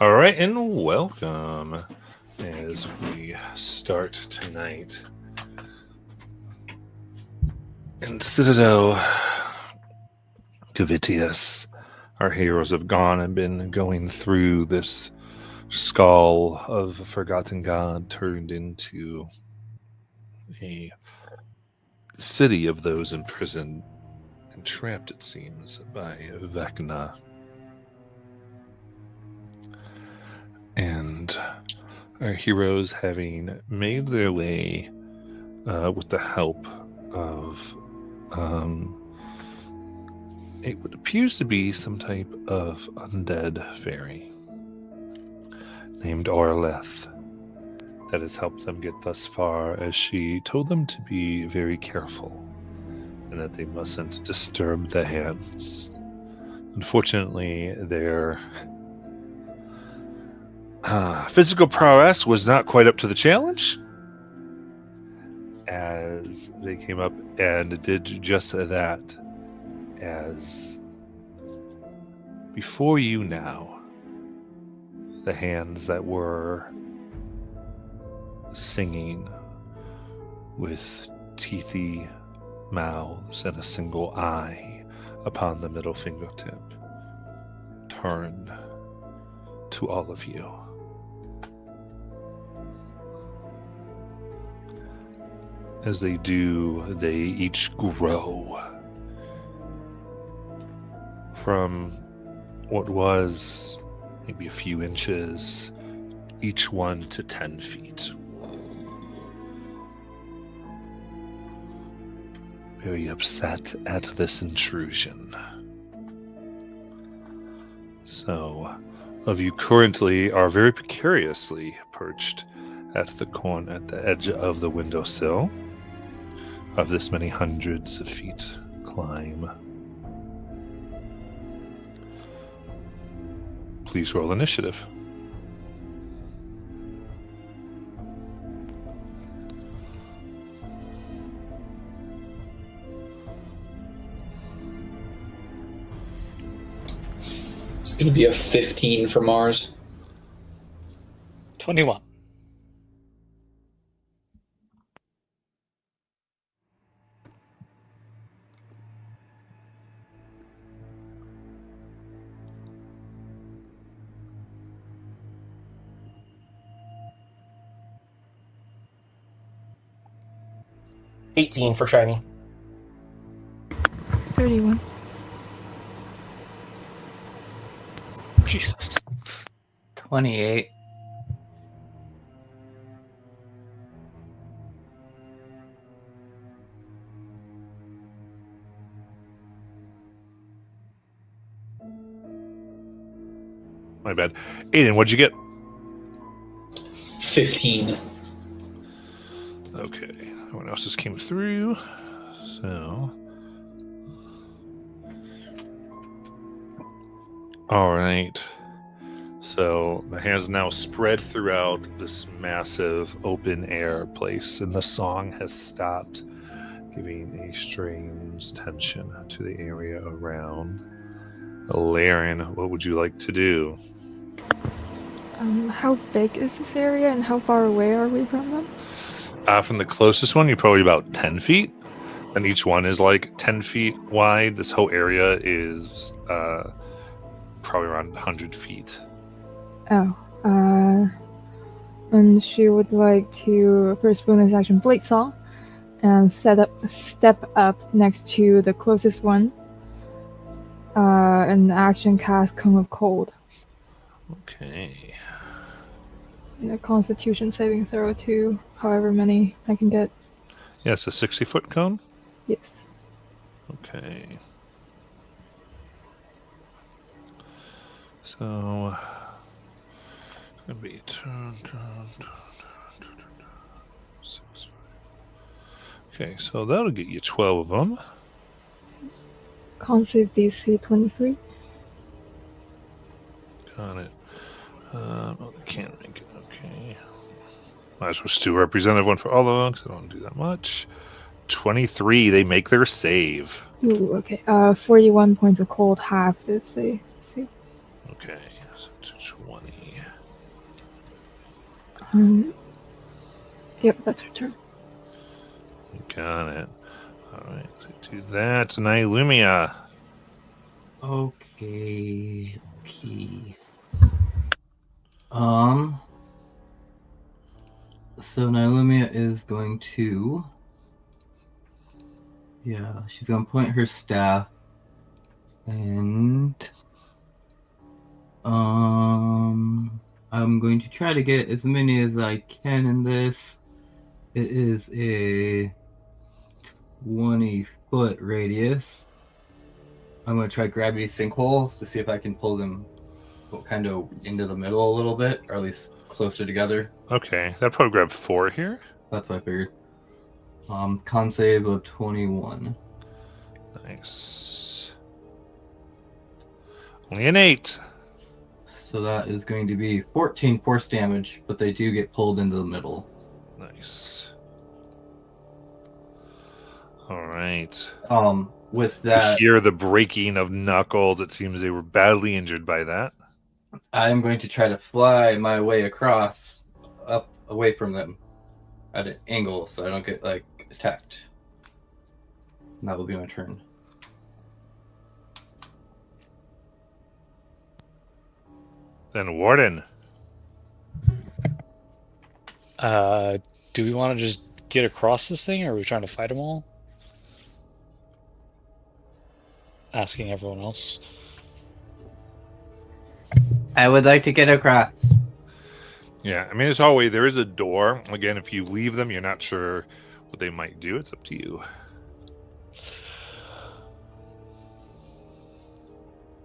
All right, and welcome as we start tonight in Citadel Cavitius. Our heroes have gone and been going through this skull of a forgotten god turned into a city of those imprisoned and trapped, it seems, by Vecna. And our heroes, having made their way with the help of it appears to be some type of undead fairy named Orleth that has helped them get thus far, as she told them to be very careful and that they mustn't disturb the hands. Unfortunately, their physical prowess was not quite up to the challenge, as they came up and did just that, as before you now, the hands that were singing with teethy mouths and a single eye upon the middle fingertip turned to all of you. As they do, they each grow from what was maybe a few inches, each one to 10 feet. Very upset at this intrusion. So, of you currently are very precariously perched at the edge of the windowsill of this many hundreds of feet climb. Please roll initiative. It's going to be a 15 for Mars. 21. $18 for Shiny. 31. Jesus. 28. My bad. Aiden, what'd you get? 15. Okay. Everyone else just came through. So. All right. So the hands now spread throughout this massive open air place, and the song has stopped, giving a strange tension to the area around. Laren, what would you like to do? How big is this area and how far away are we from them? From the closest one, you're probably about 10 feet. And each one is like 10 feet wide. This whole area is probably around 100 feet. Oh. And she would like to first bonus action Blade Song and step up next to the closest one. And action cast Cone of Cold. Okay. And a Constitution saving throw to however many I can get. Yeah, it's a 60-foot cone? Yes. Okay. So, it's going to be 6. Okay, so that'll get you 12 of them. Con save DC 23. Got it. Oh, they can't make it. Okay. Might as well still represent everyone for all of them, because I don't do that much. 23, they make their save. Ooh, okay. 41 points of cold halved if they save. Okay. So 220. Yep, that's her turn. Got it. All right, so do that. Nylumia. Okay. So Nylumia is going to. Yeah, she's gonna point her staff, and I'm going to try to get as many as I can in this. It is a 20-foot radius. I'm going to try gravity sinkholes to see if I can pull them kind of into the middle a little bit, or at least closer together. Okay, that probably grab 4 here. That's what I figured. Con save of 21. Nice. Only an 8. So that is going to be 14 force damage, but they do get pulled into the middle. Nice. All right. With You that, hear the breaking of knuckles. It seems they were badly injured by that. I'm going to try to fly my way across, up away from them, at an angle, so I don't get attacked. And that will be my turn. Then Warden. Do we want to just get across this thing, or are we trying to fight them all? Asking everyone else. I would like to get across. Yeah, I mean, it's always there is a door. Again, if you leave them, you're not sure what they might do. It's up to you.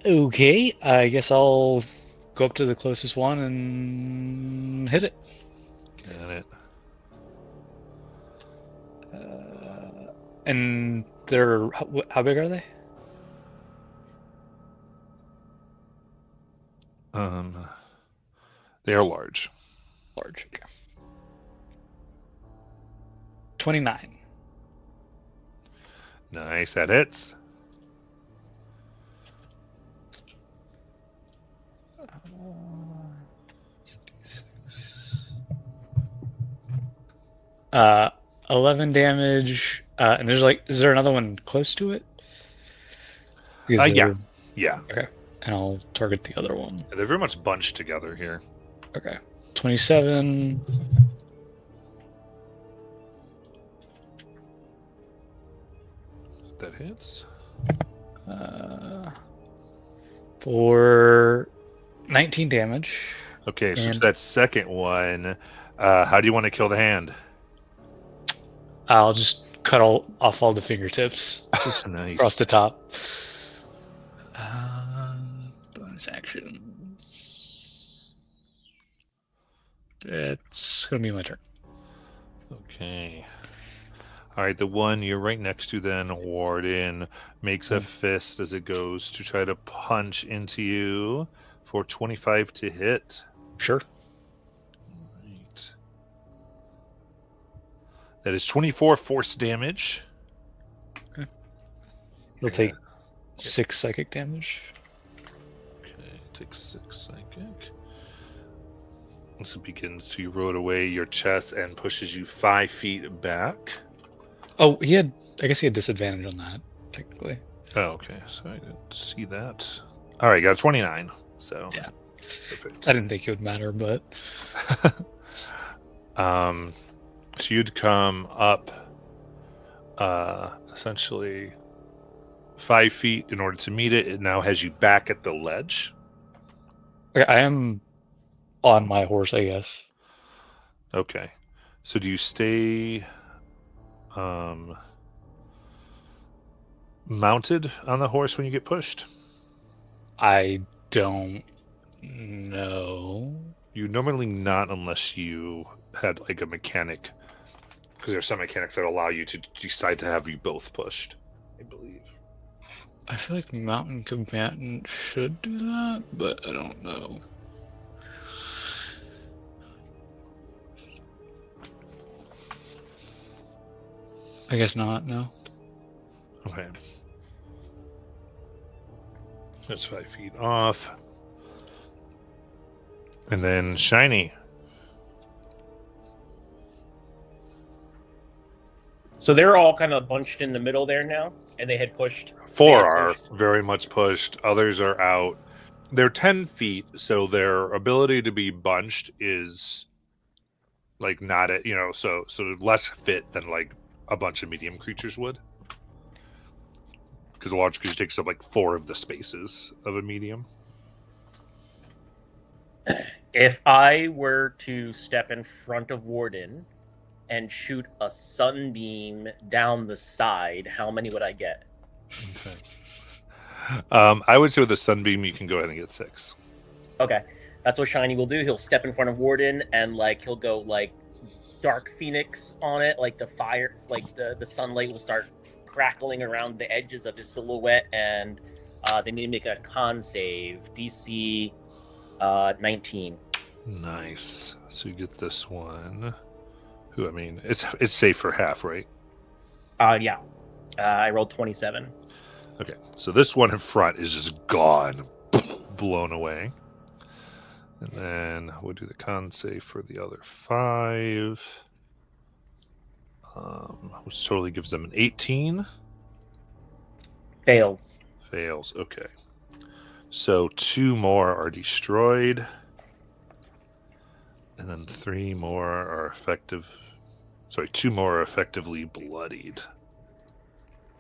Okay, I guess I'll go up to the closest one and hit it. Got it. And they're how big are they? They are large. Large. Okay. 29. Nice. That hits. Uh, 11 damage. And there's is there another one close to it? Because Yeah. Yeah. Okay. And I'll target the other one. They're very much bunched together here. Okay. 27. That hits. For 19 damage. Okay, so And- that second one, how do you want to kill the hand? I'll just cut off all the fingertips. Just Nice. across the top. Bonus actions. It's going to be my turn. Okay. All right, the one you're right next to then, Warden, makes a fist as it goes to try to punch into you for 25 to hit. Sure. Right. That is 24 force damage. You'll take 6 psychic damage. Okay, take 6 psychic. As it begins to erode away your chest and pushes you 5 feet back. Oh, I guess he had disadvantage on that, technically. Oh, okay. So I didn't see that. All right, got a 29. So Yeah. Perfect. I didn't think it would matter, but So you'd come up essentially 5 feet in order to meet it. It now has you back at the ledge. okay, I am on my horse, I guess. Okay. So do you stay mounted on the horse when you get pushed? I don't know. You normally not unless you had like a mechanic, because there's some mechanics that allow you to decide to have you both pushed, I believe. I feel like Mountain Combatant should do that, but I don't know. I guess not, no. Okay. That's 5 feet off. And then Shiny. So they're all kind of bunched in the middle there now, and they had pushed. Four they had are pushed- very much pushed. Others are out. They're 10 feet, so their ability to be bunched is like not at, so less fit than like a bunch of medium creatures would. Because a large creature takes up like 4 of the spaces of a medium. If I were to step in front of Warden and shoot a sunbeam down the side, how many would I get? Okay. I would say with a sunbeam, you can go ahead and get 6. Okay, that's what Shiny will do. He'll step in front of Warden and he'll go Dark Phoenix on it, like the fire, like the sunlight will start crackling around the edges of his silhouette, and they need to make a con save, DC 19. Nice. So you get this one. Who, I mean, it's safe for half, right? Yeah. I rolled 27. Okay, so this one in front is just gone, blown away. And then we'll do the con save for the other 5, which totally gives them an 18. Fails. Fails, okay. So 2 more are destroyed. And then 3 more are effective. Sorry, 2 more are effectively bloodied.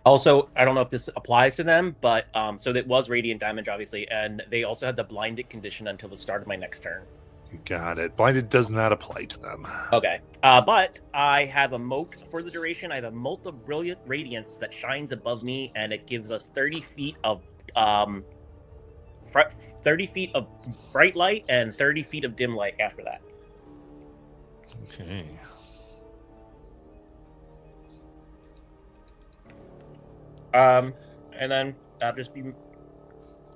Also, I don't know if this applies to them, but so that was radiant damage, obviously, and they also have the blinded condition until the start of my next turn. You got it. Blinded does not apply to them. Okay, but I have a moat for the duration. I have a moat of brilliant radiance that shines above me, and it gives us 30 feet of 30 feet of bright light and 30 feet of dim light after that. Okay. And then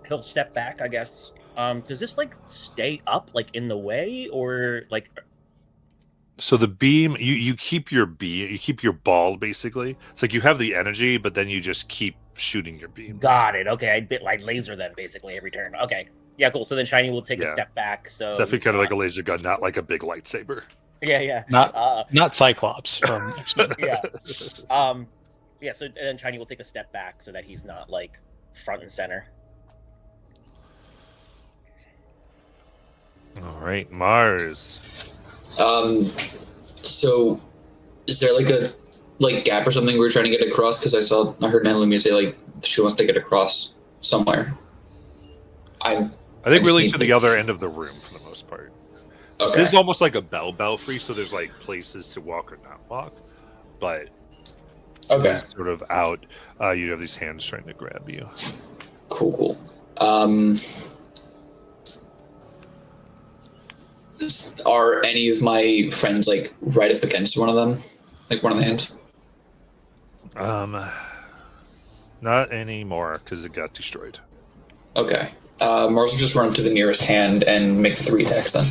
he'll step back, I guess. Does this stay up in the way, or So the beam, you keep your beam, you keep your ball basically. It's like you have the energy, but then you just keep shooting your beams. Got it. Okay, I laser them basically every turn. Okay, yeah, cool. So then Shiny will take a Yeah. step back. So It's definitely kind of like a laser gun, not like a big lightsaber. yeah. Not Cyclops from X-Men. Yeah. Yeah. So then Shiny will take a step back so that he's not front and center. All right, Mars. So is there a gap or something we're trying to get across? Because I heard Natalie say she wants to get across somewhere. I think just really need to to- the other end of the room for the most part. Okay. This is almost like a belfry, so there's places to walk or not walk, but Okay. it's sort of out. You have these hands trying to grab you. Cool. Are any of my friends right up against one of them? One of the hands? Not anymore because it got destroyed. Okay. Mars will just run to the nearest hand and make the 3 attacks then.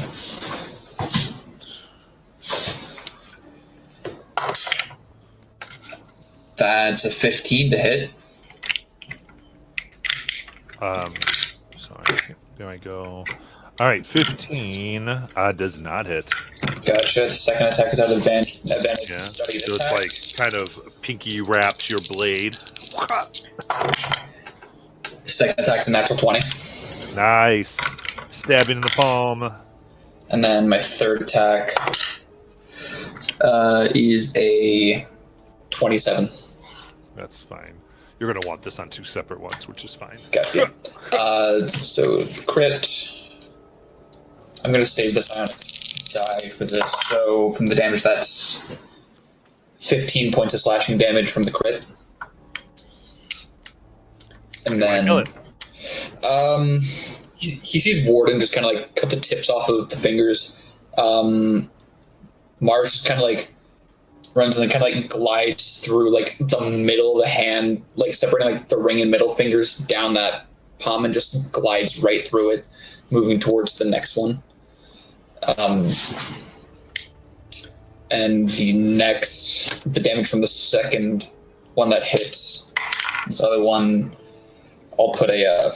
That's a 15 to hit. Sorry, there I go. All right, 15 does not hit. Gotcha. The second attack is out of advantage. Yeah, so it's kind of pinky wraps your blade. Second attack's a natural 20. Nice. Stabbing in the palm. And then my third attack is a 27. That's fine. You're going to want this on 2 separate ones, which is fine. Gotcha. So crit. I'm going to save the silent die for this. So from the damage, that's 15 points of slashing damage from the crit. And then he sees Warden just kind of cut the tips off of the fingers. Mars just kind of runs and kind of glides through the middle of the hand, separating the ring and middle fingers down that palm, and just glides right through it, moving towards the next one. And the damage from the second one that hits, this other one, I'll put a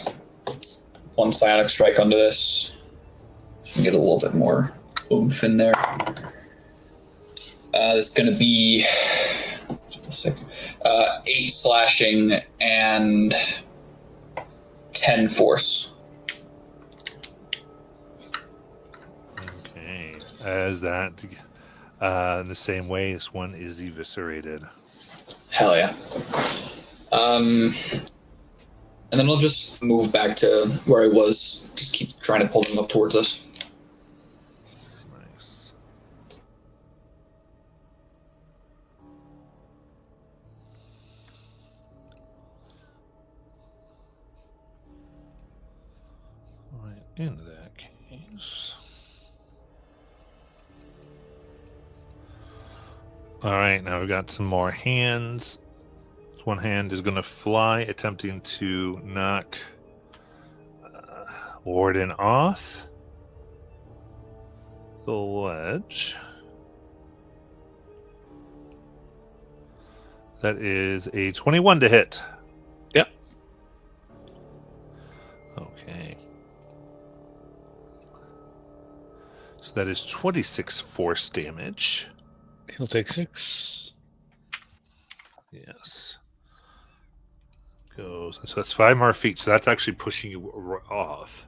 1 psionic strike onto this. Get a little bit more oomph in there. It's going to be 8 slashing and 10 force. Okay. As that, in the same way, this one is eviscerated. Hell yeah. And then I'll just move back to where I was. Just keep trying to pull them up towards us. Nice. Right, in that case. All right, now we've got some more hands. One hand is going to fly, attempting to knock Warden off the ledge. That is a 21 to hit. Yep. Okay. So that is 26 force damage. He'll take 6. Yes. Goes. So that's 5 more feet. So that's actually pushing you off.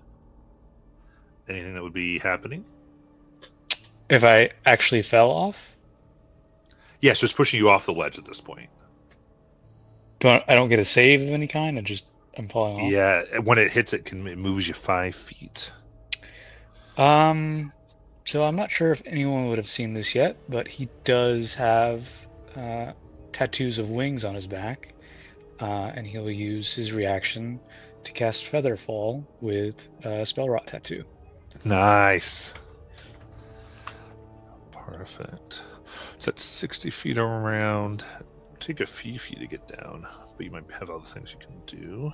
Anything that would be happening? If I actually fell off, Yes, it's pushing you off the ledge at this point. I don't get a save of any kind. I'm falling off. Yeah, when it hits, it moves you 5 feet. So I'm not sure if anyone would have seen this yet, but he does have tattoos of wings on his back, and he'll use his reaction to cast Featherfall with Spell Rot Tattoo. Nice. Perfect. So that's 60 feet around. Take a few feet to get down, but you might have other things you can do.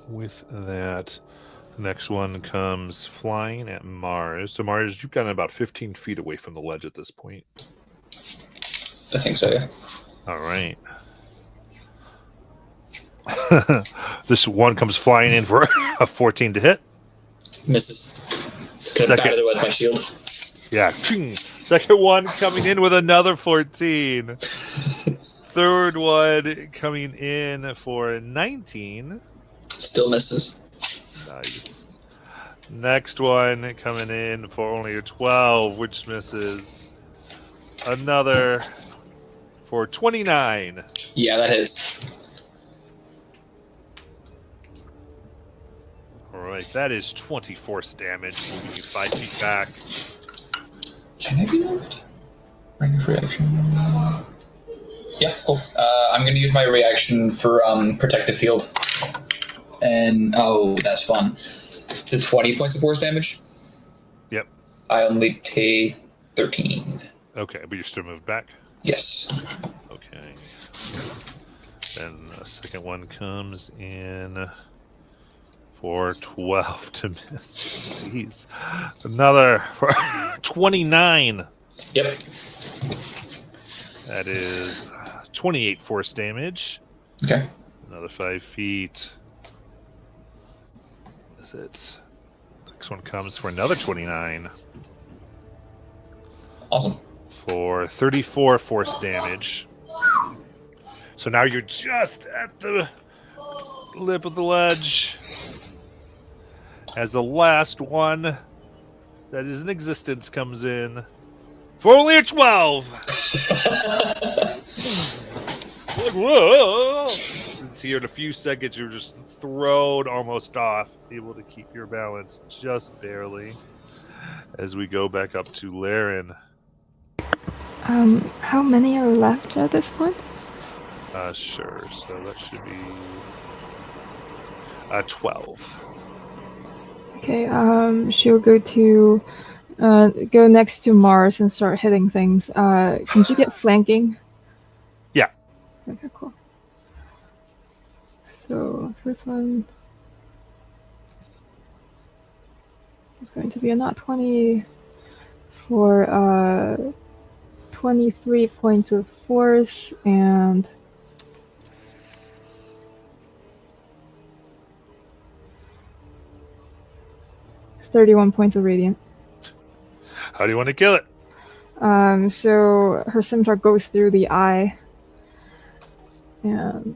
With that, the next one comes flying at Mars. So Mars, you've gotten about 15 feet away from the ledge at this point. I think so, yeah. All right. This one comes flying in for a 14 to hit. Misses. Could have battered it with my shield. Yeah. Second one coming in with another 14. Third one coming in for 19. Still misses. Nice. Next one coming in for only a 12, which misses. Another for 29. Yeah, that hits. All right, that is 20 force damage, moving you 5 feet back. Can I be moved? Range of reaction. Yeah, cool. I'm going to use my reaction for Protective Field. And, oh, that's fun. It's a 20 points of force damage. Yep. I only take 13. Okay, but you're still moved back? Yes. Okay. Then the second one comes in for 12 to miss. Jeez. Another for 29. Yep. That is 28 force damage. Okay. Another 5 feet. Is it? Next one comes for another 29 Awesome. for 34 force damage. So now you're just at the lip of the ledge. As the last one that is in existence comes in for only a 12. Like, whoa! Since here in a few seconds, you're just thrown almost off, able to keep your balance just barely. As we go back up to Laren. How many are left at this point? Sure. So that should be 12. Okay, she'll go next to Mars and start hitting things. Can she get flanking? Yeah. Okay, cool. So, first one is going to be a nat 20 for 23 points of force and 31 points of radiant. How do you want to kill it? So her scimitar goes through the eye. And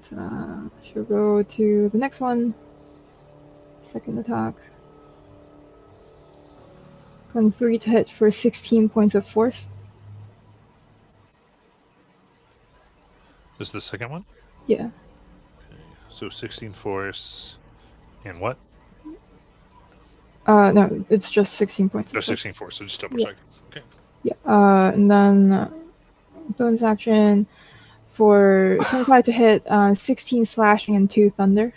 she'll go to the next one. Second attack. 23 to hit for 16 points of force. This is the second one? Yeah. So 16 force. And what? No, it's just 16 points. Just 16 force, so just double Yeah. check. Okay. Yeah. And then bonus action for 25 to hit, 16 slashing and 2 thunder.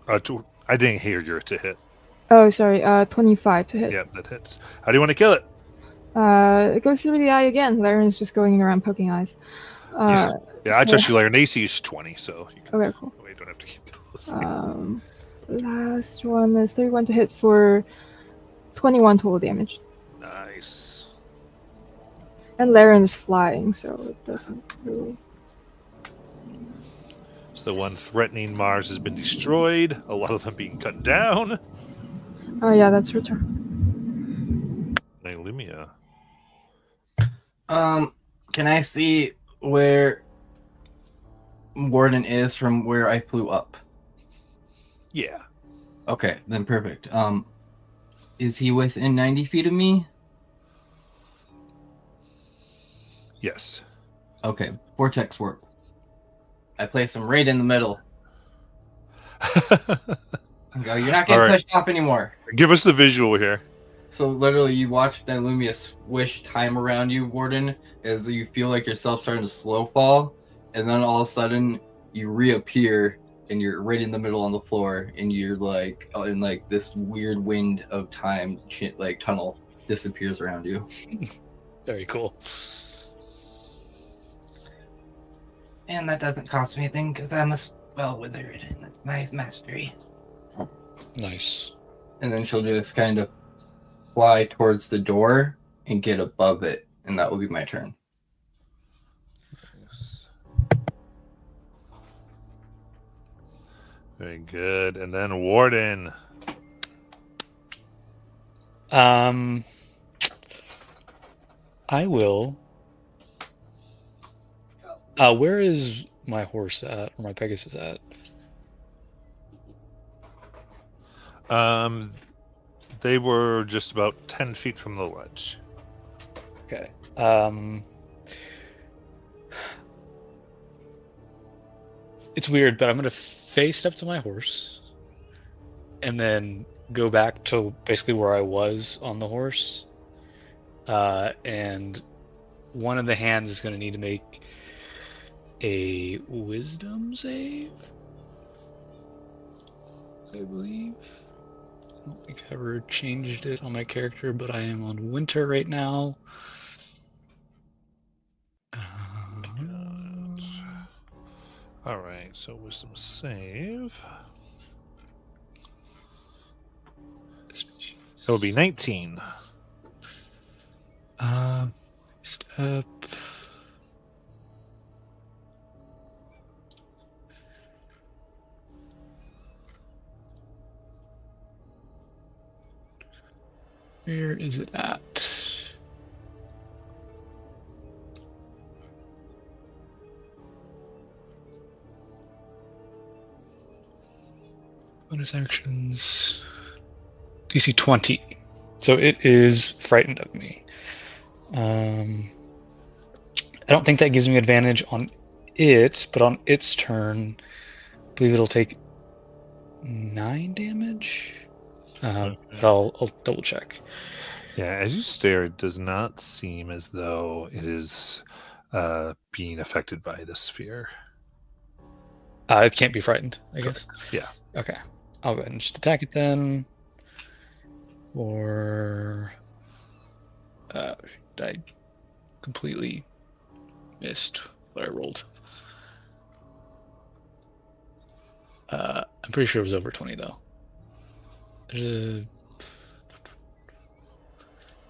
I didn't hear your to hit. Oh, sorry. 25 to hit. Yeah, that hits. How do you want to kill it? It goes through the eye again. Laren's just going around poking eyes. Yeah, I so- trust you, Laren. AC is 20, so you can, Okay, cool. we don't have to keep those. Last one is 31 to hit for 21 total damage. Nice. And Laren's flying, so it doesn't really. So the one threatening Mars has been destroyed. A lot of them being cut down. Oh, yeah, that's her turn. Hey, Lumia. Can I see where Warden is from where I flew up? Yeah. Okay, then perfect. Is he within 90 feet of me? Yes. Okay, vortex warp. I place him right in the middle. And go, you're not getting All right. pushed off anymore. Give us the visual here. So literally, you watch Nylumia swish time around you, Warden, as you feel like yourself starting to slow fall, and then all of a sudden you reappear and you're right in the middle on the floor, and you're like, in like this weird wind of time, like tunnel disappears around you. Very cool. And that doesn't cost me anything because I'm a spell wizard, and that's my mastery. Nice. And then she'll just kind of fly towards the door and get above it, and that will be my turn. Very good. And then Warden. I will. Where is my horse at, or my Pegasus at? They were just about 10 feet from the ledge. Okay. It's weird, but I'm gonna face step to my horse, and then go back to basically where I was on the horse. And one of the hands is gonna need to make a wisdom save, I believe. I don't think I ever changed it on my character, but I am on winter right now. All right, so wisdom save. It'll be 19. Step. Where is it at? Bonus actions. DC 20. So it is frightened of me. I don't think that gives me advantage on it, but on its turn, I believe it'll take 9 damage. But I'll double check. Yeah, as you stare, it does not seem as though it is being affected by the sphere. It can't be frightened, I guess. Yeah. Okay. I'll go ahead and just attack it then. Or I completely missed what I rolled. I'm pretty sure it was over 20 though. There's a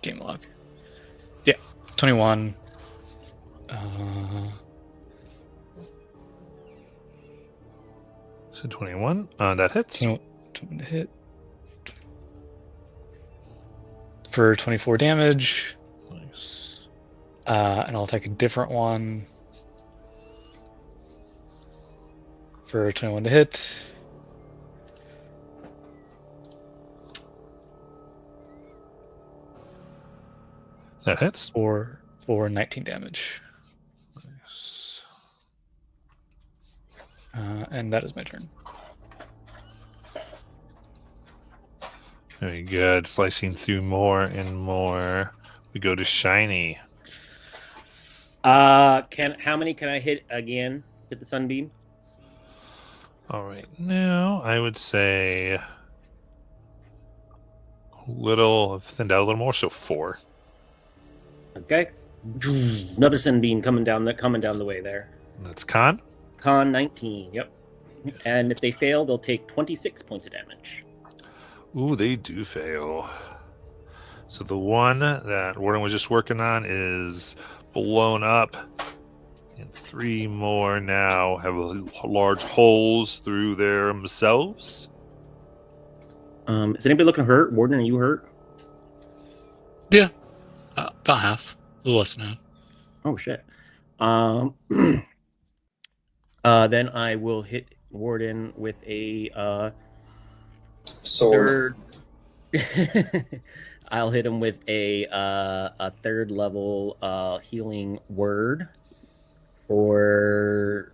game log. Yeah, 21. So 21. That hits. 21 to hit. For 24 damage. Nice. And I'll take a different one. For 21 to hit. That hits. For 19 damage. Nice. And that is my turn. Very good. Slicing through more and more. We go to Shiny. How many can I hit again with the sunbeam? All right. Now, I would say a little, I've thinned out a little more, so 4. Okay. Another sunbeam coming down the way there. And that's Con. Con 19. Yep. And if they fail, they'll take 26 points of damage. Ooh, they do fail. So the one that Warden was just working on is blown up. And 3 more now have large holes through themselves. Is anybody looking hurt? Warden, are you hurt? Yeah. About half. A little less than half. Oh, shit. Then I will hit Warden with a Sword. third. I'll hit him with a 3rd level healing word for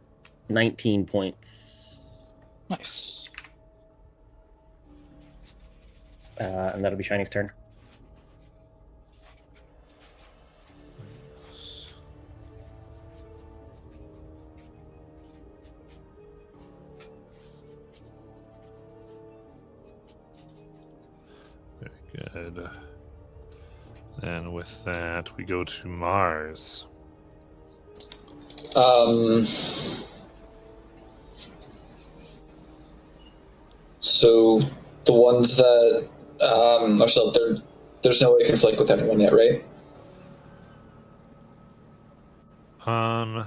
19 points. Nice. And that'll be Shiny's turn. Very good. And with that, we go to Mars. So the ones that are still there, there's no way you can flank with anyone yet, right? I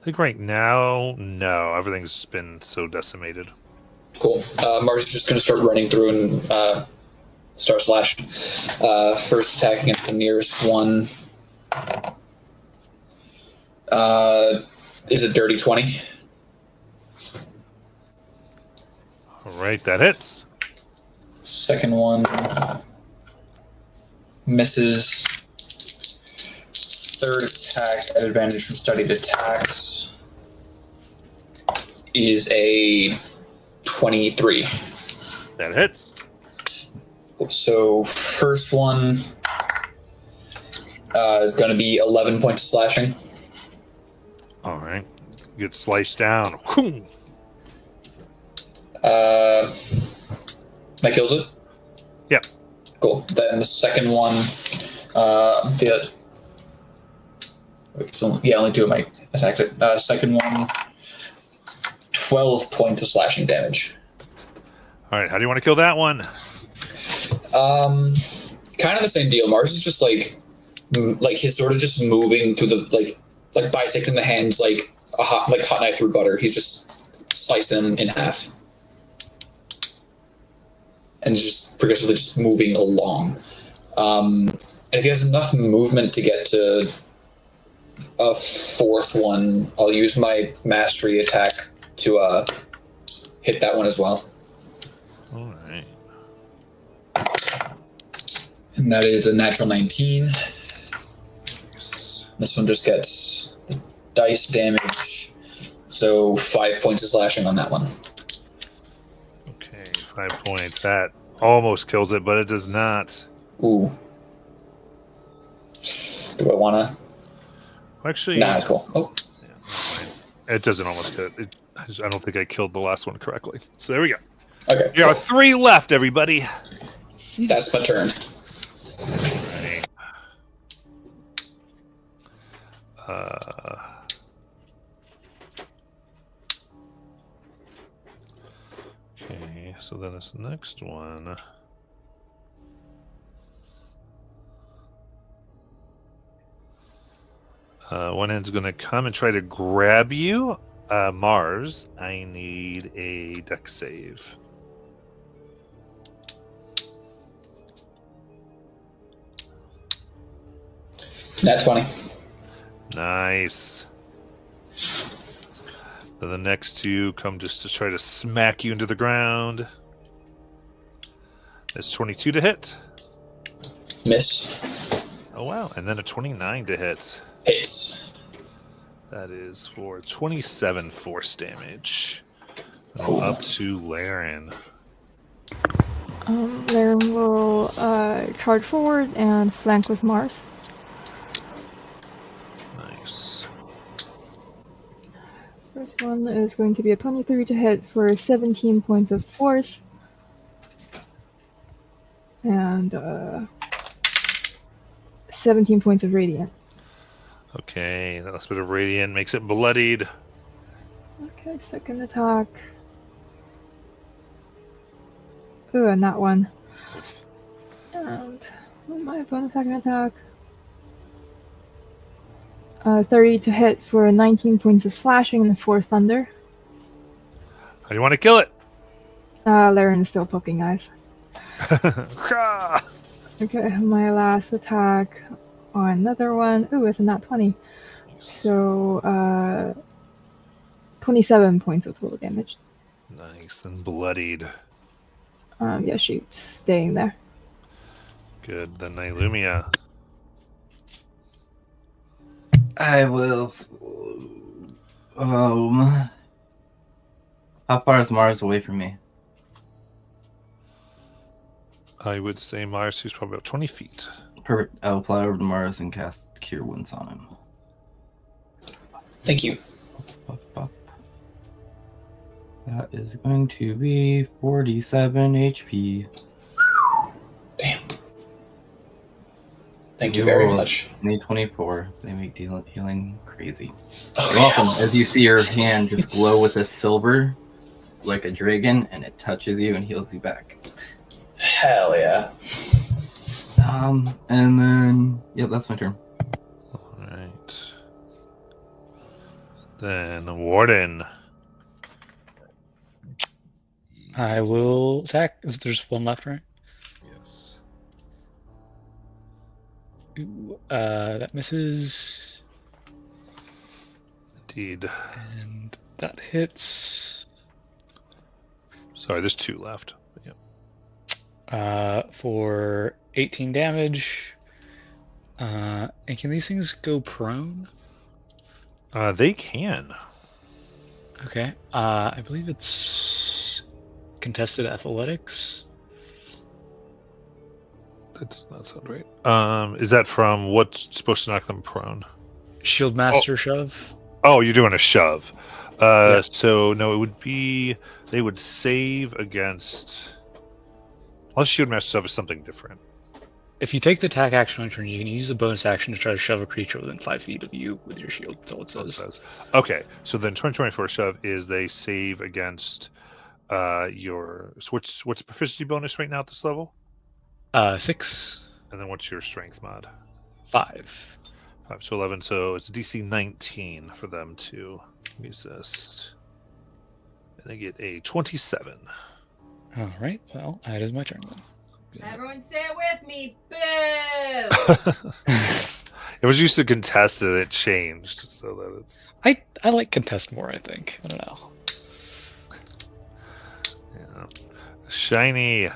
think right now, no. Everything's been so decimated. Cool. Mars is just going to start running through and start slashing. First attack against the nearest one. Is it dirty 20? All right, that hits. Second one misses. Third attack at advantage from studied attacks is a 23. That hits. So first one is going to be 11 points of slashing. All right. Get sliced down. Whew. That kills it? Yep. Cool. Then the second one, only 2 of my attacks. Second one, 12 points of slashing damage. All right. How do you want to kill that one? Kind of the same deal. Mars is just like he's sort of just moving through the like bisecting the hands like a hot knife through butter. He's just slicing them in half, and just progressively just moving along. And if he has enough movement to get to a fourth one, I'll use my mastery attack to hit that one as well. All right. And that is a natural 19. Nice. This one just gets dice damage. So 5 points of slashing on that one. Okay, 5 points. That almost kills it, but it does not. Ooh. Do I want to? Actually, Nah, that's cool. Oh, yeah, that's fine. It doesn't almost kill it. I don't think I killed the last one correctly. So there we go. okay. There are 3 left, everybody. That's my turn. Right. Okay, so then this next one. One end's going to come and try to grab you. Mars, I need a dex save. Nat 20. Nice. Then the next two come just to try to smack you into the ground. It's 22 to hit. Miss. Oh, wow. And then a 29 to hit. Hits. That is for 27 force damage. Cool. Up to Laren. Laren will charge forward and flank with Mars. Nice. First one is going to be a 23 to hit for 17 points of force. And 17 points of radiant. Okay, that last bit of radiant makes it bloodied. Okay, second attack. Ooh, not one. And my bonus second attack. 30 to hit for 19 points of slashing and 4 thunder. How do you want to kill it? Laren is still poking eyes. Krah! Okay, my last attack on another one. Ooh, it's a nat 20. So, 27 points of total damage. Nice and bloodied. Yeah, she's staying there. Good. Then Nylumia. I will. How far is Mars away from me? I would say Mars is probably about 20 feet. Perfect. I'll fly over to Mars and cast Cure Wounds on him. Thank you. Up, up. That is going to be 47 HP. Damn. Thank you very much. Need 24. They make healing crazy. Oh, You're welcome. As you see your hand just glow with a silver, like a dragon, and it touches you and heals you back. Hell yeah. And then that's my turn. All right. Then Warden. I will attack. There's one left, right? Yes. Ooh, that misses. Indeed. And that hits. Sorry, there's 2 left. Yep. For 18 damage. And can these things go prone? They can. Okay. I believe it's contested athletics. That does not sound right. Is that from what's supposed to knock them prone? Shield Master Shove. Oh, you're doing a shove. Yeah. So no, it would be they would save against. Unless Shield Master Shove is something different. If you take the attack action on your turn, you can use the bonus action to try to shove a creature within 5 feet of you with your shield. That's all it says. Okay, so then 2024 shove is they save against your. So what's proficiency bonus right now at this level? 6. And then what's your strength mod? 5. 5 to 11. So it's DC 19 for them to resist. And they get a 27. All right. Well, that is my turn then. Everyone say it with me. Boo! It was used to contest and it changed so that it's I like contest more, I think. I don't know. yeah. Shiny.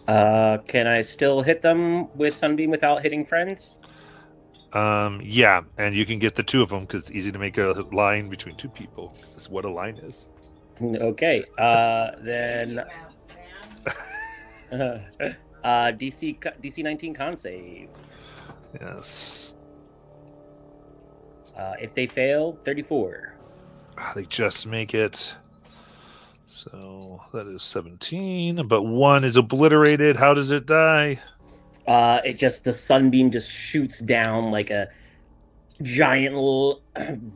Can I still hit them with Sunbeam without hitting friends? Yeah, and you can get the 2 of them because it's easy to make a line between 2 people. That's what a line is. Okay. Then DC 19 con save. Yes. If they fail, 34. They just make it. So that is 17, but 1 is obliterated. How does it die? The sunbeam just shoots down like a giant little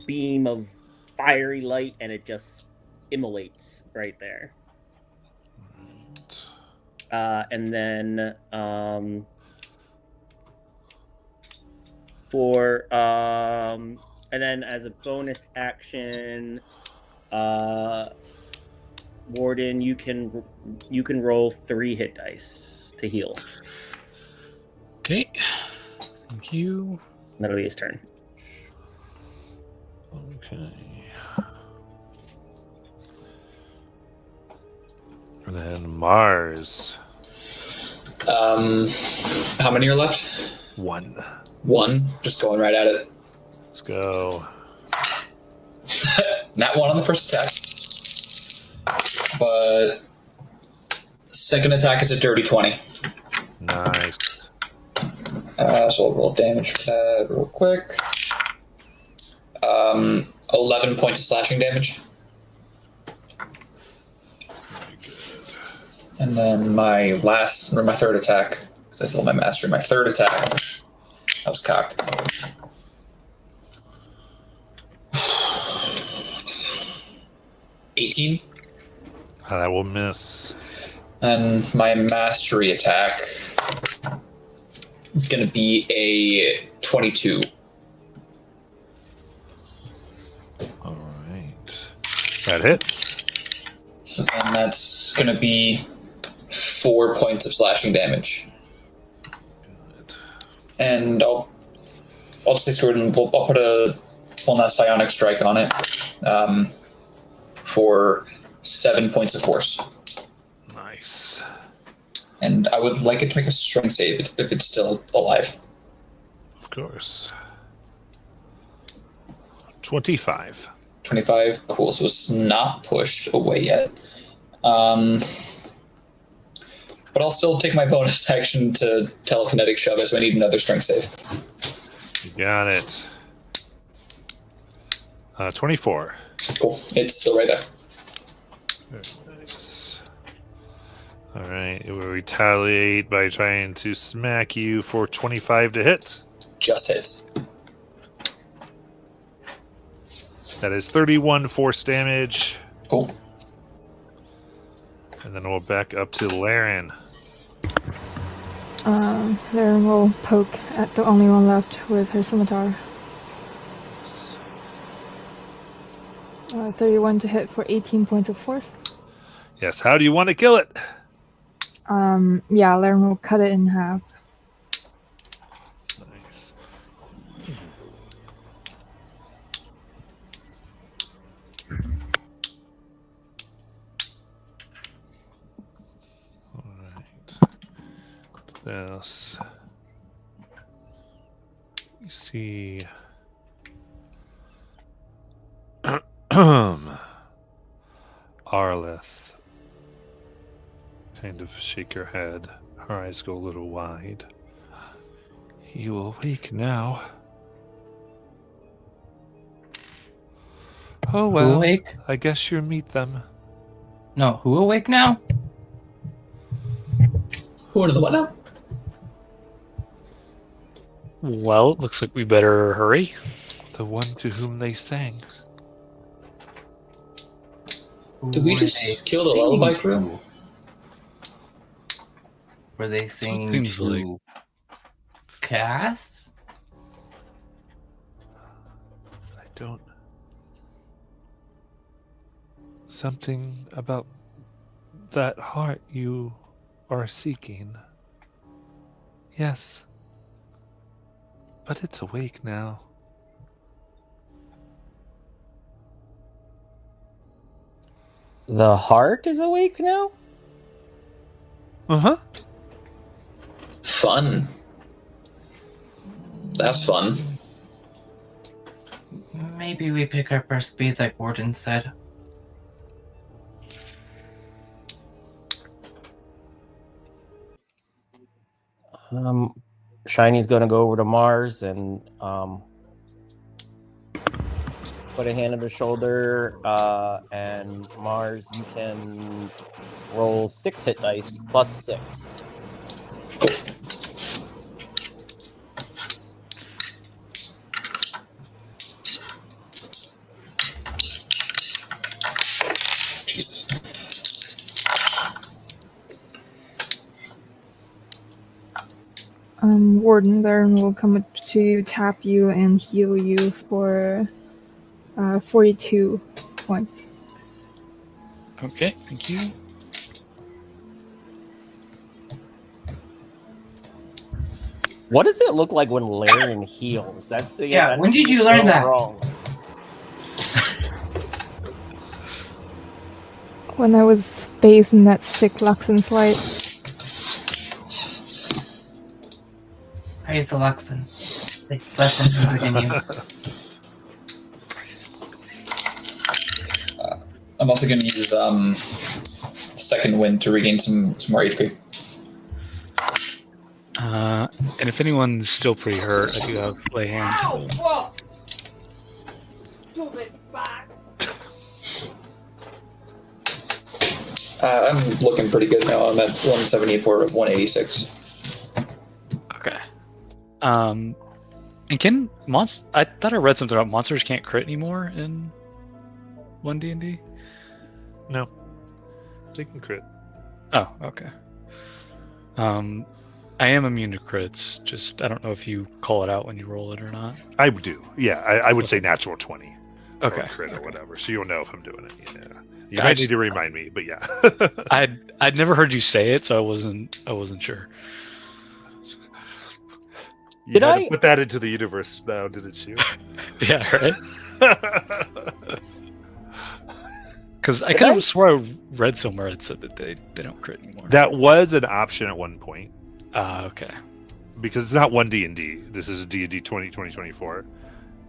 beam of fiery light, and it just immolates right there. And then as a bonus action, Warden, you can roll 3 hit dice to heal. Okay. Thank you. Literally his turn. Okay. And then Mars. How many are left? 1. One. Just going right at it. Let's go. That one on the first attack. But second attack is a dirty 20. Nice. So I'll roll damage for that real quick. 11 points of slashing damage. And then my third attack, because I told my master, my third attack, I was cocked. $18. That will miss. And my mastery attack is going to be a 22. All right. That hits. So then that's going to be 4 points of slashing damage. Good. And I'll stay screwed and I'll put one last psionic strike on it for 7 points of force. Nice. And I would like it to make a strength save if it's still alive. Of course. 25. 25, cool. So it's not pushed away yet. But I'll still take my bonus action to telekinetic shove it, so I need another strength save. You got it. 24. Cool. It's still right there. Very nice. All right. It will retaliate by trying to smack you for 25 to hit. Just hits. That is 31 force damage. Cool. And then we'll back up to Laren. Laren will poke at the only one left with her scimitar. 31 to hit for 18 points of force. Yes, how do you want to kill it? Yeah, Laren will cut it in half. Nice. All right. This. You see. Arleth kind of shake her head. Her eyes go a little wide. You awake now. Oh Who well, awake? I guess you'll meet them. No, who awake now? Who are the what now? Well, it looks like we better hurry. The one to whom they sang. Did we Who just were they kill the singing lullaby crew? to? Were they singing Seems to like- Cass? I don't. Something about that heart you are seeking. Yes. But it's awake now. The heart is awake now? Uh-huh. Fun. That's fun. Maybe we pick up our speed like Warden said. Shiny's gonna go over to Mars and put a hand on his shoulder, and Mars, you can roll 6 hit dice plus 6. Jesus. Warden, Laren will come to tap you and heal you for 42 points. Okay, thank you. What does it look like when Laren heals? That's Yeah, that when did you seems learn so that? Wrong. When I was bathed in that sick Luxon's light. Praise the Luxon. Blessings and Virginia. I'm also going to use second wind to regain some more HP. And if anyone's still pretty hurt, I do have lay hands. Ow! Whoa! Stupid fuck! I'm looking pretty good now. I'm at 174 of 186. Okay. And can I thought I read something about monsters can't crit anymore in 1D&D? No. They can crit. Oh, okay. I am immune to crits. Just I don't know if you call it out when you roll it or not. I do. Yeah, I would say natural 20. Okay. Or crit or whatever. So you'll know if I'm doing it. Yeah. You I might just- need to remind me, but yeah. I'd never heard you say it, so I wasn't sure. You Did had I- to put that into the universe now, didn't you? Yeah, right. Because I Did kind I- of swore I read somewhere it said that they don't crit anymore. That was an option at one point. Okay. Because it's not 1D&D. This is a D&D 2024.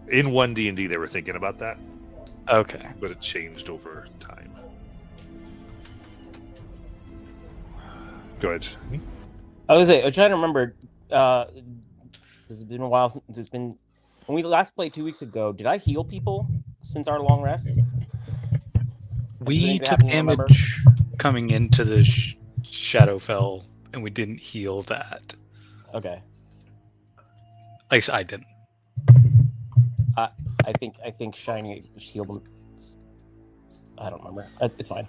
In 1D&D, they were thinking about that, Okay. but it changed over time. Go ahead. I was trying to remember. It's been a while since it's been. When we last played 2 weeks ago, did I heal people since our long rest? We anybody took happen to remember? damage coming into the Shadowfell, and we didn't heal that. Okay. At least I didn't. I think Shiny healed them. I don't remember. It's fine.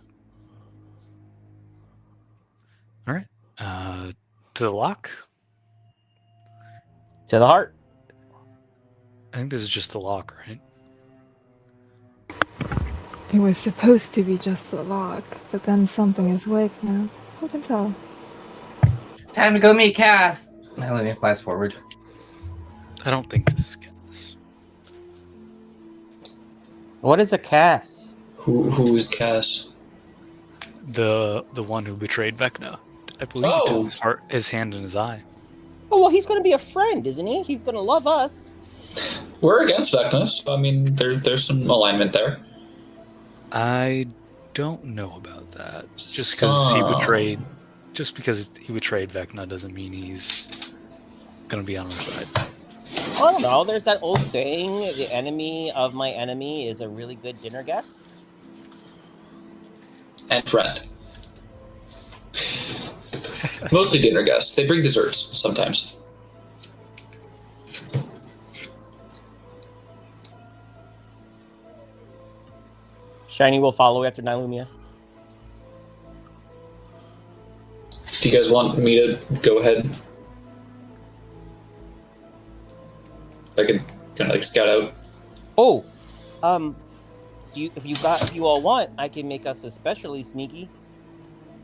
All right. To the lock. To the heart. I think this is just the lock, right? It was supposed to be just the lock, but then something is awake now. Who can tell? Time to go meet Cass. Now let me flash forward. I don't think this is Cass. What is a Cass? Who is Cass? The one who betrayed Vecna. I believe he took his hand in his eye. Oh well, he's going to be a friend, isn't he? He's going to love us. We're against Vecna, so I mean, there's some alignment there. I don't know about that. Just because he betrayed Vecna doesn't mean he's gonna be on our side. I don't know. There's that old saying: "The enemy of my enemy is a really good dinner guest." And friend. Mostly dinner guests. They bring desserts sometimes. Shiny will follow after Nylumia. Do you guys want me to go ahead? I can kind of like scout out. Oh, if you all want, I can make us especially sneaky.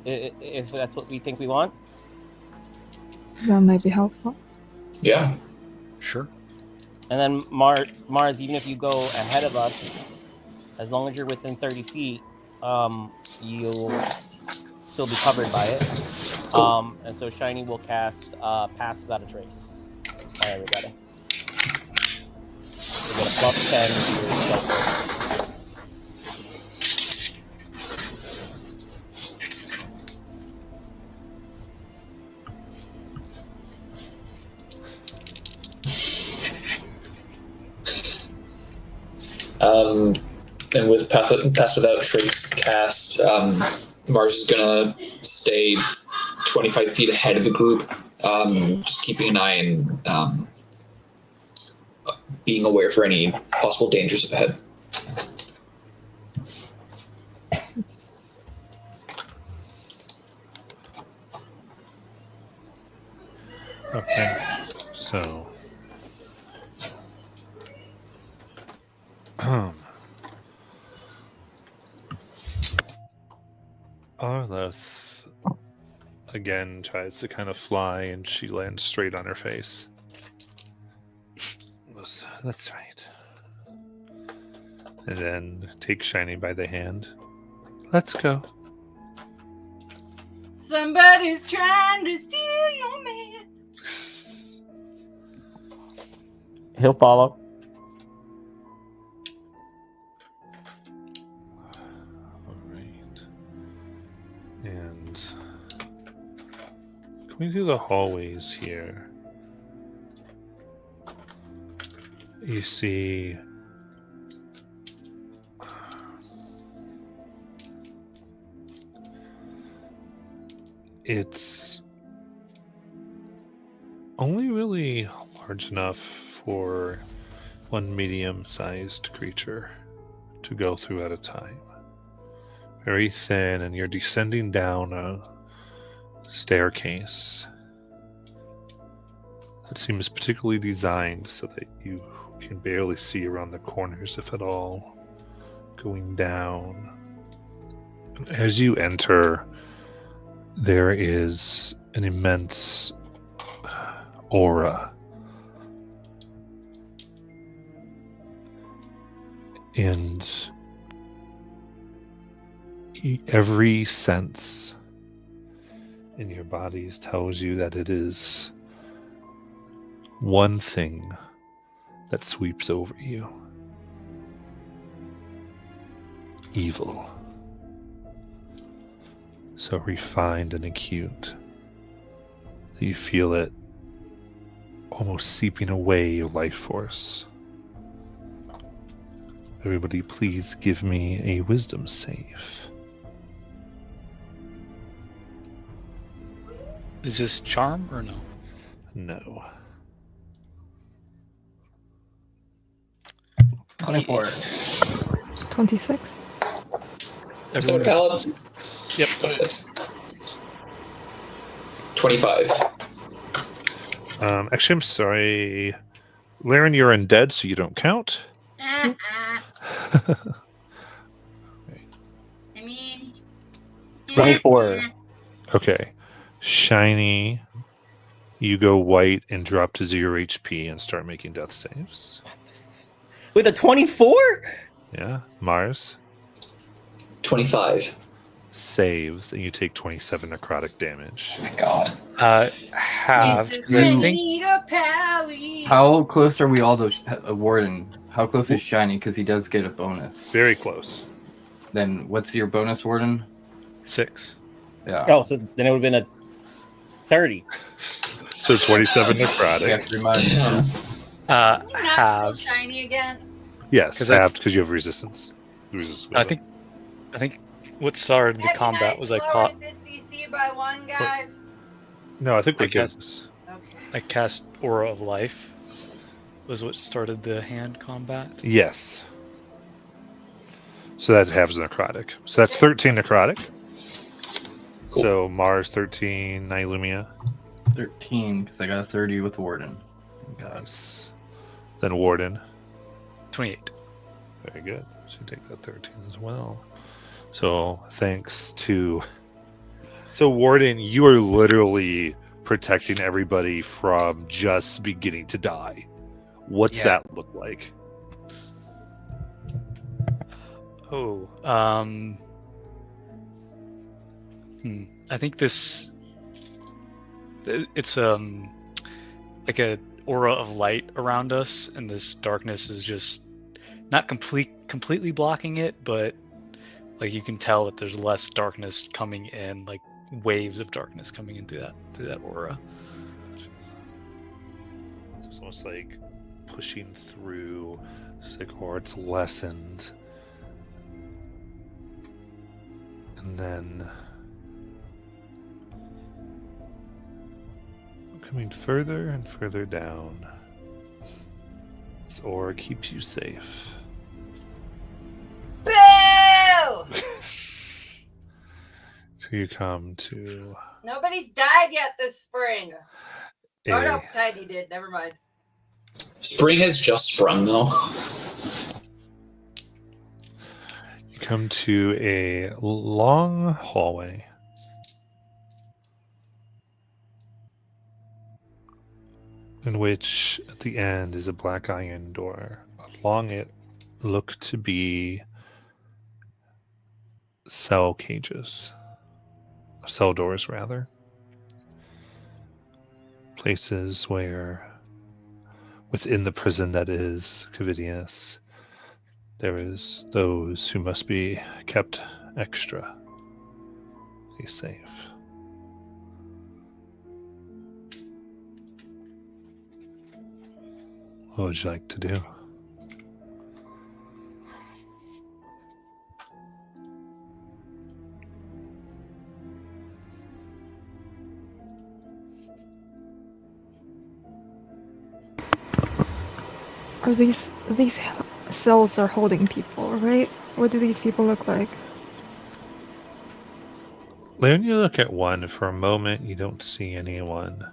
If that's what we think we want. That might be helpful. Yeah. Sure. And then Mars, even if you go ahead of us, as long as you're within 30 feet, you'll still be covered by it. And so Shiny will cast Pass Without a Trace on everybody. You get a plus 10 to your stealth roll. And with Pass Without a Trace cast, Mars is gonna stay 25 feet ahead of the group, just keeping an eye and being aware for any possible dangers up ahead. Okay. So. Arleth again tries to kind of fly, and she lands straight on her face. that's right. And then take Shiny by the hand. Let's go. Somebody's trying to steal your man. He'll follow. All right. And coming through the hallways here, you see it's only really large enough for one medium-sized creature to go through at a time. Very thin, and you're descending down a staircase that seems particularly designed so that you can barely see around the corners, if at all, going down. As you enter, there is an immense aura. And every sense in your bodies tells you that it is one thing that sweeps over you. Evil. So refined and acute that you feel it almost seeping away your life force. Everybody, please give me a wisdom save. Is this charm or no? No. 24. 26. So Everyone gets- Caleb, Yep. what's this? 25. Actually, I'm sorry. Laren, you're undead, so you don't count. I mean, 24. Okay. Shiny, you go white and drop to 0 HP and start making death saves. With a 24? Yeah. Mars 25. saves, and you take 27 necrotic damage. Oh my god. Halved. 'cause I I think need a pally. How close are we all to Warden? How close is Shiny? Because he does get a bonus. Very close. Then what's your bonus, Warden? 6. Yeah. Oh, so then it would have been a 30. So 27 You necrotic. have to remind me. Damn. Can you not Halved. feel shiny again? Yes, 'Cause I- halved because you have resistance. I think what started the That'd be combat nice. was I Lowered caught this DC by 1, guys. No, I think we I guess- guess. Okay. I cast Aura of Life. Was what started the hand combat. Yes. So that halves the necrotic. So that's 13 necrotic. Cool. So Mars 13, Nylumia. 13, because I got a 30 with Warden. Thank God. Nice. Then Warden. 28. Very good. So you take that 13 as well. So thanks to. So Warden, you are literally protecting everybody from just beginning to die. What's Yeah. that look like? Oh, I think this it's like a aura of light around us, and this darkness is just not completely blocking it, but like you can tell that there's less darkness coming in, like waves of darkness coming in through that aura. It's almost like pushing through. It's like, or it's lessened. And then coming further and further down. This aura keeps you safe. Boo! So you come to Nobody's died yet this spring. Oh no, a Tidy did. Never mind. Spring has just sprung, though. you come to a long hallway. in which at the end is a black iron door. Along it look to be cell cages. Cell doors, rather. Places where, within the prison that is Cavidius, there is those who must be kept extra safe. What would you like to do? Are these cells are holding people, right? What do these people look like? When you look at one for a moment, you don't see anyone.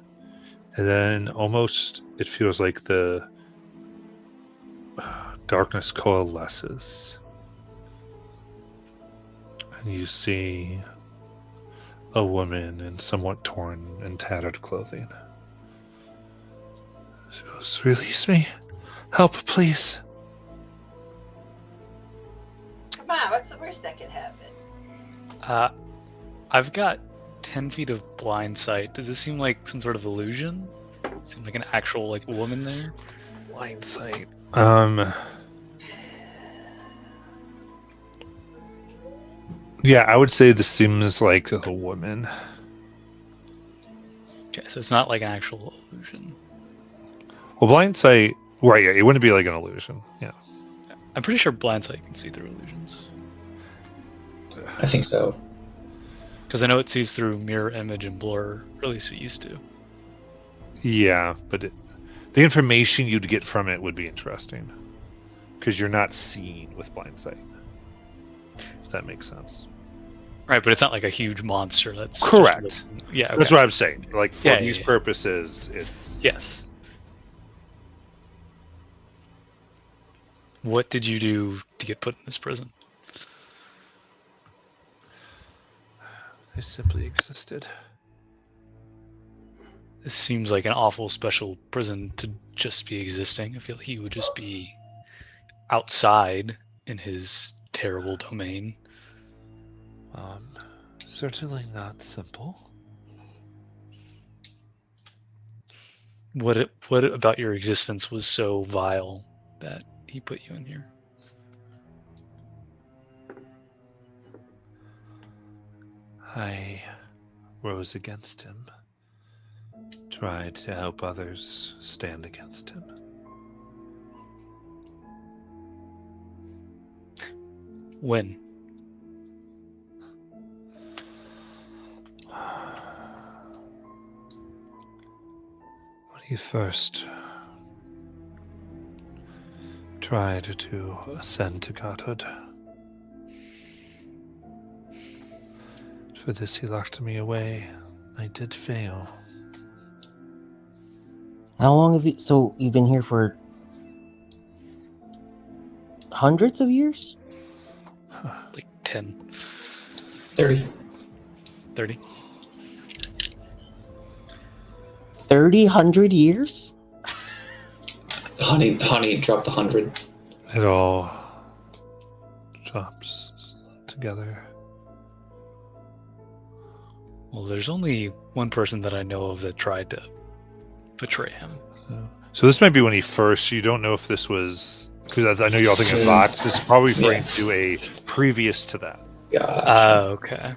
And then almost it feels like the darkness coalesces. And you see a woman in somewhat torn and tattered clothing. She goes, "Release me. Help, please." Come on, what's the worst that could happen? I've got 10 feet of blind sight. Does this seem like some sort of illusion? Seem like an actual like woman there? Blind sight. Yeah, I would say this seems like a woman. Okay, so it's not like an actual illusion. Well, blind sight, right? Yeah, it wouldn't be like an illusion. Yeah. I'm pretty sure blind sight can see through illusions. I think so. Because I know it sees through mirror image and blur, or at least it used to. Yeah, but the information you'd get from it would be interesting. Because you're not seeing with blind sight. If that makes sense. Right, but it's not like a huge monster that's just Correct. yeah, okay. That's what I'm saying. Like, for Yeah, these yeah. purposes, it's... Yes. What did you do to get put in this prison? I simply existed. This seems like an awful special prison to just be existing. I feel like he would just be outside in his terrible domain. Certainly not simple. What about your existence was so vile that he put you in here? I rose against him. Tried to help others stand against him. When? When he first tried to ascend to godhood. For this he locked me away. I did fail. How long have you? So you've been here for hundreds of years? Like 10, 30. 30? 100 years? Honey, drop the 100. It all drops together. Well, there's only one person that I know of that tried to betray him. So this might be when he first. You don't know if this was, because I know you're all thinking of Vox. This is probably referring to a previous to that. Gotcha. Okay.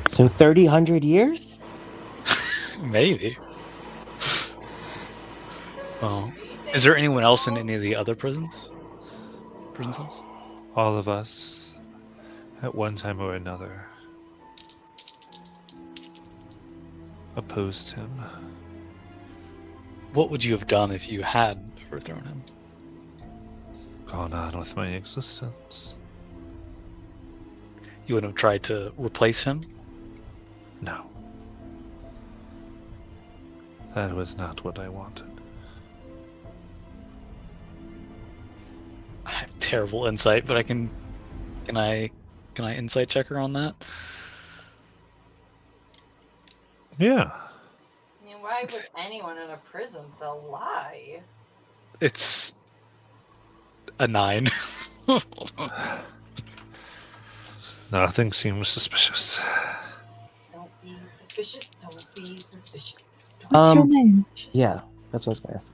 So 100 years? Maybe. Well, is there anyone else in any of the other prisons? Prison cells? All of us, at one time or another, opposed him. What would you have done if you had overthrown him? Gone on with my existence. You would have tried to replace him? No. That was not what I wanted. I have terrible insight, but can I insight check her on that? Yeah. I mean, Why would anyone in a prison cell lie? It's a 9. Nothing seems suspicious. Don't be suspicious. Don't be suspicious. What's your name? Yeah, that's what I was gonna ask.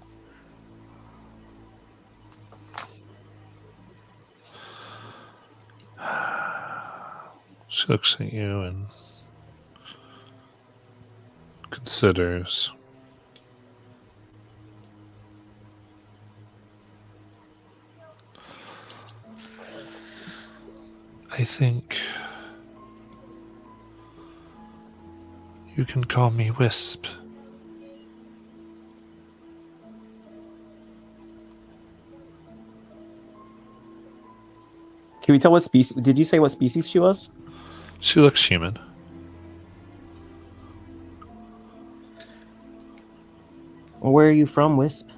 She looks at you and considers. I think you can call me Wisp. Can we tell what species? Did you say what species she was? She looks human. Where are you from, Wisp?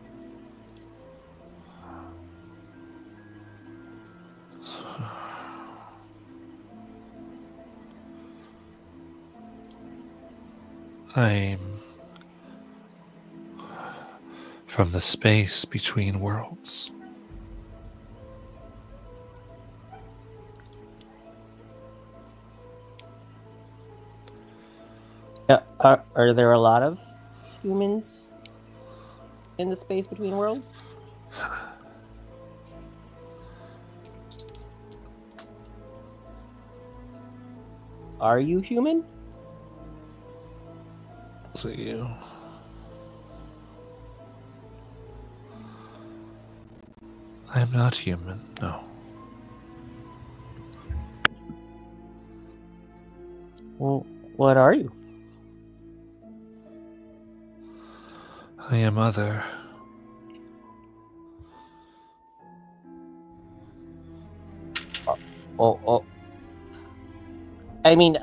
I'm from the space between worlds. Are there a lot of humans in the space between worlds? Are you human? So you. I'm not human, no. Well, what are you? I am other. Oh. I mean,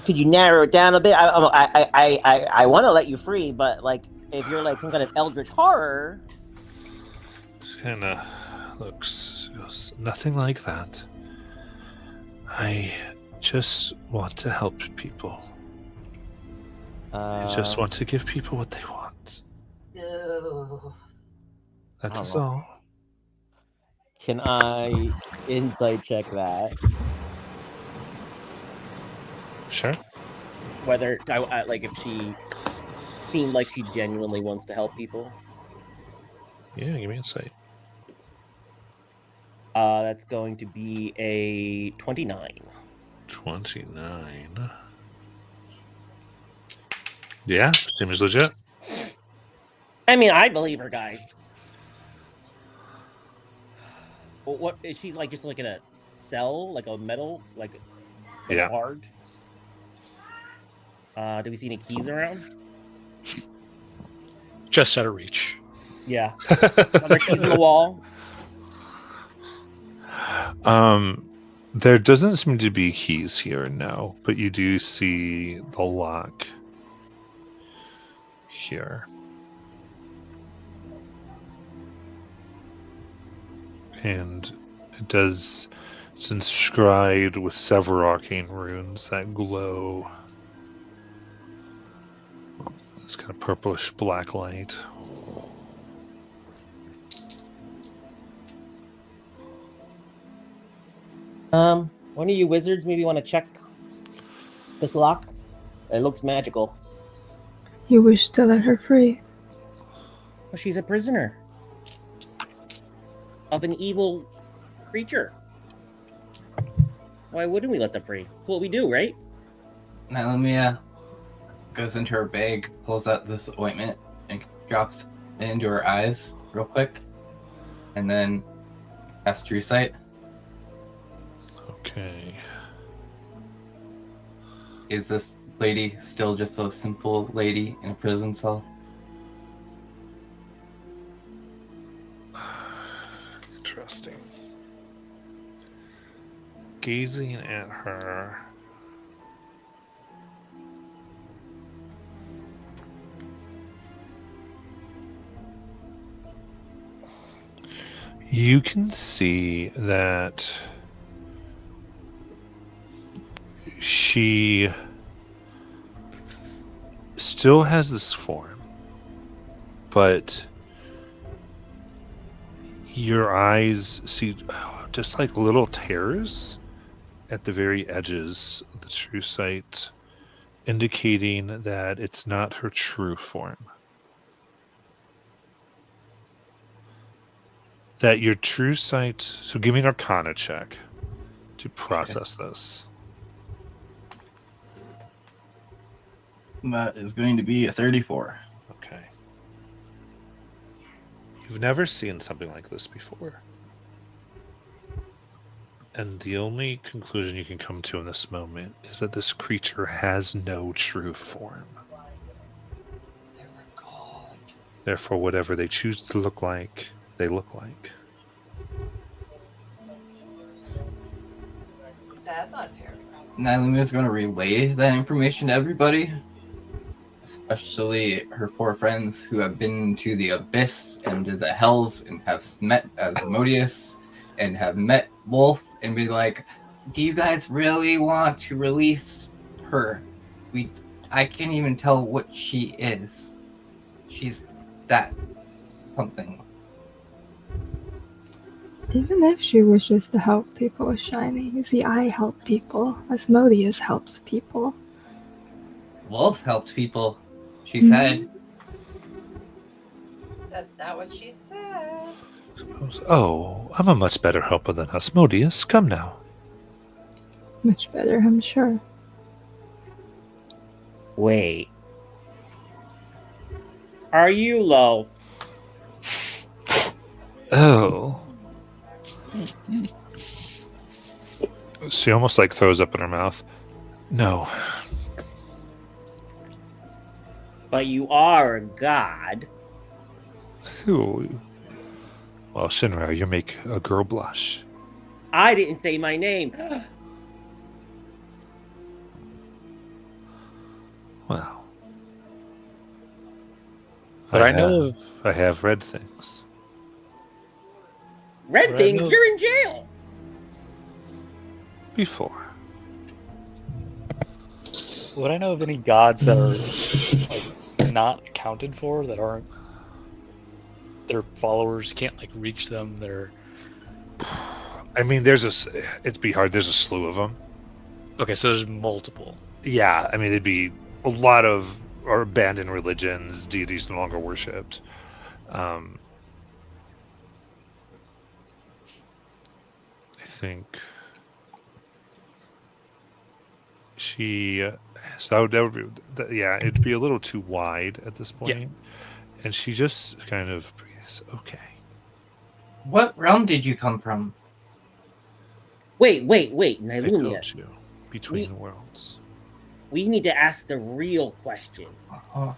could you narrow it down a bit? I want to let you free, but like, if you're like some kind of eldritch horror, She kind of looks, goes, nothing like that. I just want to help people. I just want to give people what they want. Ew. That I is don't know. all. Can I insight check that? Sure. Whether like if she seemed like she genuinely wants to help people. Yeah, give me insight. That's going to be a 29. 29. Yeah, seems legit. I mean, I believe her, guys. Well, what is she's like? Just like in a cell, like a metal, like Yeah. hard. Do we see any keys around? Just out of reach. Yeah. Are there keys in the wall? There doesn't seem to be keys here, no, but you do see the lock here. And it's inscribed with several arcane runes that glow. This kind of purplish black light. One of you wizards maybe want to check this lock? It looks magical. You wish to let her free. Well, she's a prisoner of an evil creature. Why wouldn't we let them free? It's what we do, right? Now Lumia goes into her bag, pulls out this ointment, and drops it into her eyes real quick, and then casts True Sight. Okay. Is this lady still just a simple lady in a prison cell? Interesting. Gazing at her. You can see that she still has this form, but your eyes see just like little tears at the very edges of the true sight, indicating that it's not her true form. That your true sight. So give me an Arcana check to process this. That is going to be a 34. Okay. You've never seen something like this before. And the only conclusion you can come to in this moment is that this creature has no true form. Therefore, whatever they choose to look like, they look like. That's not terrifying. Nylumia is going to relay that information to everybody, especially her four friends who have been to the Abyss and to the Hells and have met Asmodeus and have met Wolf, and be like, do you guys really want to release her? I can't even tell what she is. She's that something. Even if she wishes to help people, Shiny, you see, I help people. Asmodeus helps people. Wolf helped people, she said. That's not what she said. Oh, I'm a much better helper than Asmodeus. Come now. Much better, I'm sure. Wait. Are you Loaf? Oh. She almost like throws up in her mouth. No. But you are a god. Ooh. Well, Shinra, you make a girl blush. I didn't say my name. Well. But I know I have read things. Red Right, things, no. you're in jail. Before. Would I know of any gods that are like not accounted for, that aren't, their followers can't like reach them? They're I mean, it'd be hard. There's a slew of them. okay. So there's multiple. Yeah, I mean, it'd be a lot of or abandoned religions, deities no longer worshipped. I think she. So that would be, yeah, it'd be a little too wide at this point. Yeah. And she just kind of breathes, okay. What realm did you come from? Wait, I Nylumia. told you, between worlds. We need to ask the real question. Uh-huh.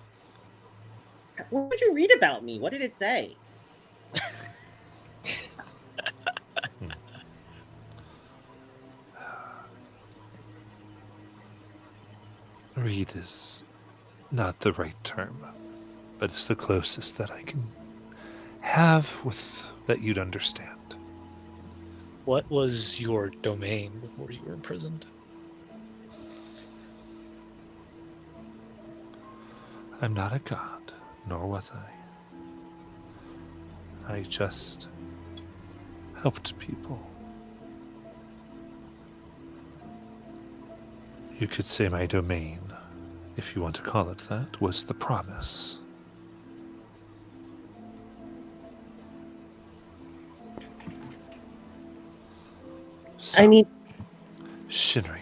What did you read about me? What did it say? Read is not the right term, but it's the closest that I can have with that you'd understand. What was your domain before you were imprisoned? I'm not a god, nor was I. I just helped people. You could say my domain, if you want to call it that, was the promise. So, I mean, Shinryu.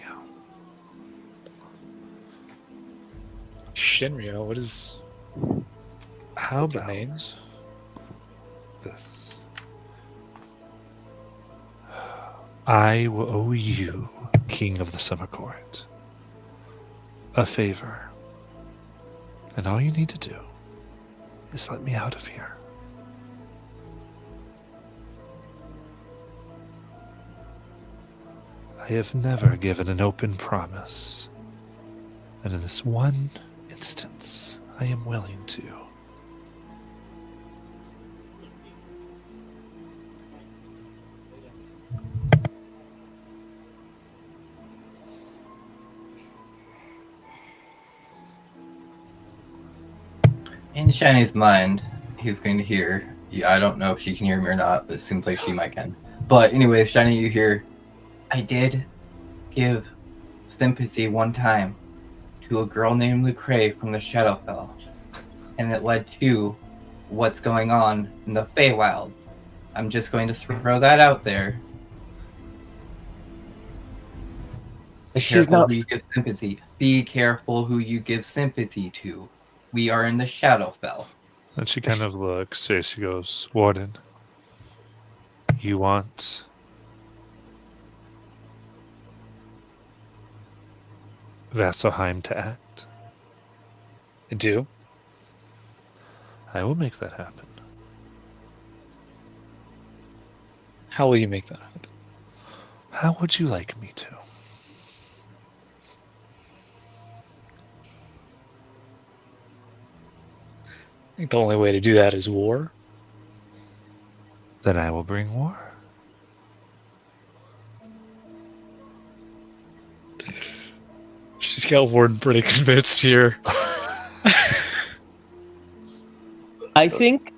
Shinryu. What is? How Your about name? this? I will owe you, King of the Summer Court, a favor. And all you need to do is let me out of here. I have never given an open promise. And in this one instance, I am willing to. In Shiny's mind, he's going to hear. Yeah, I don't know if she can hear me or not, but it seems like she might can. But anyway, Shiny, you hear, I did give sympathy one time to a girl named Lucre from the Shadowfell, and it led to what's going on in the Feywild. I'm just going to throw that out there. She's Careful not. who you give sympathy. Be careful who you give sympathy to. We are in the Shadowfell. And she kind of looks. She goes, Warden, you want Vasselheim to act? I do. I will make that happen. How will you make that happen? How would you like me to? I think the only way to do that is war. Then I will bring war. She's got Warden pretty convinced here. I think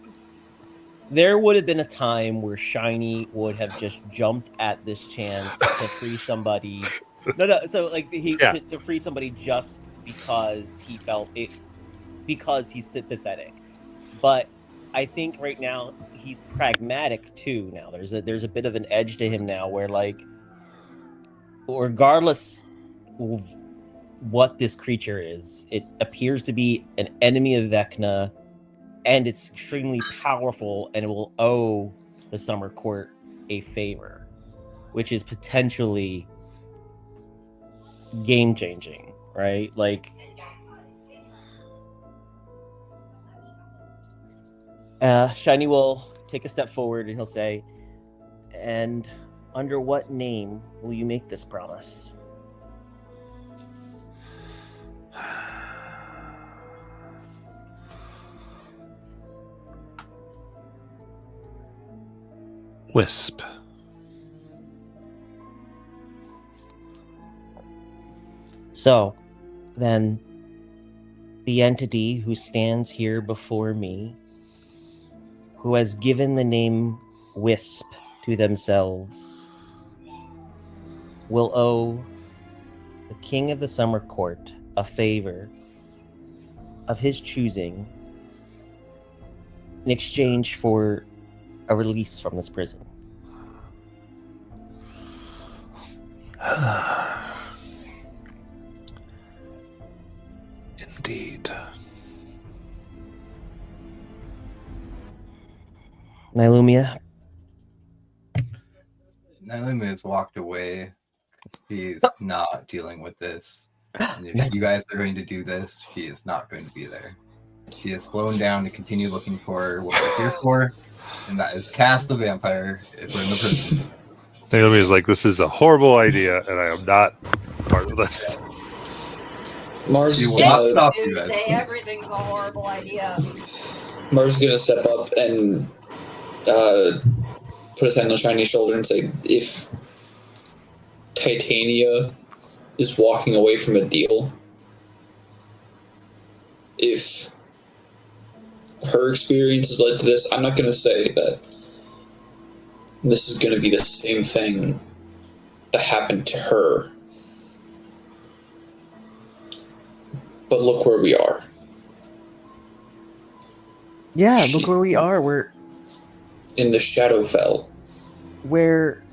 there would have been a time where Shiny would have just jumped at this chance to free somebody. No. So like to free somebody just because he felt it, because he's sympathetic. But I think right now he's pragmatic too. Now there's a bit of an edge to him now, where like, regardless of what this creature is, it appears to be an enemy of Vecna. And it's extremely powerful, and it will owe the Summer Court a favor, which is potentially game-changing, right? Like, Shiny will take a step forward, and he'll say, "And under what name will you make this promise?" Wisp. So, then, the entity who stands here before me, who has given the name Wisp to themselves, will owe the King of the Summer Court a favor of his choosing in exchange for a release from this prison. Indeed. Nylumia? Nylumia has walked away. She's not dealing with this. And if you guys are going to do this, she is not going to be there. She has flown down to continue looking for what we're here for, and that is cast the vampire if we're in the prisons. Naomi is like, this is a horrible idea, and I am not part of this. Mars She is will not gonna, stop you Dude, guys. say everything's a horrible idea. Mars is gonna step up and put his hand on Shiny's shoulder and say, if Titania is walking away from a deal, if her experience has led to this, I'm not going to say that this is going to be the same thing that happened to her. But look where we are. Yeah, look where we are. We're in the Shadowfell. Where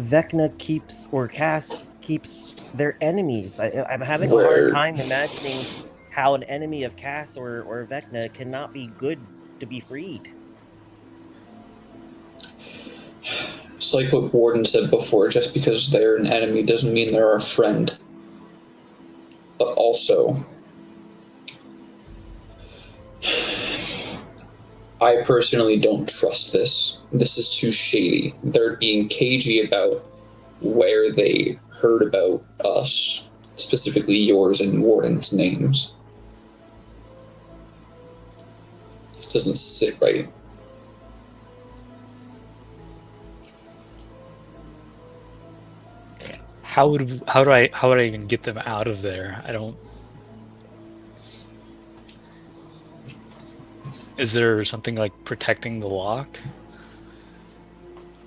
Vecna keeps, or Cass keeps, their enemies. I'm having a Where- hard time imagining how an enemy of Cass or Vecna cannot be good to be freed. It's like what Warden said before, just because they're an enemy doesn't mean they're our friend. But also, I personally don't trust this. This is too shady. They're being cagey about where they heard about us, specifically yours and Warden's names. This doesn't sit right. How would I even get them out of there? I don't. Is there something like protecting the lock?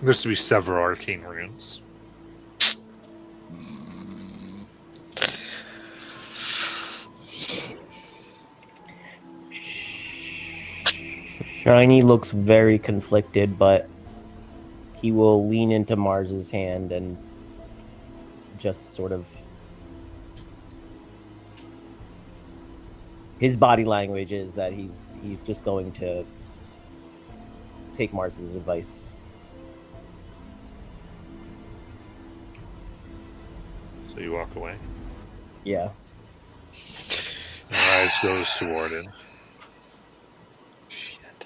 There's to be several arcane runes. Shiny looks very conflicted, but he will lean into Mars's hand and just sort of... His body language is that he's just going to take Mars's advice. So you walk away. Yeah. Your eyes goes to Warden. Shit.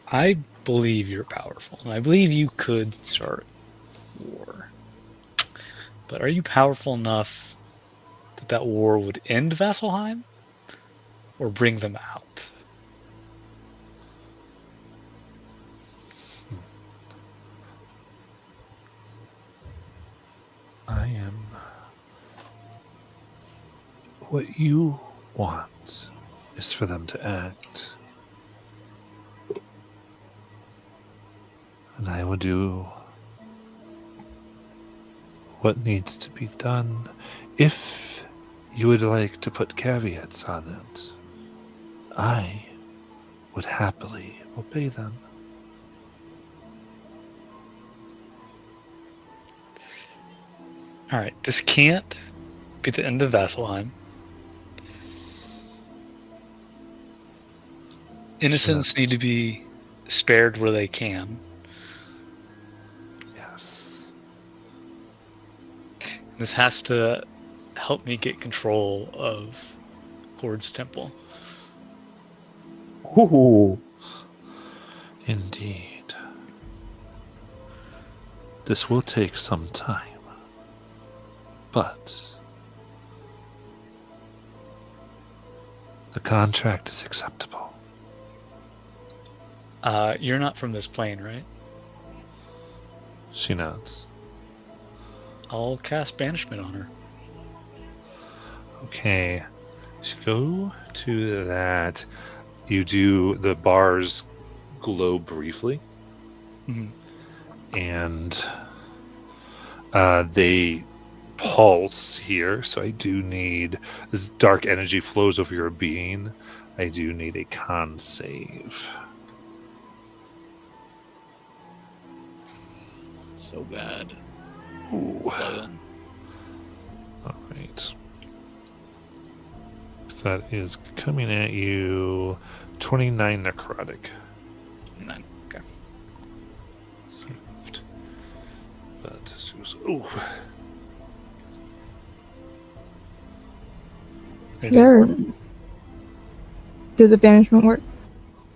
I believe you're powerful, and I believe you could start war. But are you powerful enough that war would end Vasselheim, or bring them out? I am. What you want is for them to act. And I will do what needs to be done. If you would like to put caveats on it, I would happily obey them. Alright, this can't be the end of Vasselheim. Innocents need to be spared where they can. Yes. This has to help me get control of Kord's temple. Ooh. Indeed. This will take some time. But the contract is acceptable. You're not from this plane, right? She nods. I'll cast banishment on her. Okay. So go to that. You do, the bars glow briefly. Mhm. And they pulse here. So I do need, this dark energy flows over your being. I do need a con save. So bad. Ooh. 11. All right. So that is coming at you 29 necrotic. 9. Okay. Saved. But she was, ooh. There. Did the banishment work?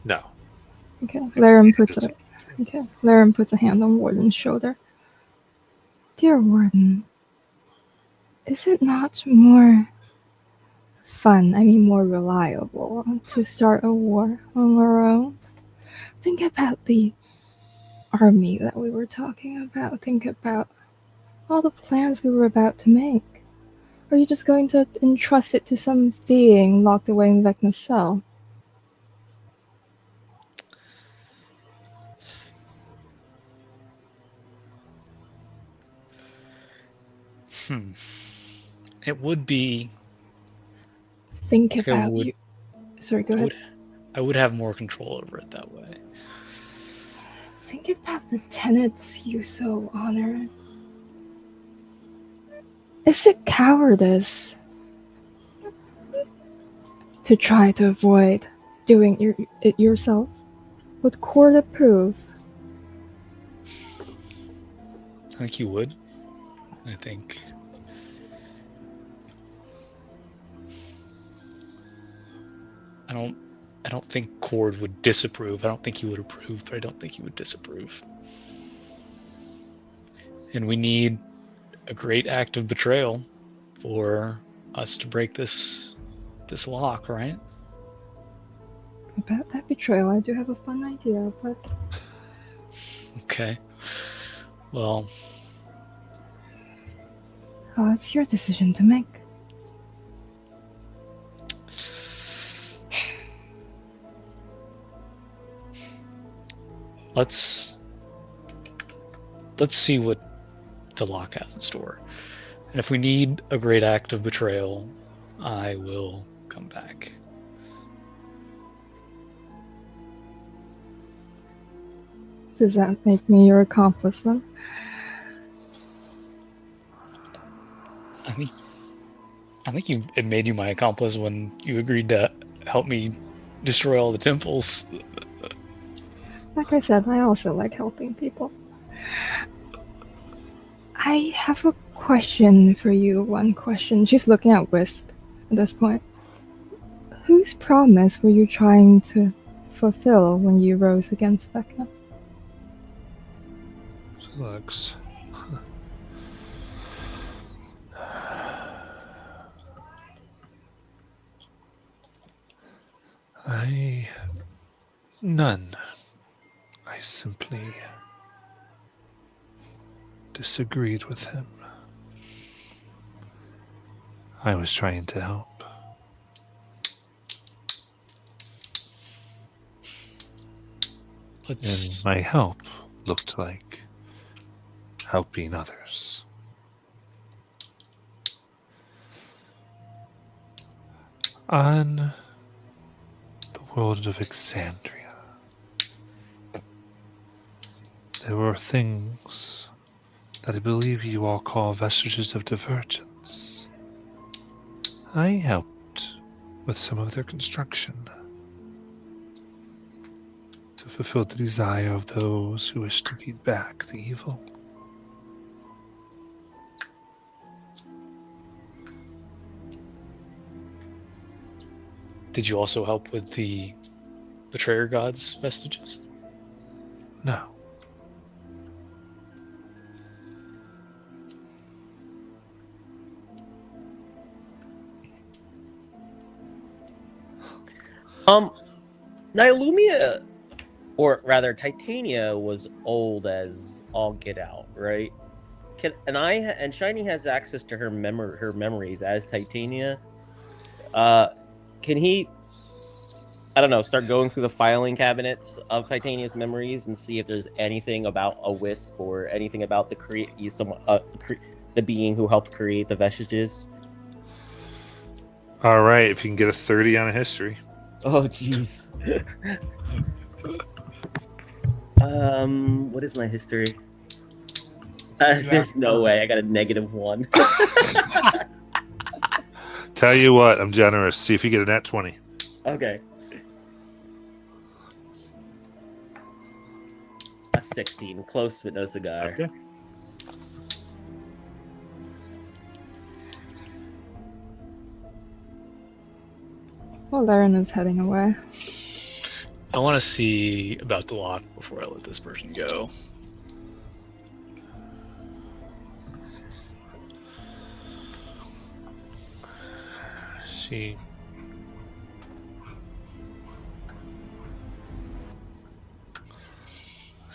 No. Okay. Laren puts a hand on Warden's shoulder. Dear Warden, is it not more fun, more reliable to start a war on our own? Think about the army that we were talking about. Think about all the plans we were about to make. Or are you just going to entrust it to some being locked away in Vecna's cell? It would be. Think like about you. Sorry, go ahead. I would have more control over it that way. Think about the tenets you so honor. Is it cowardice to try to avoid doing it yourself? Would Kord approve? I think you would. I think. I don't think Kord would disapprove. I don't think he would approve, but I don't think he would disapprove. And we need a great act of betrayal for us to break this lock, right? About that betrayal, I do have a fun idea, but Okay. Well, it's your decision to make. let's see what the lock has in store. And if we need a great act of betrayal, I will come back. Does that make me your accomplice then? I think it made you my accomplice when you agreed to help me destroy all the temples. Like I said, I also like helping people. I have a question for you. One question. She's looking at Wisp at this point. Whose promise were you trying to fulfill when you rose against Vecna? She looks. None. I simply disagreed with him. I was trying to help. And my help looked like helping others. On the world of Exandria, there were things that I believe you all call vestiges of divergence. I helped with some of their construction to fulfill the desire of those who wish to beat back the evil. Did you also help with the Betrayer God's vestiges? No. Nylumia, or rather Titania, was old as all get out, right? And Shiny has access to her memories as Titania. Can he, I don't know, start going through the filing cabinets of Titania's memories and see if there's anything about a wisp or anything about the being who helped create the vestiges? All right, if you can get a 30 on a history. Oh, jeez. What is my history? There's no way. I got a -1. Tell you what, I'm generous. See if you get a nat 20. Okay. A 16. Close, but no cigar. Okay. Well, Laren is heading away. I want to see about the lock before I let this person go. She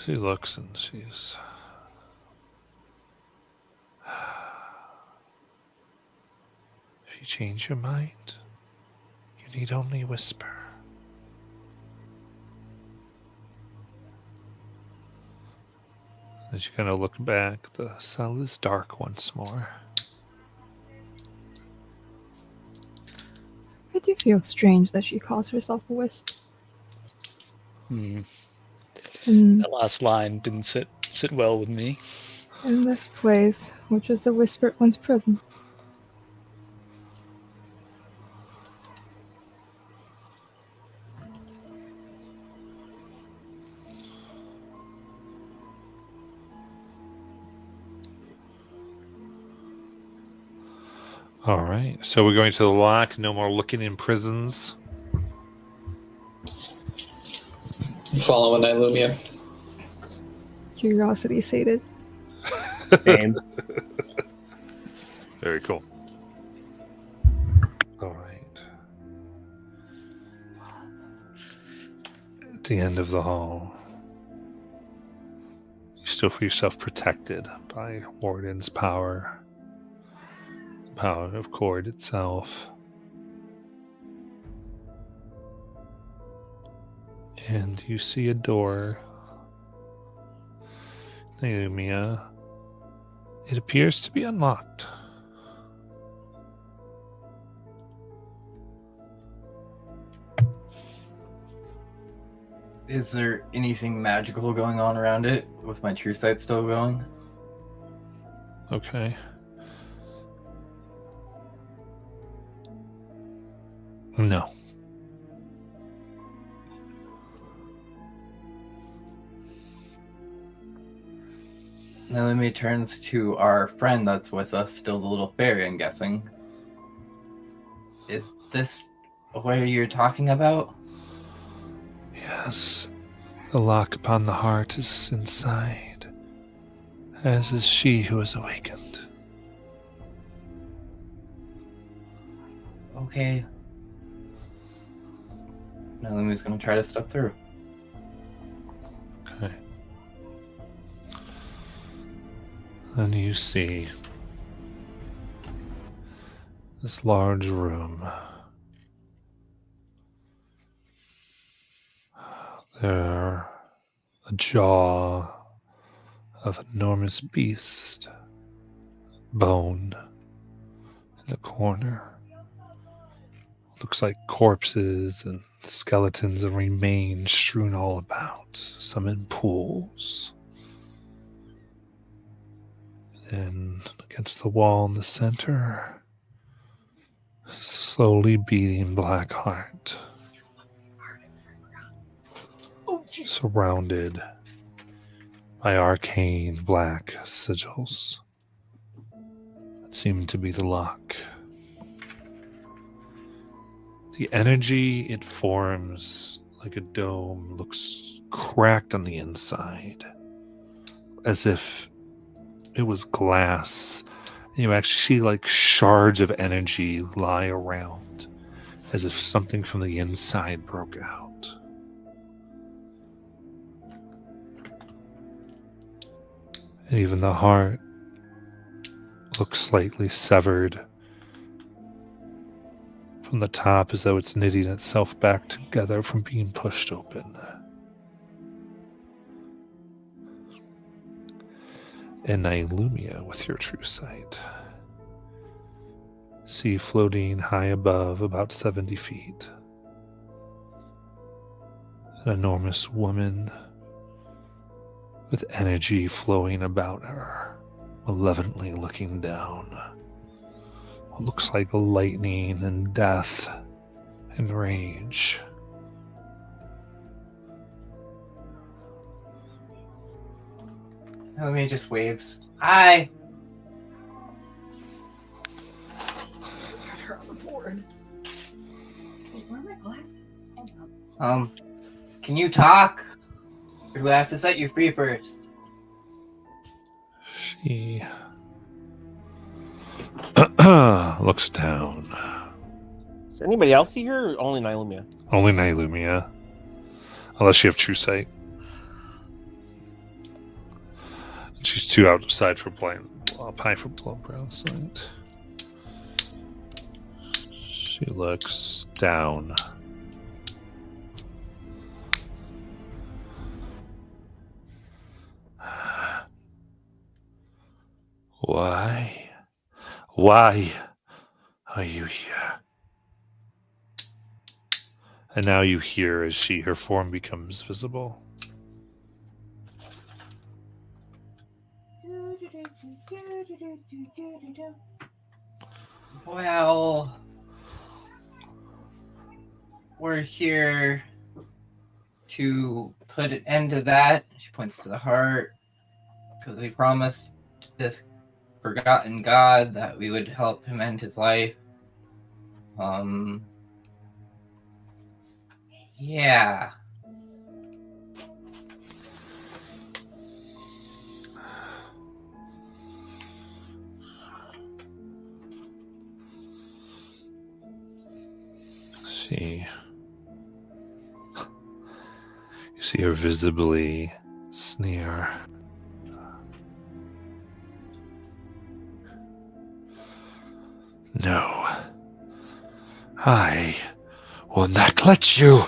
looks and she's... If you change your mind, you need only whisper. As you kind of look back, the cell is dark once more. I do feel strange that she calls herself a wisp. That last line didn't sit well with me. In this place, which is the Whispered One's prison. All right, so we're going to the lock. No more looking in prisons. Following Nylumia. Curiosity sated. Same. Very cool. All right. At the end of the hall, you still feel yourself protected by Warden's power. Power of Cord itself. And you see a door Naomi, it appears to be unlocked. Is there anything magical going on around it with my true sight still going? Okay. No. Naomi turns to our friend that's with us, still the little fairy, I'm guessing. Is this what you're talking about? Yes. The lock upon the heart is inside, as is she who is awakened. Okay. Naomi's gonna try to step through. Okay. And you see this large room. There, a jaw of an enormous beast, bone in the corner. Looks like corpses and skeletons and remains strewn all about, some in pools. And against the wall in the center, slowly beating black heart. Surrounded by arcane black sigils that seem to be the lock. The energy it forms like a dome looks cracked on the inside, as if it was glass. You actually see like shards of energy lie around, as if something from the inside broke out. And even the heart looks slightly severed from the top, as though it's knitting itself back together from being pushed open. And Nailumia, with your true sight, see floating high above, about 70 feet, an enormous woman with energy flowing about her, malevolently looking down. What looks like lightning and death and rage. Naomi just waves. Hi! Got her on the board. Wait, where are my glasses? Hold on. Can you talk? Or do I have to set you free first? She looks down. Does anybody else see her or only Nailumia? Only Nailumia. Unless you have true sight. She's too outside for blind, high for brow sight. She looks down. Why? Why are you here? And now you hear as her form becomes visible. Well, we're here to put an end to that. She points to the heart, because we promised this forgotten god that we would help him end his life. Yeah. You see her visibly sneer. No, I will not let you.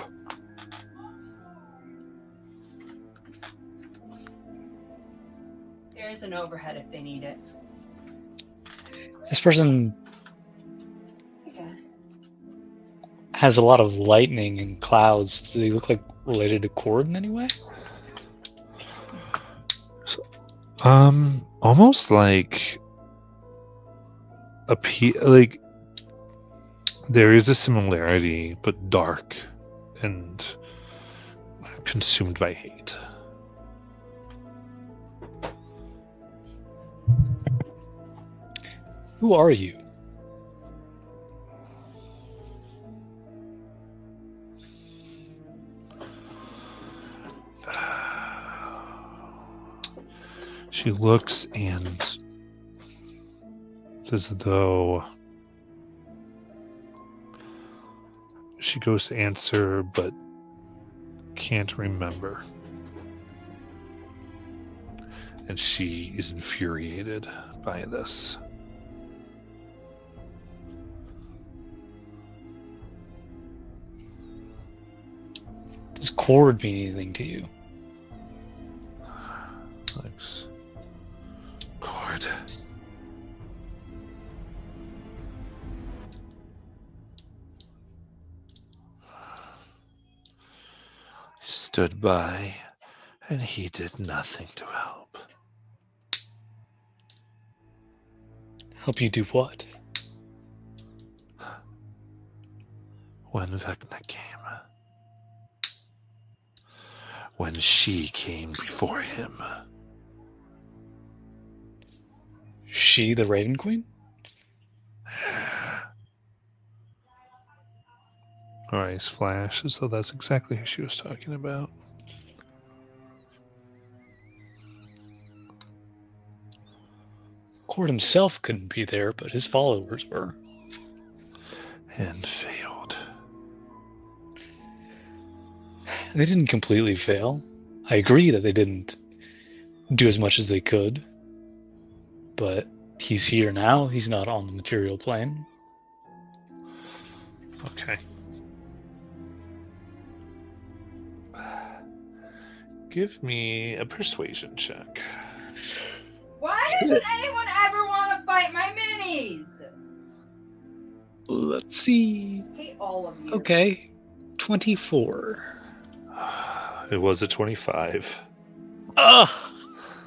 There's an overhead if they need it. This person has a lot of lightning and clouds. Do they look like related to Cord in any way? Almost like like there is a similarity, but dark and consumed by hate. Who are you? She looks and it's as though she goes to answer but can't remember. And she is infuriated by this. Does Cord mean anything to you? Thanks. Cord. He stood by, and he did nothing to help. Help you do what? When Vecna came. When she came before him. She, the Raven Queen? Her eyes flash as though that's exactly who she was talking about. Cord himself couldn't be there, but his followers were. And failed. They didn't completely fail. I agree that they didn't do as much as they could. But he's here now. He's not on the material plane. Okay. Give me a persuasion check. Why does anyone ever want to fight my minis? Let's see. I hate all of you. Okay. 24. It was a 25. Ugh!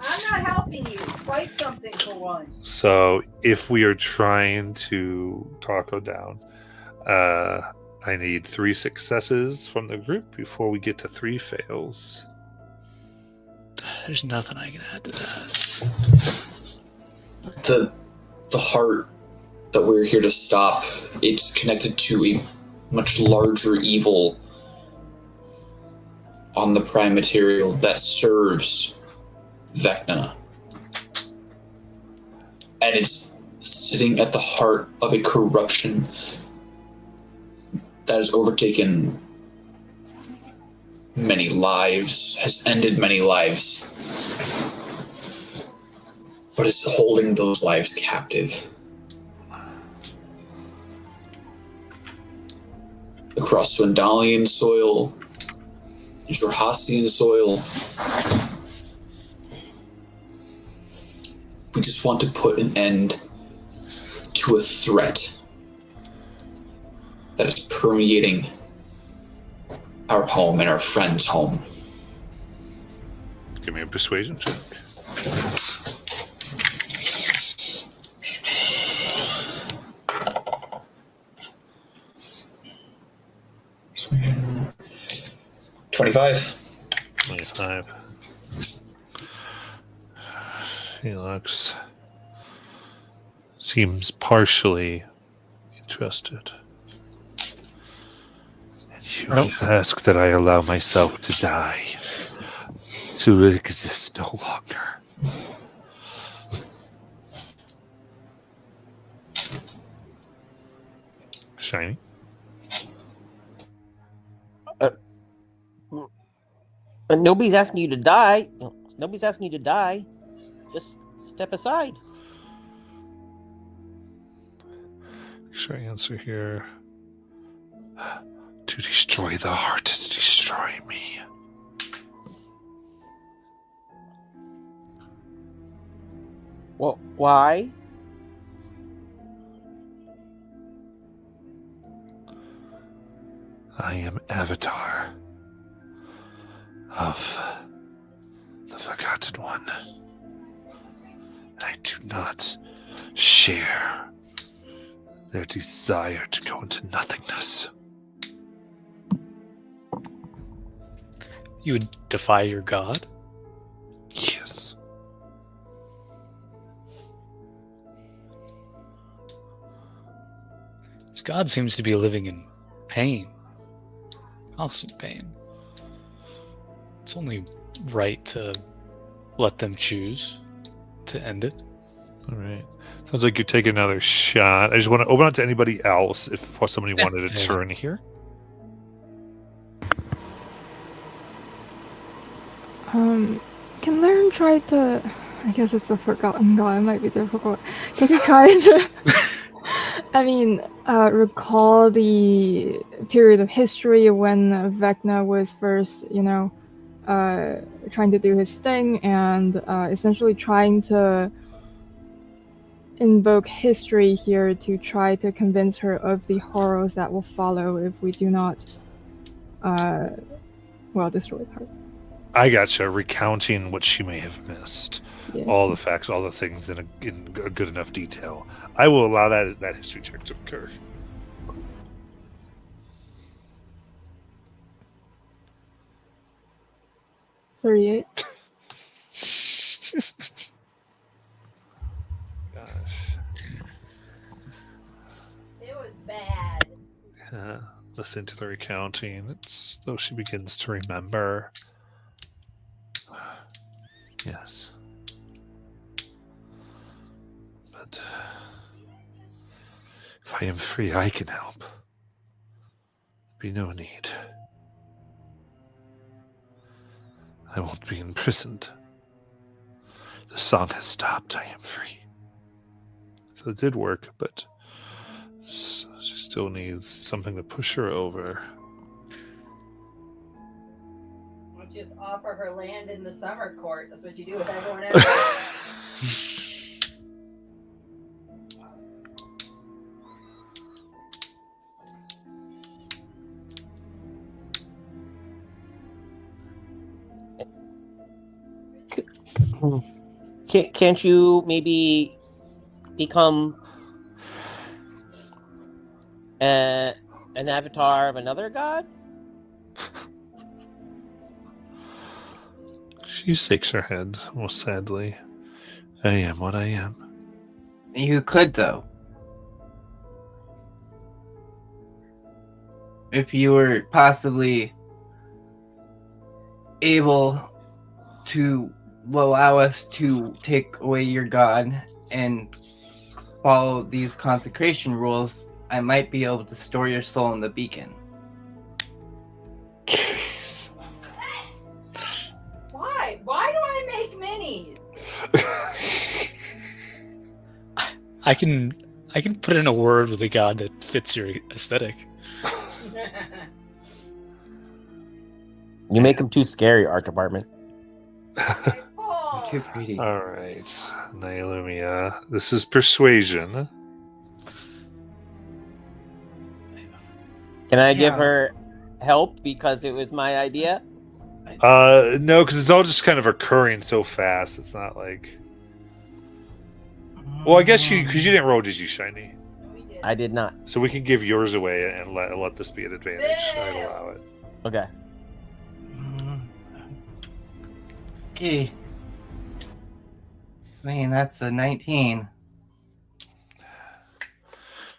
I'm not helping you. Fight something for once. So if we are trying to talk her down, I need 3 successes from the group before we get to 3 fails. There's nothing I can add to that. The heart that we're here to stop, it's connected to a much larger evil on the prime material that serves Vecna. And it's sitting at the heart of a corruption that has overtaken many lives, has ended many lives, but is holding those lives captive. Across Swindalian soil, Jorhassian soil, we just want to put an end to a threat that is permeating our home and our friend's home. Give me a persuasion check. Persuasion. 25. 25. He seems partially interested. And you ask that I allow myself to die, to exist no longer. Shiny? Nobody's asking you to die. Nobody's asking you to die. Just step aside. Should I answer here? To destroy the heart is destroy me. Well, why? I am Avatar of the Forgotten One. I do not share their desire to go into nothingness. You would defy your god? Yes. This god seems to be living in pain. Constant pain. It's only right to let them choose to end it. All right. Sounds like you're taking another shot. I just want to open it to anybody else if somebody Yeah. wanted a turn here. Can Laren try to? I guess it's the Forgotten God. It might be difficult. Can he try to? I mean, recall the period of history when Vecna was first, trying to do his thing and essentially trying to invoke history here to try to convince her of the horrors that will follow if we do not, destroy her. I gotcha. Recounting what she may have missed. Yeah. All the facts, all the things in a good enough detail. I will allow that history check to occur. $38. Gosh. It was bad. Listen to the recounting. It's though she begins to remember. Yes. But if I am free, I can help. Be no need. I won't be imprisoned. The song has stopped. I am free. So it did work, but she still needs something to push her over. Don't just offer her land in the summer court. That's what you do with everyone else. Can't you maybe become an avatar of another god? She shakes her head, most sadly. I am what I am. You could, though. If you were possibly able to allow us to take away your god and follow these consecration rules, I might be able to store your soul in the beacon. Jeez. Why? Why do I make minis? I can put in a word with a god that fits your aesthetic. You make him too scary, art department. Too pretty. All right, Nailumia. This is persuasion. Can I give her help because it was my idea? No, because it's all just kind of occurring so fast. It's not like. Well, I guess because you didn't roll, did you, Shiny? I did not. So we can give yours away and let this be an advantage. I'd allow it. Okay. Okay. I mean, that's a 19.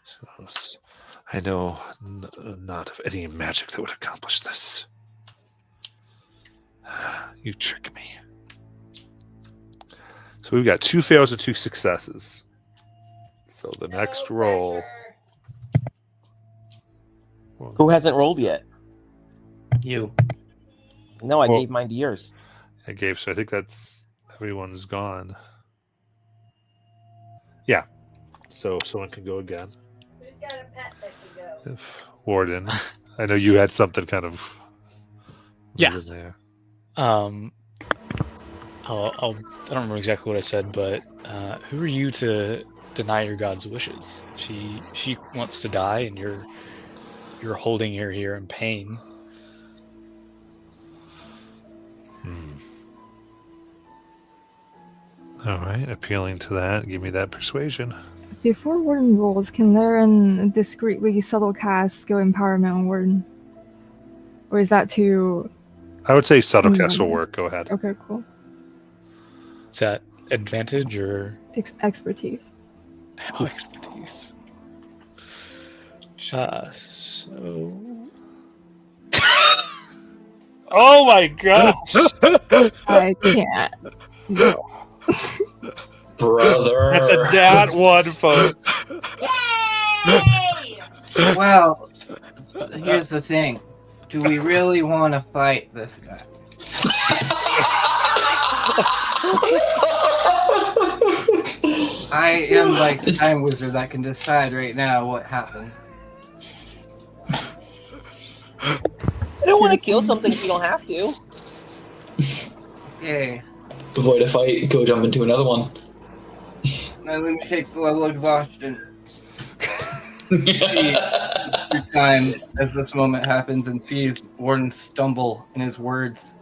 So, I know not of any magic that would accomplish this. You trick me. So we've got 2 fails and 2 successes. So the next roll. Who hasn't rolled yet? You. No, I Well- gave mine to yours. I gave, so I think that's everyone's gone. Yeah. So someone can go again. Who's got a pet that can go? If Warden, I know you had something kind of Yeah. moving there. I don't remember exactly what I said, but who are you to deny your god's wishes? She wants to die, and you're holding her here in pain. All right, appealing to that. Give me that persuasion. Before Warden rolls, can Laren discreetly subtle cast skill empowerment on Warden? Or is that too... I would say subtle cast will work. Go ahead. Okay, cool. Is that advantage or Expertise. oh, expertise? So. Oh my god! I can't. No. Brother. That's a nat 1, folks. Yay! Well, here's the thing. Do we really want to fight this guy? I am like the time wizard that can decide right now what happened. I don't want to kill something if you don't have to. Okay. Avoid a fight, go jump into another one. Nailumi takes the level of exhaustion. Every time as this moment happens and sees Warden stumble in his words.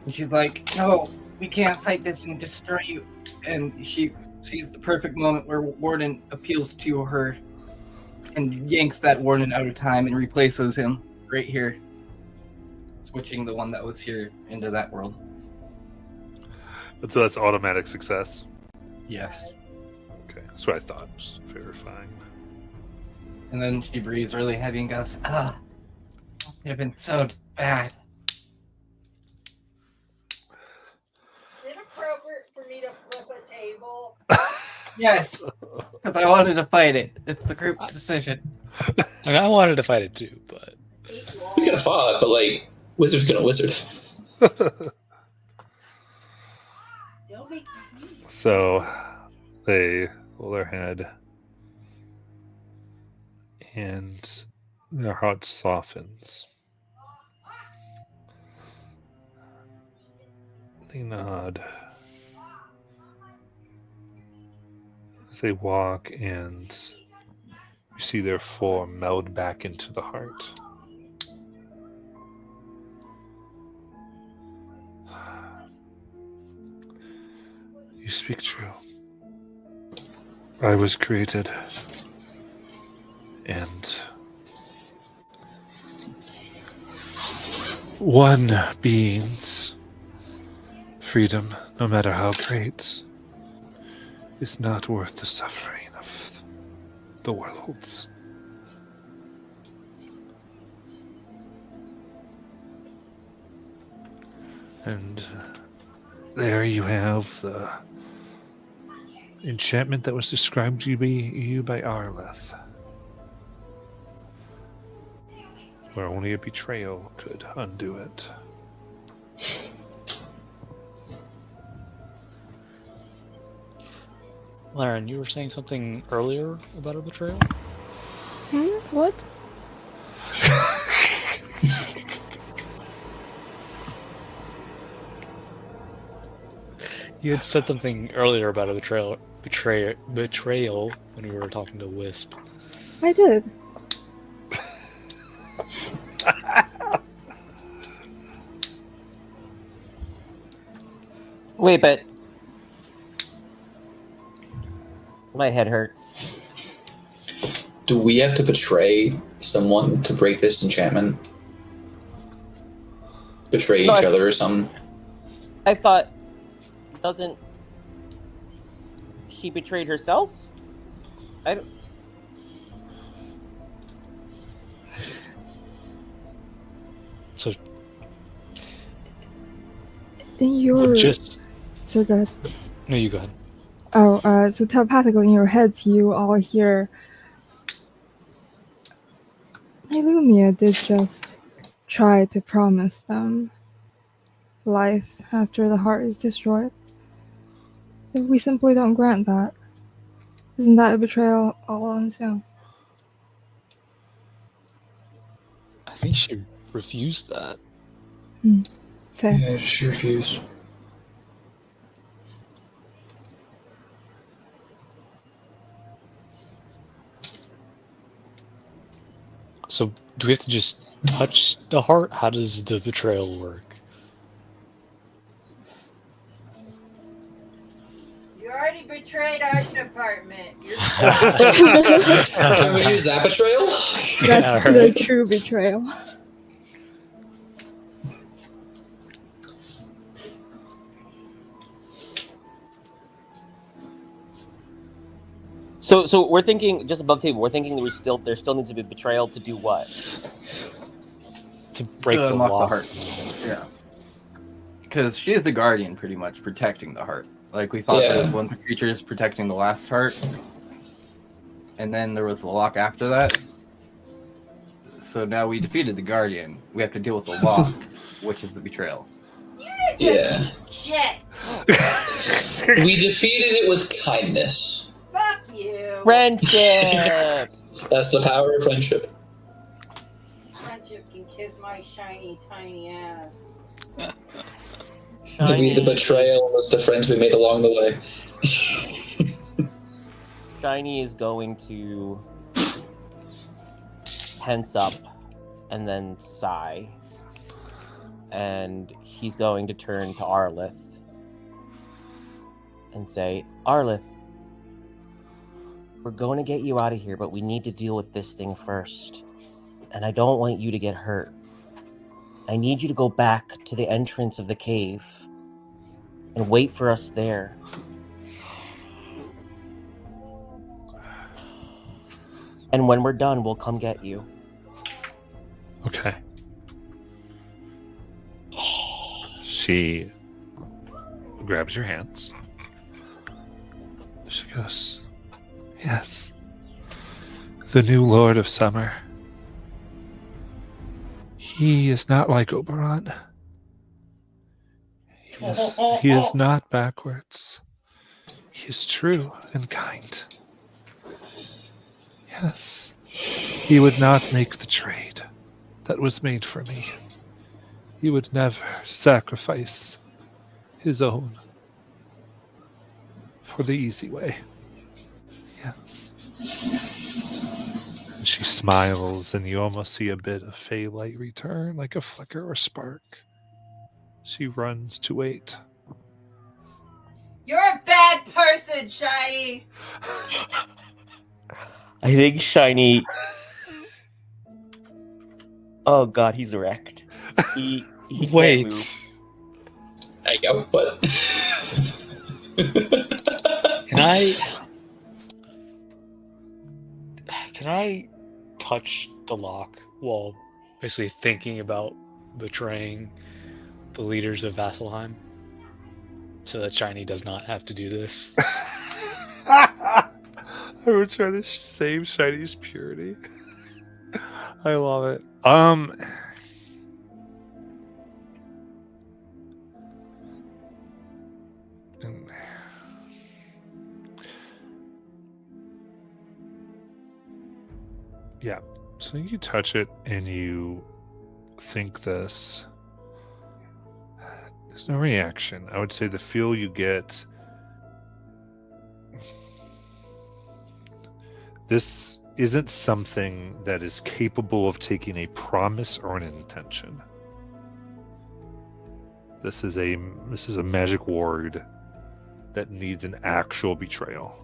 And she's like, no, we can't fight this and destroy you. And she sees the perfect moment where Warden appeals to her and yanks that Warden out of time and replaces him right here. Switching the one that was here into that world. So that's automatic success. Yes. Okay, that's what I thought. Just verifying. And then she breathes really heavy and goes, it would have been so bad. Is it appropriate for me to flip a table? Yes, because I wanted to fight it. It's the group's decision. I mean, I wanted to fight it too, but We could have fought, but like, wizard's gonna wizard. So they hold their head and their heart softens. They nod as they walk, and you see their form meld back into the heart. You speak true. I was created, and one being's freedom, no matter how great, is not worth the suffering of the worlds. And there you have the enchantment that was described to you by Arleth, where only a betrayal could undo it. Laren, you were saying something earlier about a betrayal? What? You had said something earlier about a betrayal when we were talking to Wisp. I did. Wait, but my head hurts. Do we have to betray someone to break this enchantment? Betray each other or something? I thought, doesn't she betrayed herself? I don't. So You're just so good. no, you go ahead. Oh, so telepathically in your heads, you all hear. Illumia did just try to promise them life after the heart is destroyed. If we simply don't grant that, isn't that a betrayal all on its own? I think she refused that. Fair. Yeah, she refused. So do we have to just touch the heart? How does the betrayal work? You already betrayed our department. You're Can we use that betrayal? That's Yeah, the right. true betrayal. So we're thinking just above table. We're thinking there still needs to be betrayal to do what? To break the unlock lock. the heart. Yeah. Because she is the guardian, pretty much, protecting the heart. Like, we thought there was one of the creatures protecting the last heart. And then there was the lock after that. So now we defeated the guardian. We have to deal with the lock, which is the betrayal. Yeah. shit. We defeated it with kindness. Fuck you. Friendship! That's the power of friendship. Friendship can kiss my shiny, tiny ass. The betrayal was the friends we made along the way. Shiny is going to tense up and then sigh. And he's going to turn to Arlith and say, Arlith, we're going to get you out of here, but we need to deal with this thing first. And I don't want you to get hurt. I need you to go back to the entrance of the cave and wait for us there. And when we're done, we'll come get you. Okay. She grabs your hands. She goes, yes. The new Lord of Summer. He is not like Oberon. He is not backwards. He is true and kind. Yes. He would not make the trade that was made for me. He would never sacrifice his own for the easy way. Yes. And she smiles, and you almost see a bit of fey light return, like a flicker or spark. She runs to wait. You're a bad person, Shiny. I think Shiny... Oh god, he's wrecked. He Wait. can't move. Hey, yo, what? Can I touch the lock while basically thinking about betraying the leaders of Vasselheim so that Shiny does not have to do this? I would try to save Shiny's purity. I love it. And yeah, so you touch it and you think this. There's no reaction. I would say the feel you get. This isn't something that is capable of taking a promise or an intention. This is a magic word that needs an actual betrayal.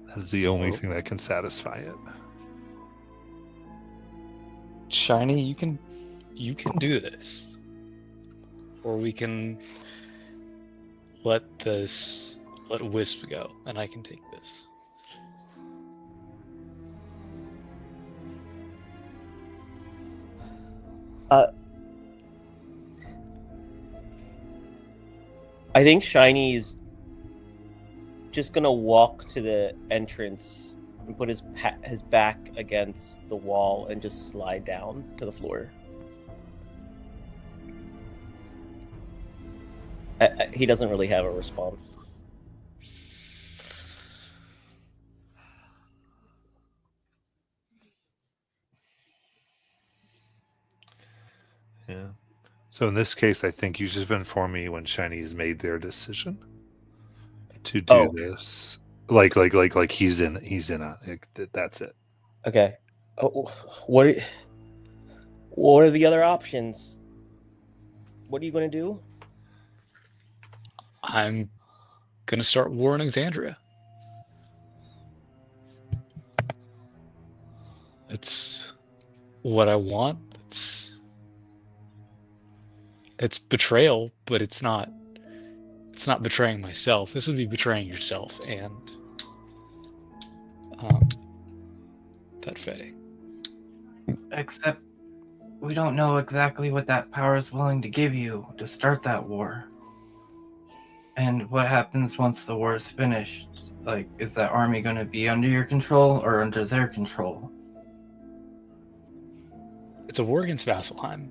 That is the only thing that can satisfy it. Shiny, you can do this. Or we can let Wisp go, and I can take this. I think Shiny's just gonna walk to the entrance and put his back against the wall and just slide down to the floor. He doesn't really have a response. Yeah. So in this case, I think you should have informed me when Shiny's made their decision to do this. Like he's in on it. That's it. Okay. Oh, what are the other options? What are you going to do? I'm gonna start war in Exandria. It's what I want. It's betrayal, but it's not betraying myself. This would be betraying yourself and that Fae. Except we don't know exactly what that power is willing to give you to start that war. And what happens once the war is finished? Like, is that army going to be under your control or under their control? It's a war against Vasselheim.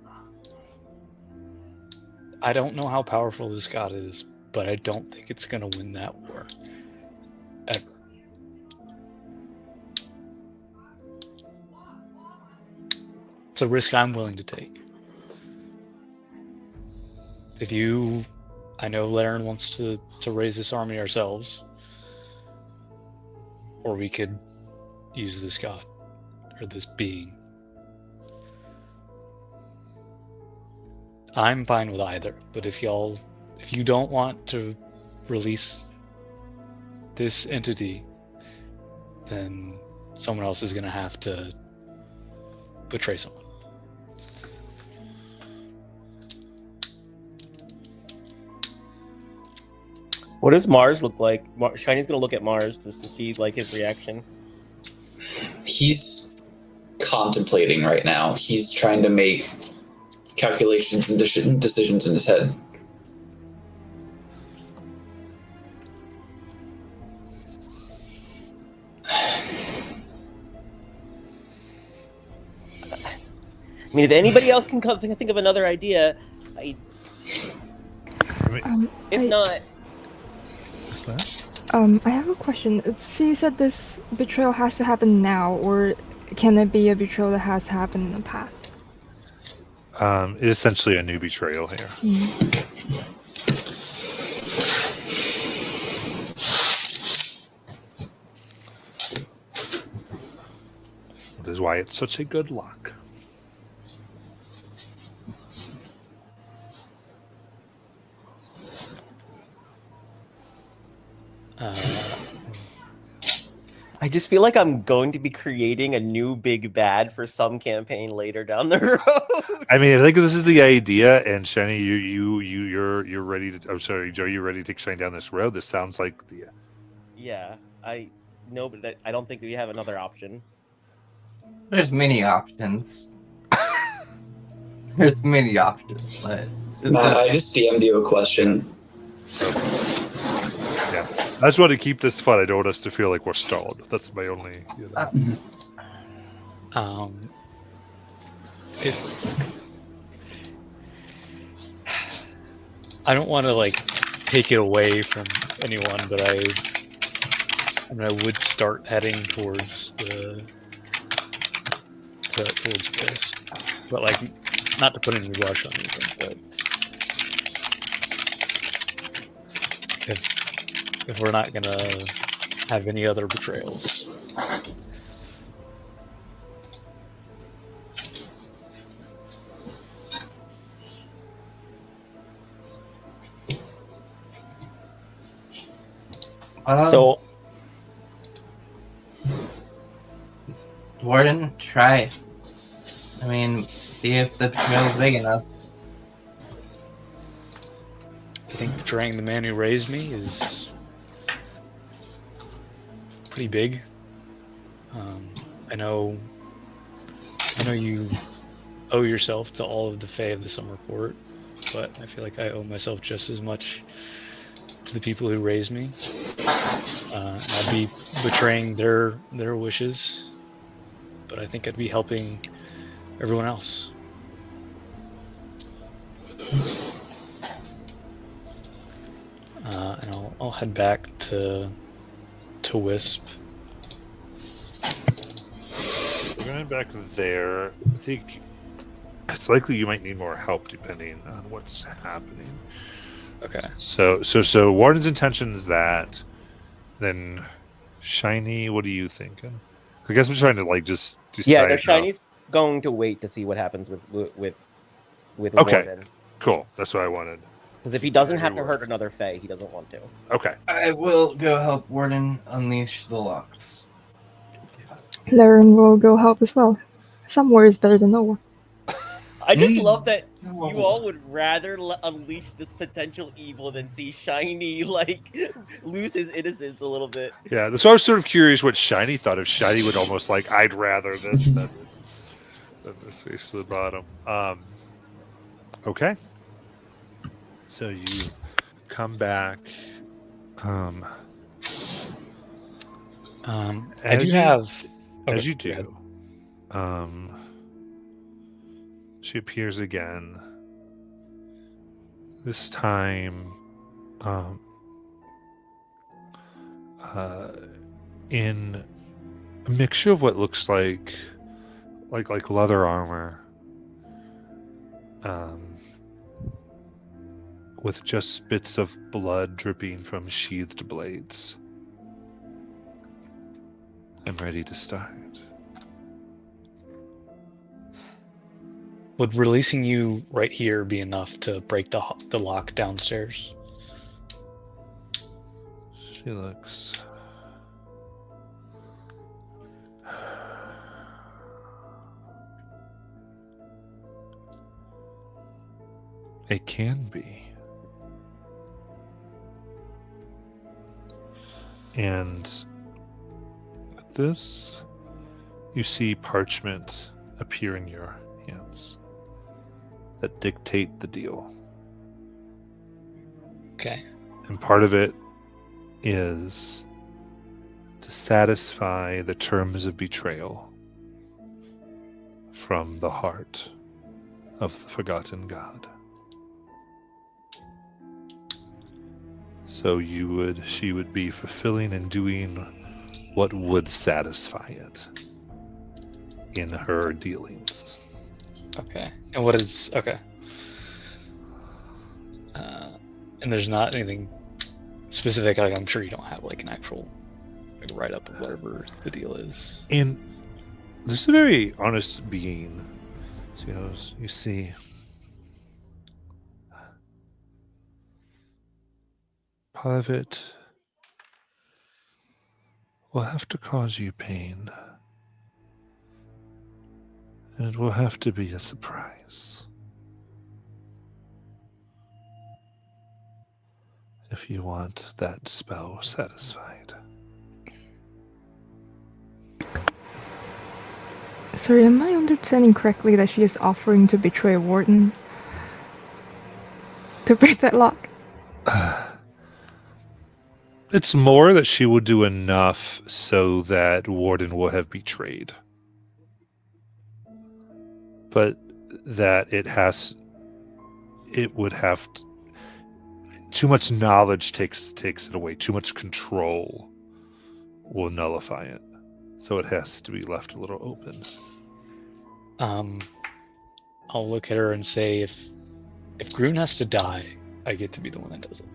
I don't know how powerful this god is, but I don't think it's going to win that war. Ever. It's a risk I'm willing to take. I know Laren wants to raise this army ourselves, or we could use this god, or this being. I'm fine with either, but if you don't want to release this entity, then someone else is going to have to betray someone. What does Mars look like? Shiny's going to look at Mars just to see like his reaction. He's contemplating right now. He's trying to make calculations and decisions in his head. I mean, if anybody else can think of another idea, if not... I have a question. So you said this betrayal has to happen now, or can it be a betrayal that has happened in the past? It's essentially a new betrayal here. That is why it's such a good luck. I just feel like I'm going to be creating a new big bad for some campaign later down the road. I mean, I think this is the idea, and Shiny, you're ready to. I'm sorry, Joe, you're ready to take Shiny down this road. This sounds like the. Yeah, I know, but I don't think we have another option. There's many options. There's many options, but I just DM'd you a question. Yeah, I just want to keep this fun. I don't want us to feel like we're stalled. That's my only. I don't want to like take it away from anyone, but I would start heading towards towards this, but like not to put any rush on anything, but if we're not gonna have any other betrayals. So, Warden, try. I mean, see if the betrayal is big enough. I think betraying the man who raised me is pretty big. I know you owe yourself to all of the Fae of the Summer Court, but I feel like I owe myself just as much to the people who raised me. I'd be betraying their wishes, but I think I'd be helping everyone else. And I'll head back to Wisp. We're going back there. I think it's likely you might need more help depending on what's happening. Okay. So Warden's intention is that. Then, Shiny, what are you thinking? I guess I'm trying to like just decide. Yeah, no, now. Shiny's going to wait to see what happens with Okay. Warden. Cool. That's what I wanted. Because if he doesn't have to Every hurt another Fae, he doesn't want to. Okay. I will go help Warden unleash the locks. Laren will go help as well. Somewhere is better than nowhere. I just love that you all would rather unleash this potential evil than see Shiny like lose his innocence a little bit. Yeah, so I was sort of curious what Shiny thought. If Shiny would almost like, I'd rather this than this race to the bottom. Okay. So you come back. I do have. As okay, you go ahead. do, she appears again. This time, in a mixture of what looks like leather armor, with just bits of blood dripping from sheathed blades. I'm ready to start. Would releasing you right here be enough to break the lock downstairs? She looks. It can be. And with this, you see parchment appear in your hands that dictate the deal. Okay. And part of it is to satisfy the terms of betrayal from the heart of the Forgotten God. So she would be fulfilling and doing what would satisfy it in her dealings. Okay. And what is okay? And there's not anything specific. Like I'm sure you don't have like an actual like write up of whatever the deal is. And this is a very honest being. She goes, you see, part of it will have to cause you pain. And it will have to be a surprise. If you want that spell satisfied. Sorry, am I understanding correctly that she is offering to betray Warden to break that lock? It's more that she will do enough so that Warden will have betrayed. But that it would have too much knowledge takes it away. Too much control will nullify it. So it has to be left a little open. I'll look at her and say, if Grun has to die, I get to be the one that does it.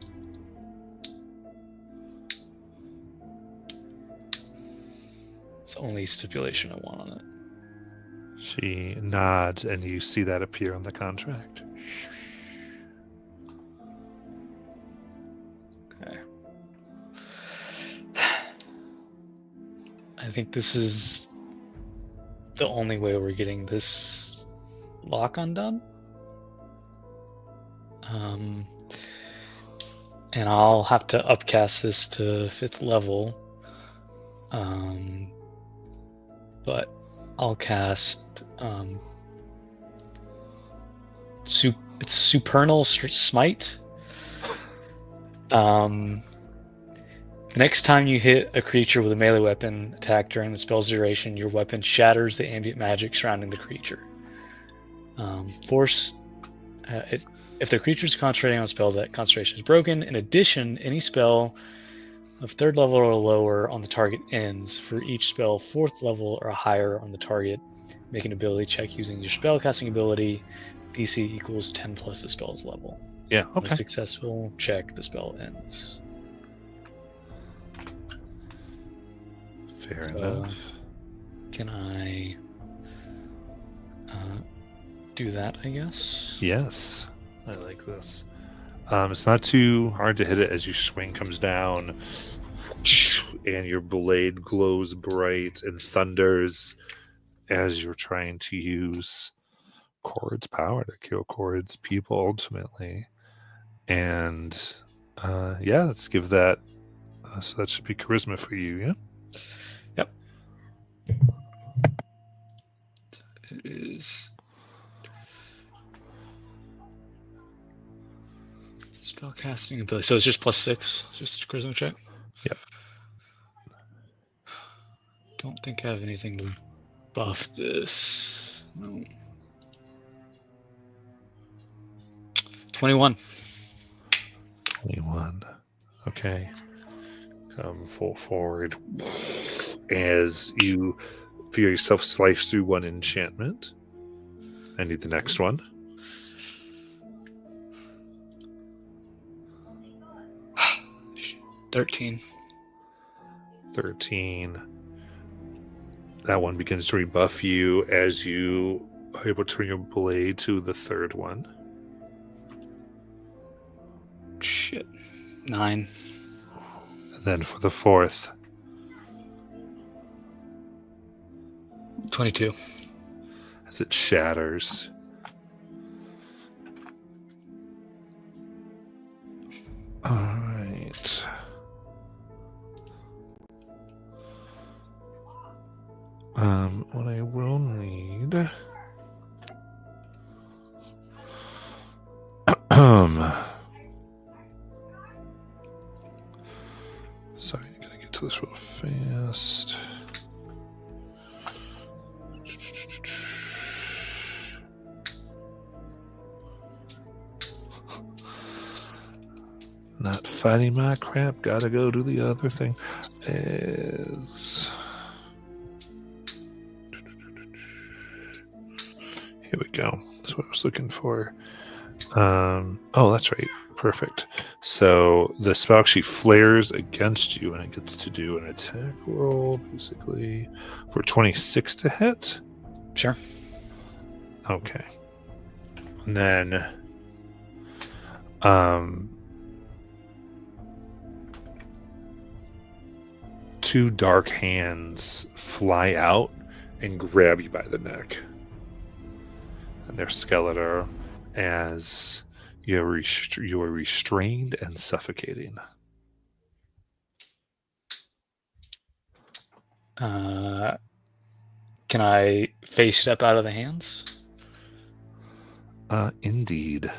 It's the only stipulation I want on it. She nods, and you see that appear on the contract. Okay. I think this is the only way we're getting this lock undone. And I'll have to upcast this to 5th level. But I'll cast it's Supernal Smite. Next time you hit a creature with a melee weapon attack during the spell's duration, your weapon shatters the ambient magic surrounding the creature. If the creature is concentrating on a spell, that concentration is broken. In addition, any spell of 3rd level or lower on the target ends. For each spell 4th level or higher on the target, make an ability check using your spellcasting ability. DC equals 10 plus the spell's level. Yeah, On okay. a successful check, the spell ends. Fair So- enough. Can I do that, I guess? Yes, I like this. It's not too hard to hit it as your swing comes down, and your blade glows bright and thunders as you're trying to use Kord's power to kill Kord's people ultimately. And yeah, let's give that. So that should be charisma for you, yeah? Yep. It is. Spellcasting ability. So it's just +6. It's just a charisma check? Yep. Don't think I have anything to buff this. No. 21. 21. Okay. Come full forward as you feel yourself slice through one enchantment. I need the next one. 13. 13. That one begins to rebuff you as you are able to turn your blade to the third one. Shit. 9. And then for the fourth. 22. As it shatters. Alright. What I will need. Sorry, I gotta get to this real fast. Not fighting my crap, gotta go do the other thing. Is here we go. That's what I was looking for. Oh, that's right. Perfect. So the spell actually flares against you, and it gets to do an attack roll, basically, for 26 to hit. Sure. Okay. And then, two dark hands fly out and grab you by the neck. And they're skeletal as you are restrained and suffocating. Can I face step out of the hands? Indeed.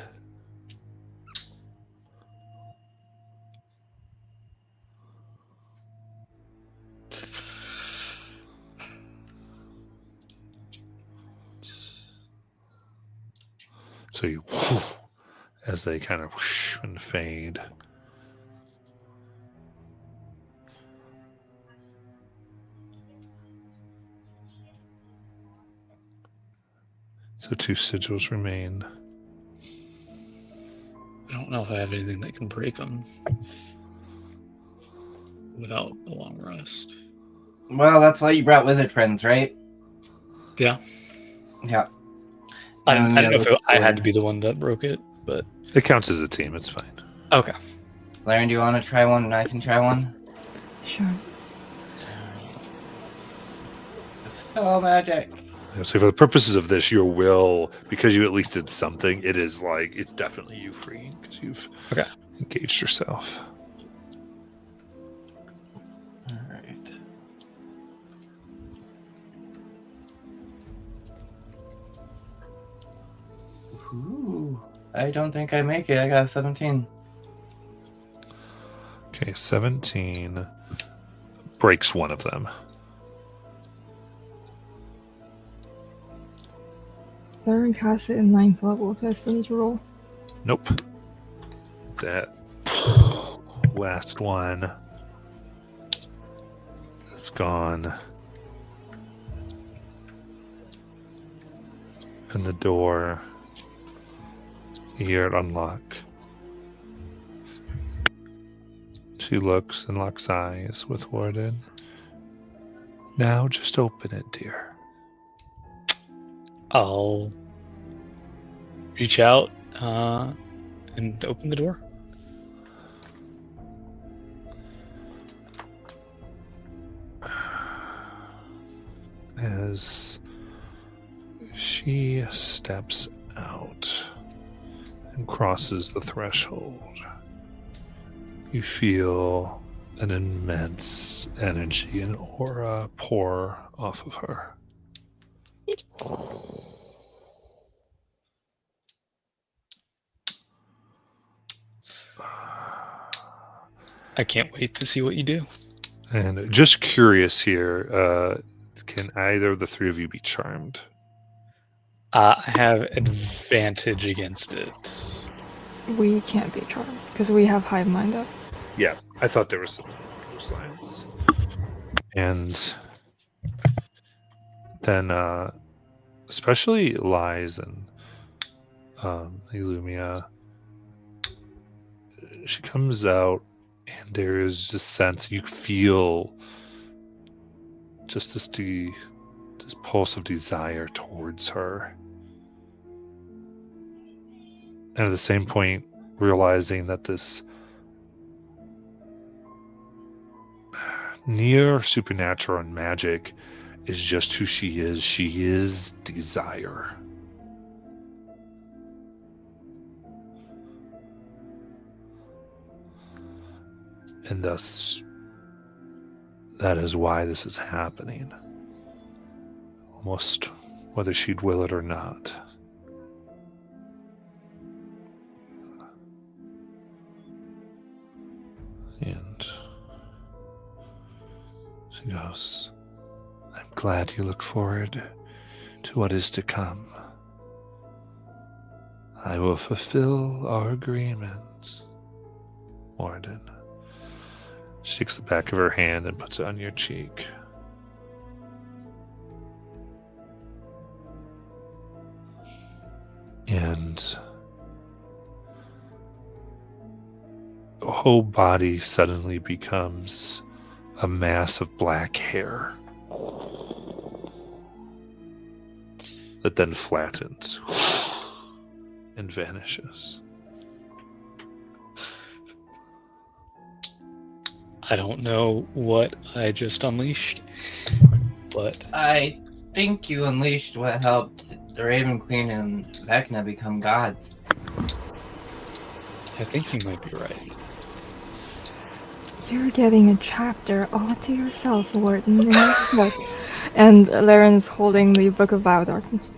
So you, as they kind of and fade. So two sigils remain. I don't know if I have anything that can break them without a long rest. Well, that's why you brought wizard friends, right? Yeah. Yeah. I don't know if I had to be the one that broke it, but It counts as a team. It's fine. okay. Laren, do you want to try one and I can try one? Sure. Spell magic. So for the purposes of this, your will, because you at least did something, it is like, it's definitely you freeing because you've engaged yourself. All right. Ooh, I don't think I make it. I got a 17. Okay, 17 breaks one of them. Lauren cast it in 9th level. Do I still need to roll? Nope. That last one is gone. And the door, you hear it unlock. She looks and locks eyes with Warden. Now just open it, dear. I'll reach out and open the door. As she steps out and crosses the threshold, you feel an immense energy and aura pour off of her. I can't wait to see what you do. And just curious here, can either of the three of you be charmed? I have advantage against it. We can't be charmed because we have hive mind up. Yeah, I thought there was some those lines. And then, especially Lies and Illumia, she comes out, and there is this sense you feel just this pulse of desire towards her. And at the same point, realizing that this near supernatural and magic is just who she is. She is desire. And thus, that is why this is happening. Almost whether she'd will it or not. And she goes, I'm glad you look forward to what is to come. I will fulfill our agreement, Warden. She takes the back of her hand and puts it on your cheek. And the whole body suddenly becomes a mass of black hair that then flattens and vanishes. I don't know what I just unleashed, but I think you unleashed what helped the Raven Queen and Vecna become gods. I think you might be right. You're getting a chapter all to yourself, Warden. in your book. And Laren's holding the Book of Biodarkness.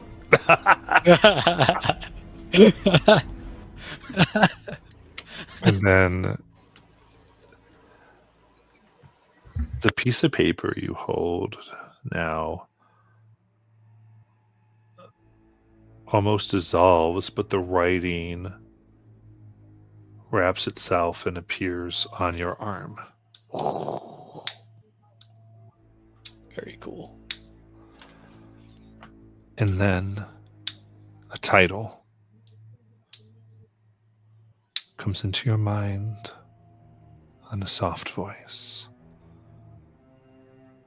And then the piece of paper you hold now almost dissolves, but the writing wraps itself and appears on your arm. Very cool. And then a title comes into your mind on a soft voice.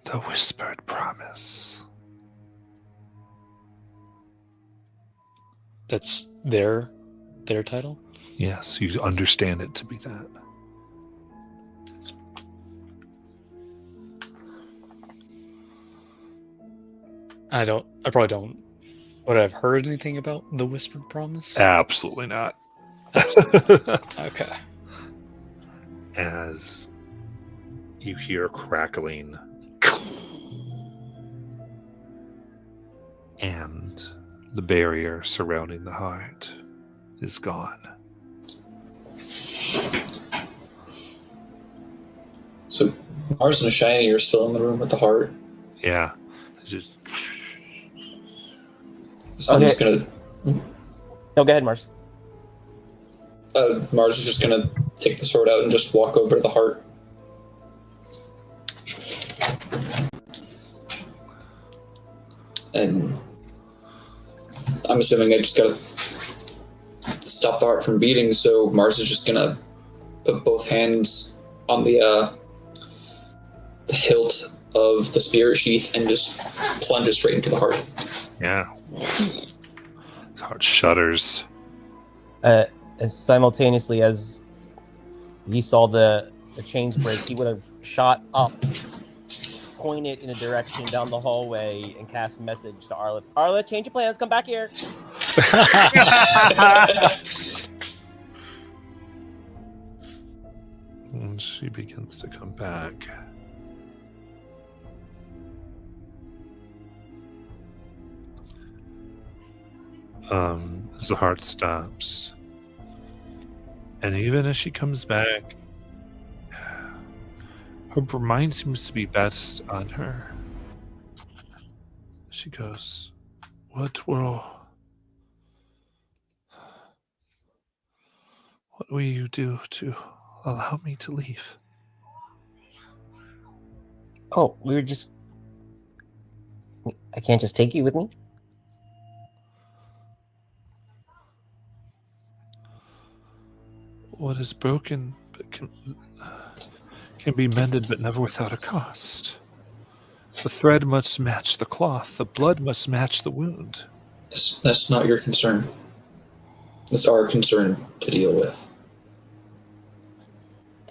The Whispered Promise. That's their title? Yes, you understand it to be that. I probably don't. Would I have heard anything about the Whispered Promise? Absolutely not. Okay. As you hear crackling and the barrier surrounding the heart is gone. So Mars and Shiny are still in the room with the heart. Yeah. It's just So I'm just Okay. gonna. No, go ahead, Mars. Mars is just gonna take the sword out and just walk over to the heart. And I'm assuming I just gotta stop the heart from beating, so Mars is just gonna put both hands on the hilt of the spirit sheath and just plunges straight into the heart. Yeah. His heart shudders. As simultaneously as he saw the chains break, he would have shot up, pointed in a direction down the hallway, and cast a message to Arleth. Arleth, change your plans. Come back here. And she begins to come back. As the heart stops. And even as she comes back, her mind seems to be best on her. She goes, What will you do to allow me to leave? Oh, I can't just take you with me? What is broken but can be mended, but never without a cost. The thread must match the cloth. The blood must match the wound. That's not your concern. It's our concern to deal with.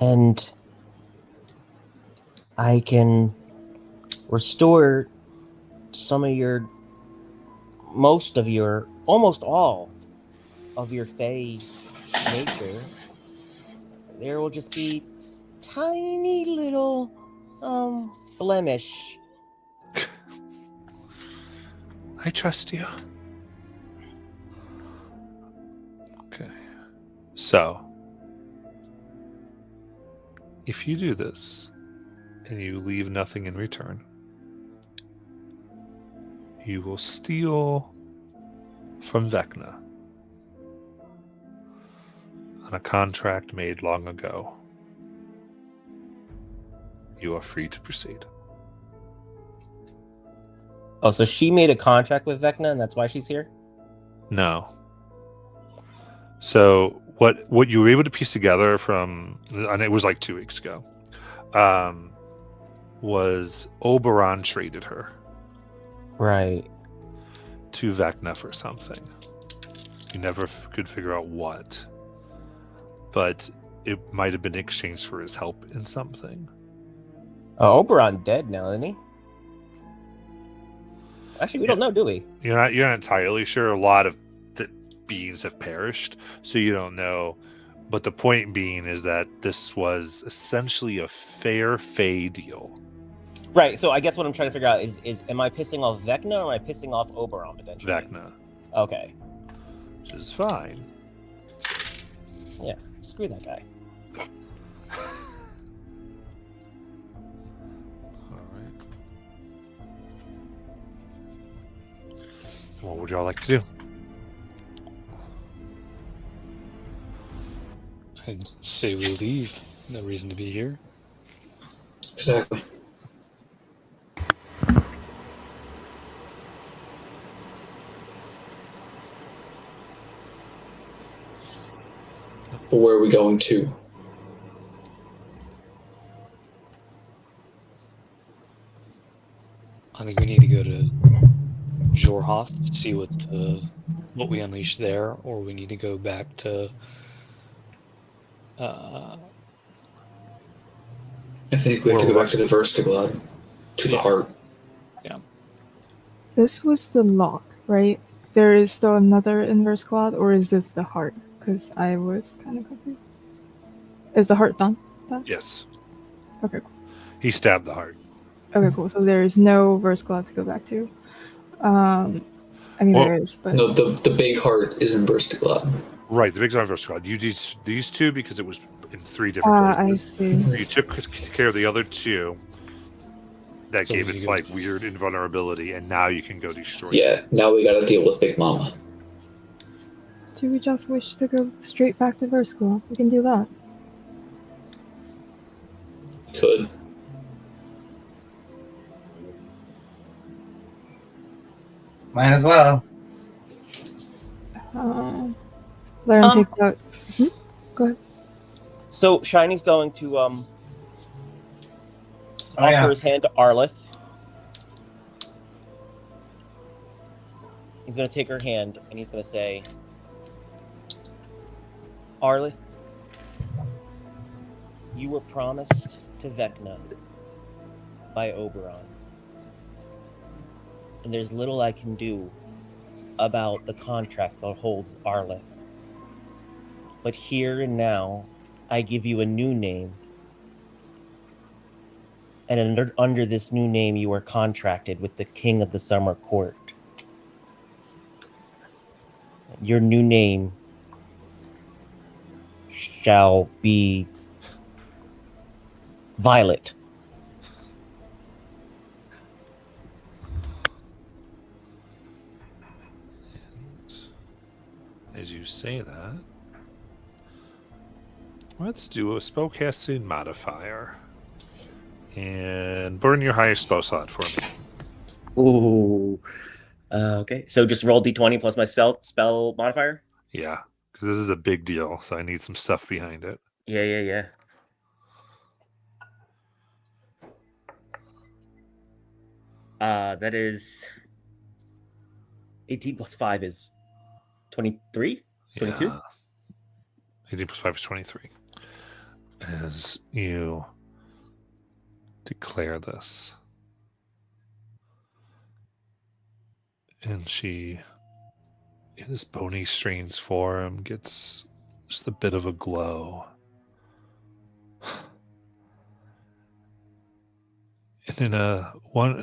And I can restore almost all of your Fey nature. There will just be tiny little blemish. I trust you. Okay. So, if you do this, and you leave nothing in return, you will steal from Vecna on a contract made long ago. You are free to proceed. Oh, so she made a contract with Vecna, and that's why she's here? No. So what you were able to piece together from, and it was like 2 weeks ago, was Oberon traded her. Right. To Vecna for something. You never could figure out what. But it might have been exchanged for his help in something. Oh, Oberon dead now, isn't he? Actually, we don't know, do we? You're not entirely sure. A lot of the beings have perished, so you don't know. But the point being is that this was essentially a fair Fey deal. Right, so I guess what I'm trying to figure out is am I pissing off Vecna or am I pissing off Oberon potentially? Vecna. Okay. Which is fine. Yeah, screw that guy. Alright. What would y'all like to do? I'd say we leave. No reason to be here. Exactly. But where are we going to? I think we need to go to Jorhoth to see what we unleashed there, or we need to go back to. I think we have to go back to the Verstiglad, to the heart. Yeah. This was the lock, right? There is still another inverse cloud, or is this the heart? Because I was kind of confused. Is the heart done? Yes. Okay, cool. He stabbed the heart. Okay, cool. So there is no verse cloud to go back to. I mean, Well, there is, but No, the big heart is in Verstiglad. Right, the big Zonverse squad. You did these two because it was in 3 different I places. see. You took care of the other 2. That So gave you its go- like weird invulnerability, and now you can go destroy it. Yeah, now we gotta deal with Big Mama. Do we just wish to go straight back to verse cloud? We can do that. Could. Might as well. Laren takes out. Go ahead. So Shiny's going to offer his hand to Arleth. He's going to take her hand and he's going to say, Arleth, you were promised to Vecna by Oberon. And there's little I can do about the contract that holds Arleth. But here and now, I give you a new name. And under this new name, you are contracted with the King of the Summer Court. Your new name shall be Violet. As you say that, let's do a spellcasting modifier. And burn your highest spell slot for me. Ooh. Okay, so just roll d20 plus my spell modifier? Yeah, because this is a big deal, so I need some stuff behind it. Yeah. That is 18 plus 5 is 23? 22? Yeah. 18 plus 5 is 23. As you declare this. And she, in this bony, strange form, gets just a bit of a glow. And in a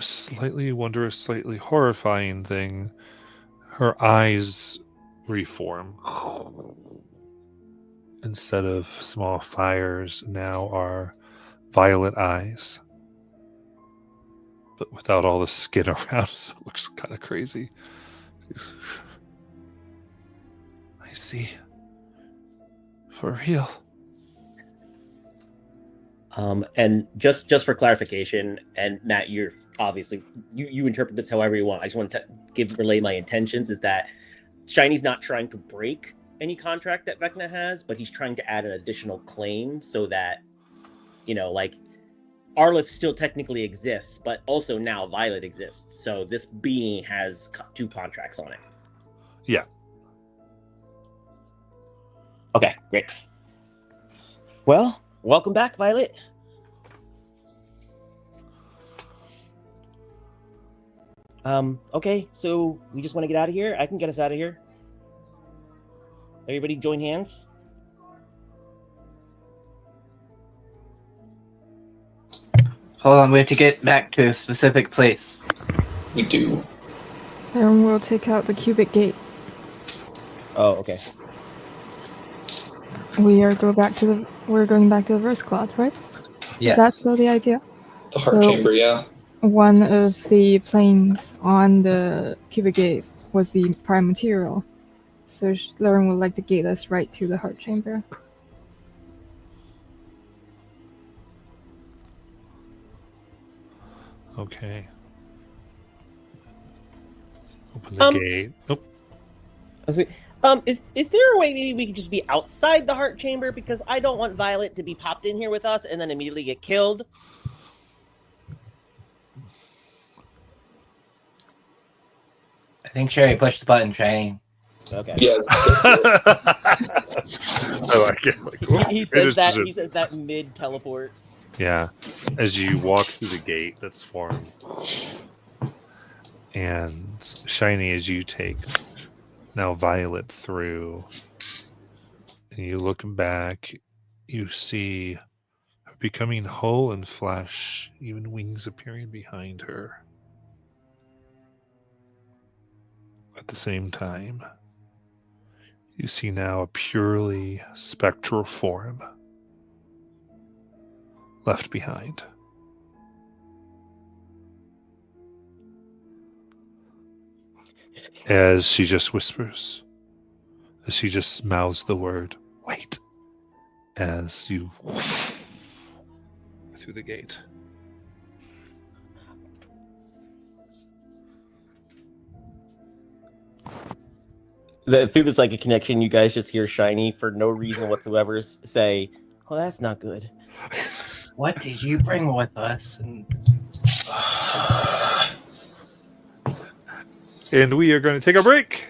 slightly wondrous, slightly horrifying thing, her eyes reform. Instead of small fires, now are violet eyes. But without all the skin around, so it looks kind of crazy. I see. For real. And just for clarification, and Matt, you're obviously you interpret this however you want. I just want to relay my intentions is that Shiny's not trying to break any contract that Vecna has, but he's trying to add an additional claim so that, like Arleth still technically exists, but also now Violet exists. So this being has 2 contracts on it. Yeah. Okay, great. Well, welcome back, Violet. Okay, so we just want to get out of here. I can get us out of here. Everybody join hands. Hold on, we have to get back to a specific place. We do. Then we'll take out the cubic gate. Oh, okay. We're going back to the Verse Cloud, right? Yes. Is that still the idea? The heart So- chamber, yeah. One of the planes on the cubic gate was the prime material. So Lauren would like to gate us right to the heart chamber. Okay. Open the gate. Oh, Is there a way maybe we could just be outside the heart chamber, because I don't want Violet to be popped in here with us and then immediately get killed. I think Sherry pushed the button, Shiny. Okay. Yes. I like it. Like, He it says is that. just- He says that mid teleport. Yeah, as you walk through the gate that's formed, and Shiny, as you take now Violet through, and you look back, you see her becoming whole and flesh, even wings appearing behind her. At the same time, you see now a purely spectral form left behind. As she just whispers, as she just mouths the word, wait, as you through the gate. Through the psychic connection, you guys just hear Shiny for no reason whatsoever say, "Oh, that's not good." What did you bring with us? And And we are going to take a break.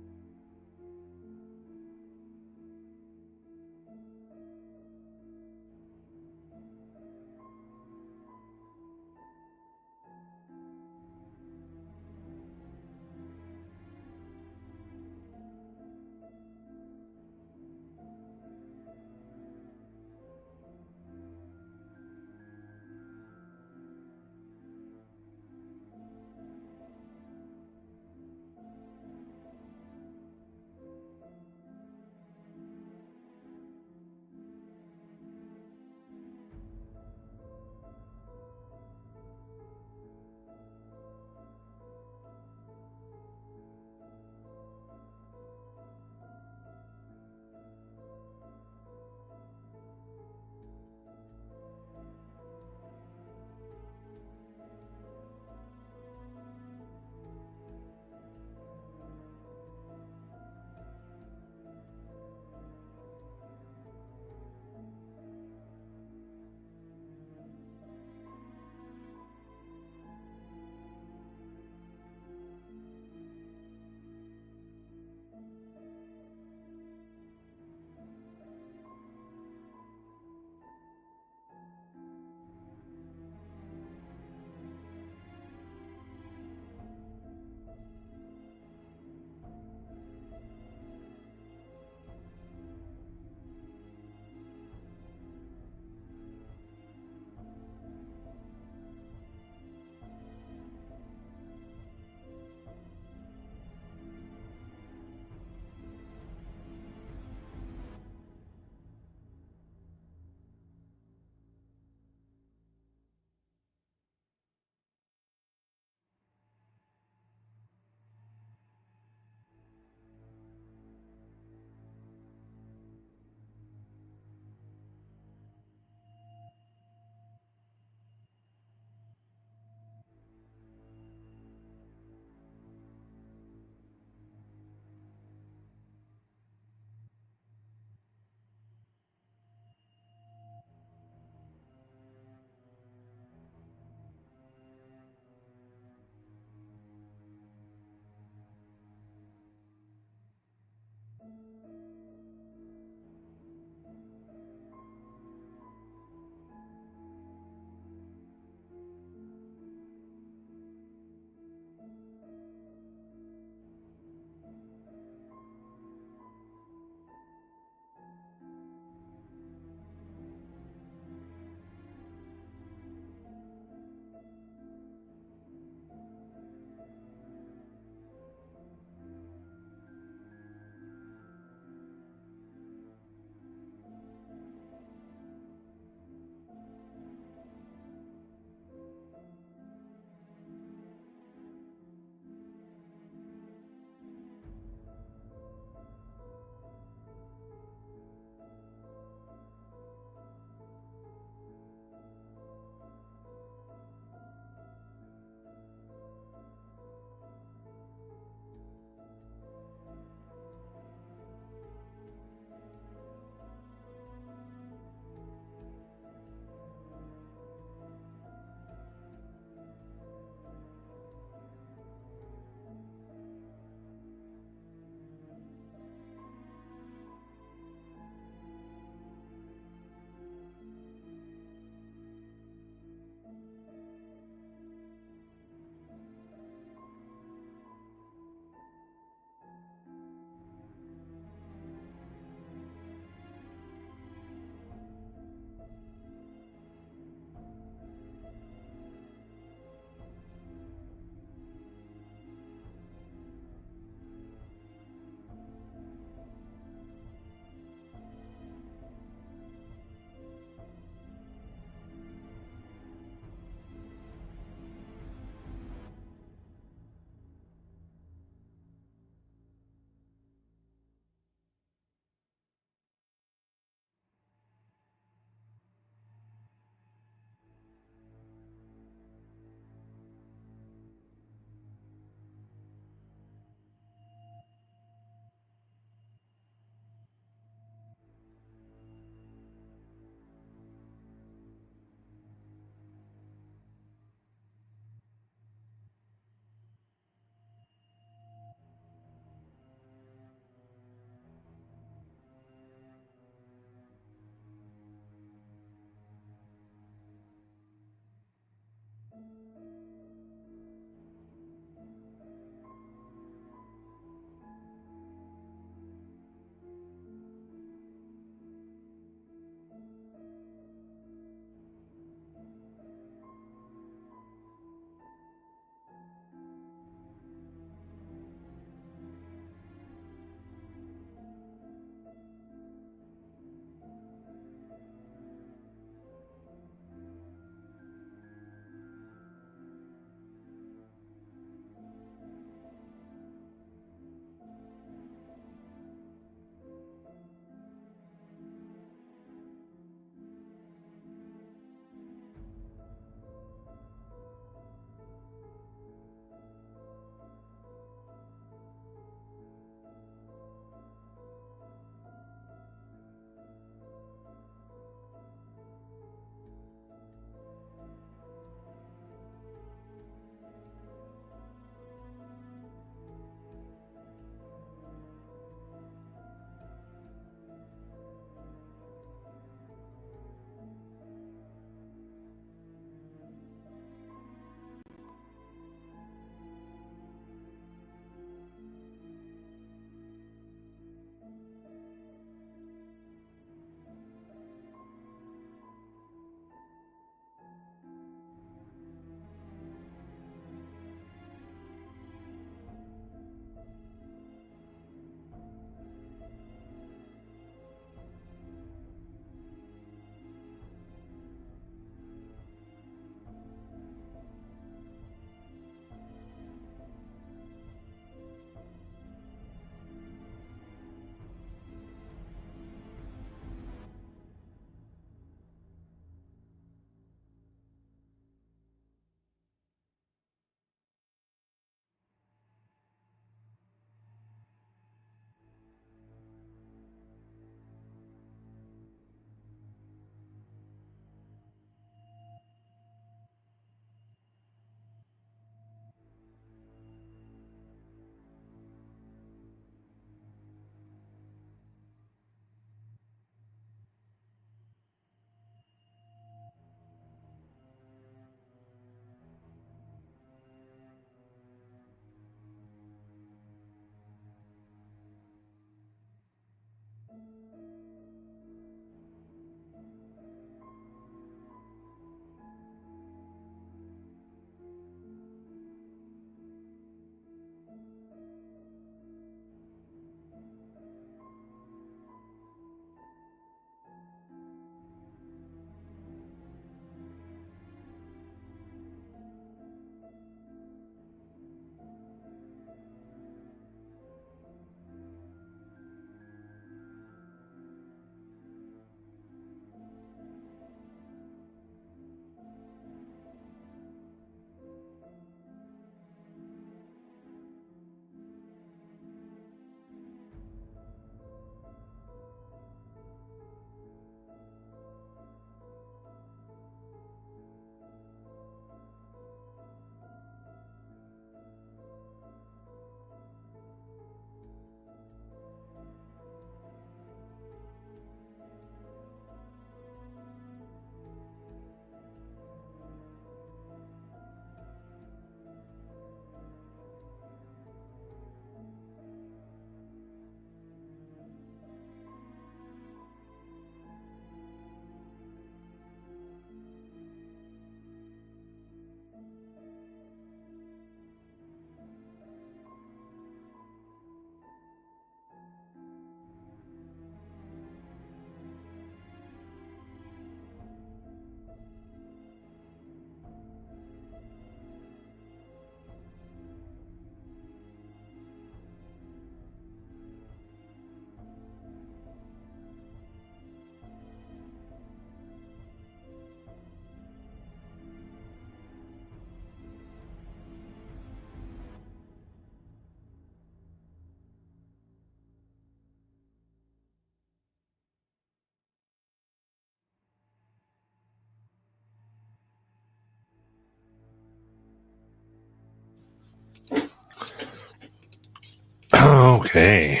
Okay.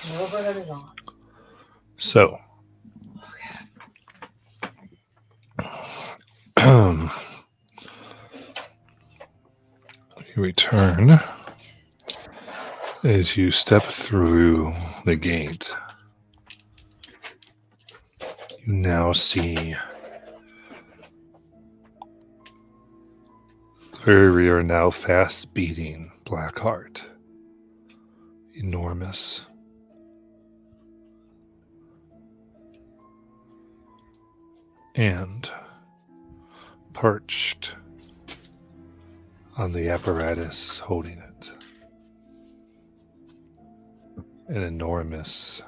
The overhead is on. So. You return as you step through the gate. You now see the very rear, now fast beating black heart. Enormous. And perched on the apparatus holding it. An enormous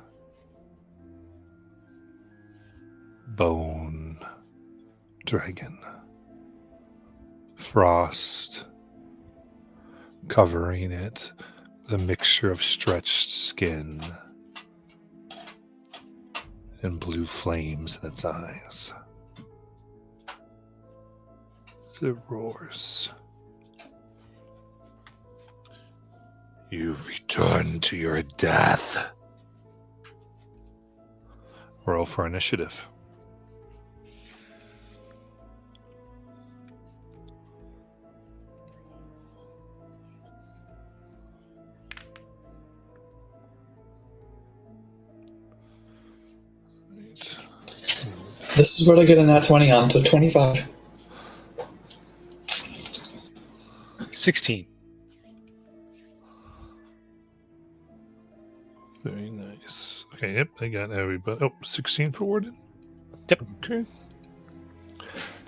bone dragon. Frost covering it with a mixture of stretched skin and blue flames in its eyes. As it roars. You return to your death. Roll for initiative. This is what I get a nat 20 on, so 25. 16. Very nice. Okay, yep, I got everybody. Oh, 16 for Warden? Yep. Okay.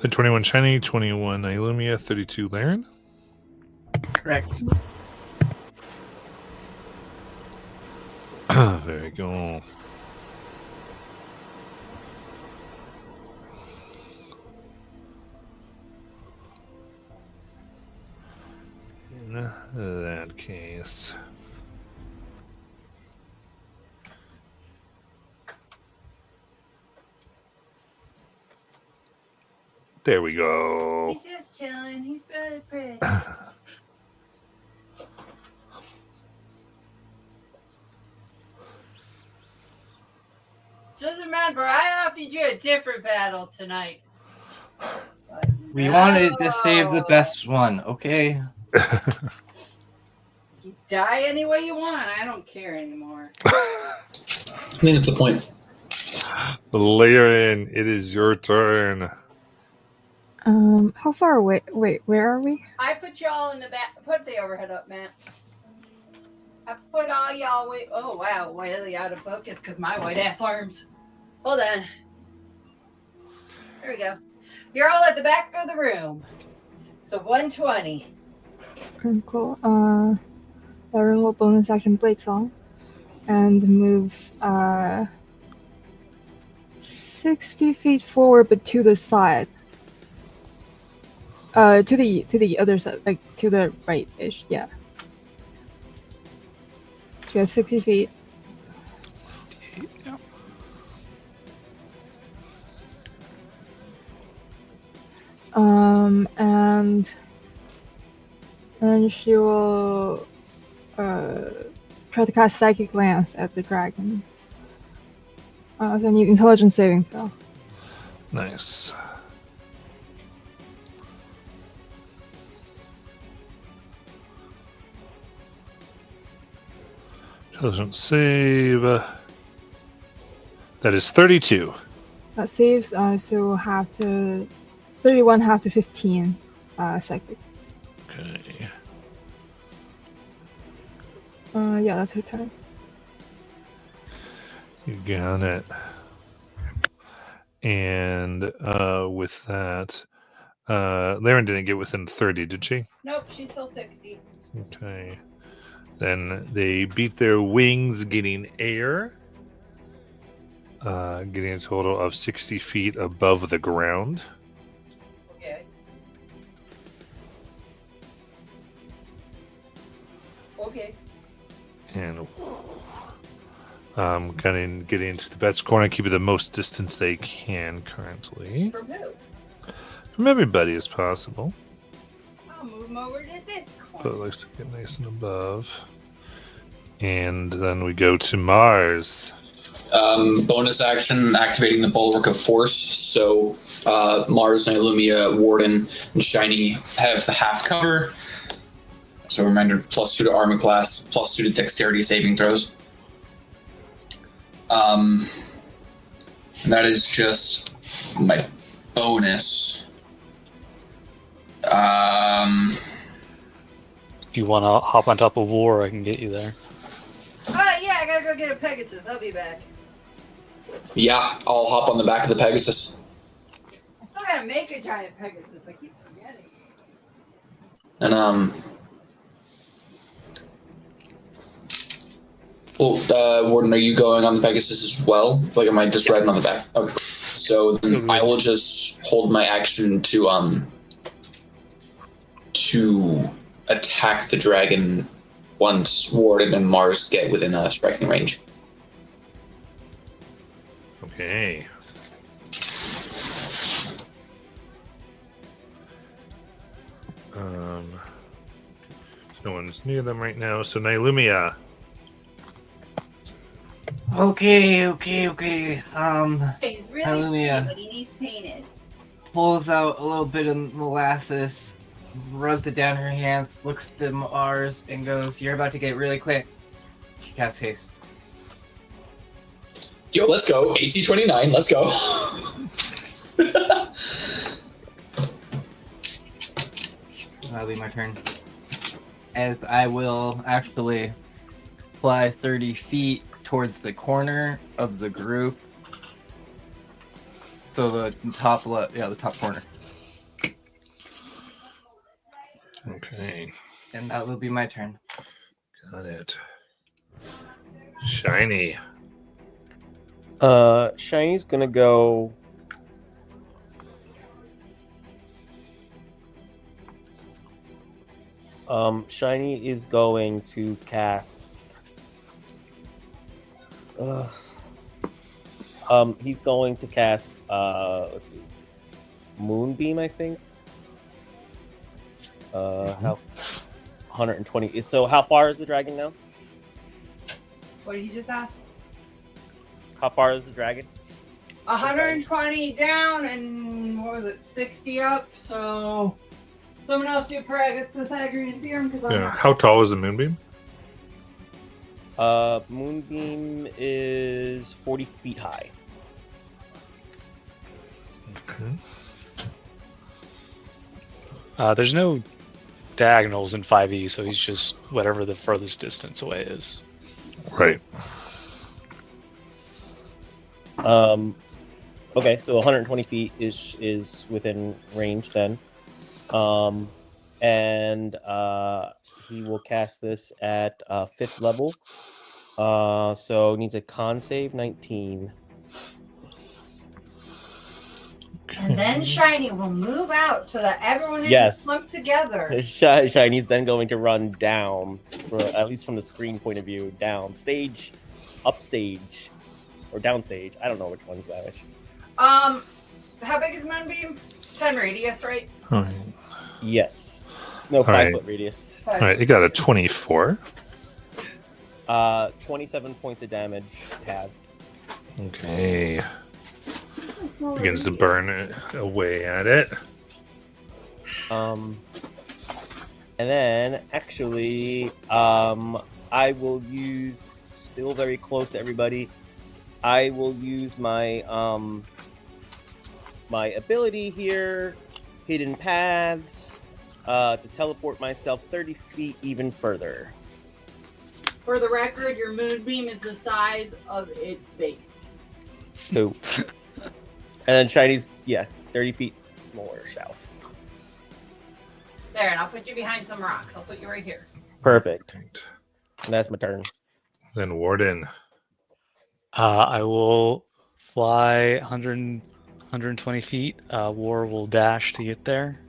Then 21 Shiny, 21 Ilumia, 32 Laren. Correct. Very good. In that case. There we go. He's just chilling. He's very pretty. Just remember, I offered you a different battle tonight. We wanted to save the best one, okay? You die any way you want. I don't care anymore. I think it's a point. Laren, it is your turn. How far away? Wait, where are we? I put y'all in the back. Put the overhead up, man. I put all y'all way. Oh wow, way out of focus because my white ass arms. Hold on. There we go. You're all at the back of the room. So 120. Cool. Laren will bonus action Blade Song and move 60 feet forward, but to the side. To the other side, like to the right-ish, yeah. She has 60 feet. Yep. And she will try to cast Psychic Lance at the dragon. So I need intelligence saving throw. Nice. Intelligence save. That is 32. That saves, so we'll have to 31 half to 15 psychic. Okay. Yeah, that's her turn. You got it. And with that, Laren didn't get within 30, did she? Nope, she's still 60. Okay. Then they beat their wings, getting air. Getting a total of 60 feet above the ground. Okay. Okay. And getting into the Bet's corner, keeping the most distance they can currently. From who? From everybody as possible. come over to this But it corner. looks to get nice and above. And then we go to Mars. Bonus action, activating the Bulwark of Force. So Mars, Nylumia, Warden, and Shiny have the half cover. So reminder, +2 to armor class, +2 to dexterity saving throws. And that is just my bonus. If you want to hop on top of War, I can get you there. Yeah, I gotta go get a Pegasus. I'll be back. Yeah, I'll hop on the back of the Pegasus. I still gotta make a giant Pegasus. I keep forgetting. And well, Warden, are you going on the Pegasus as well? Like, am I just riding on the back? Okay. So then I will just hold my action to attack the dragon once Warden and Mars get within striking range. Okay. No one's near them right now, so Nylumia. Okay. He's really Hallelujah. pretty, but he needs painted. Pulls out a little bit of molasses, rubs it down her hands, looks to Mars, and goes, "You're about to get really quick." She casts haste. Yo, let's go. AC 29, let's go. That'll be my turn. As I will actually fly 30 feet towards the corner of the group. So the top left, yeah, the top corner. Okay. And that will be my turn. Got it. Shiny. Shiny's gonna go. Shiny is going to cast. He's going to cast. Let's see, Moonbeam, I think. How 120. So how far is the dragon now? What did he just ask? How far is the dragon? 120 down and what was it, 60 up? So someone else do Pythagorean theorem because I'm Yeah. not. How tall is the moonbeam? Moonbeam is 40 feet high. Okay. There's no diagonals in 5e, so he's just whatever the furthest distance away is. Right. Okay, so 120 feet is within range then. And he will cast this at 5th level. So needs a con save 19. And then Shiny will move out so that everyone is Yes. clumped together. Shiny's then going to run down, at least from the screen point of view, down stage, upstage, or downstage. I don't know which one's that. How big is Moonbeam? 10 radius, right? All right. Yes. No, 5 Alright. foot radius. All right. You got a 24. 27 points of damage halved. Okay. Begins to burn away at it. And then actually, I will use, still very close to everybody, I will use my my ability here, Hidden Paths, to teleport myself 30 feet even further. For the record, your Moonbeam is the size of its base. So, and then Shiny's, 30 feet more south. There, and I'll put you behind some rocks. I'll put you right here. Perfect. Right. And that's my turn. Then Warden. I will fly 120 feet. War will dash to get there.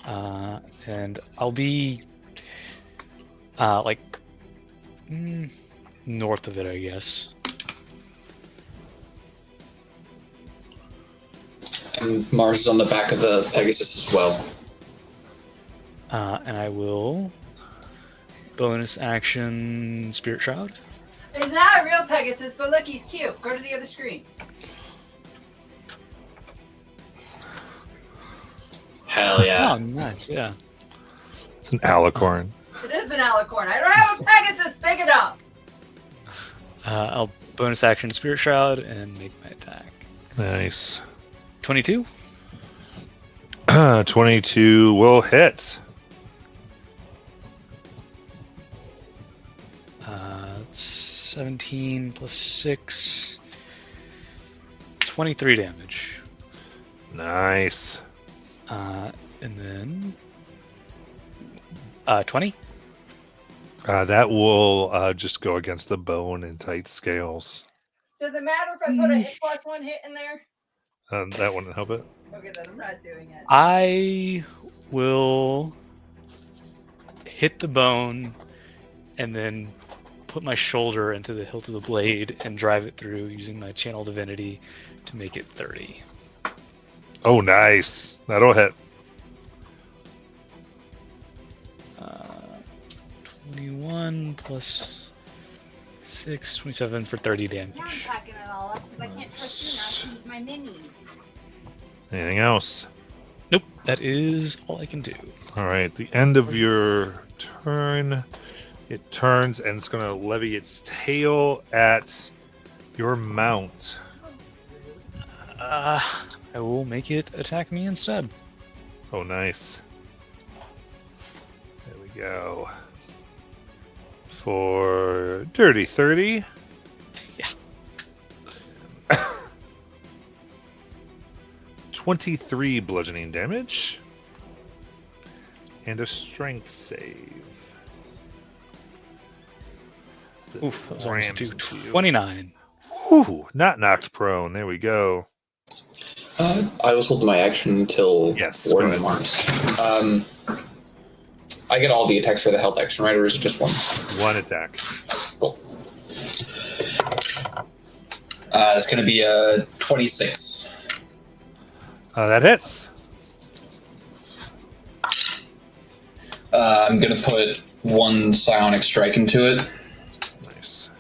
And I'll be north of it, I guess. And Mars is on the back of the Pegasus as well. And I will bonus action Spirit Shroud. It's not a real Pegasus, but look, he's cute. Go to the other screen. Hell yeah. Oh, nice. Yeah. It's an alicorn. It is an alicorn. I don't have a Pegasus big enough. I'll bonus action Spirit Shroud and make my attack. Nice. 22. 22 will hit. It's 17 plus 6. 23 damage. Nice. And then 20. That will just go against the bone and tight scales. Does it matter if I put a hit plus 1 hit in there? That wouldn't help it. Okay, then I'm not doing it. I will hit the bone and then put my shoulder into the hilt of the blade and drive it through using my channel divinity to make it 30. Oh, nice. That'll hit. 21 plus 6, 27 for 30 Now I'm damage. packing it all up because I can't trust you not to eat my minis. Anything else? Nope, that is all I can do. All right. The end of your turn, it turns and it's going to levy its tail at your mount. I will make it attack me instead. Oh, nice. There we go. For Dirty 30. Yeah. 23 bludgeoning damage. And a strength save. Oof, that was almost Rams two. into you. 29. Whew, not knocked prone. There we go. I was holding my action until Yes, Warden go ahead. remarks. I get all the attacks for the held action, right? Or is it just one? One attack. Cool. It's going to be a 26. That hits. I'm going to put one psionic strike into it. Nice.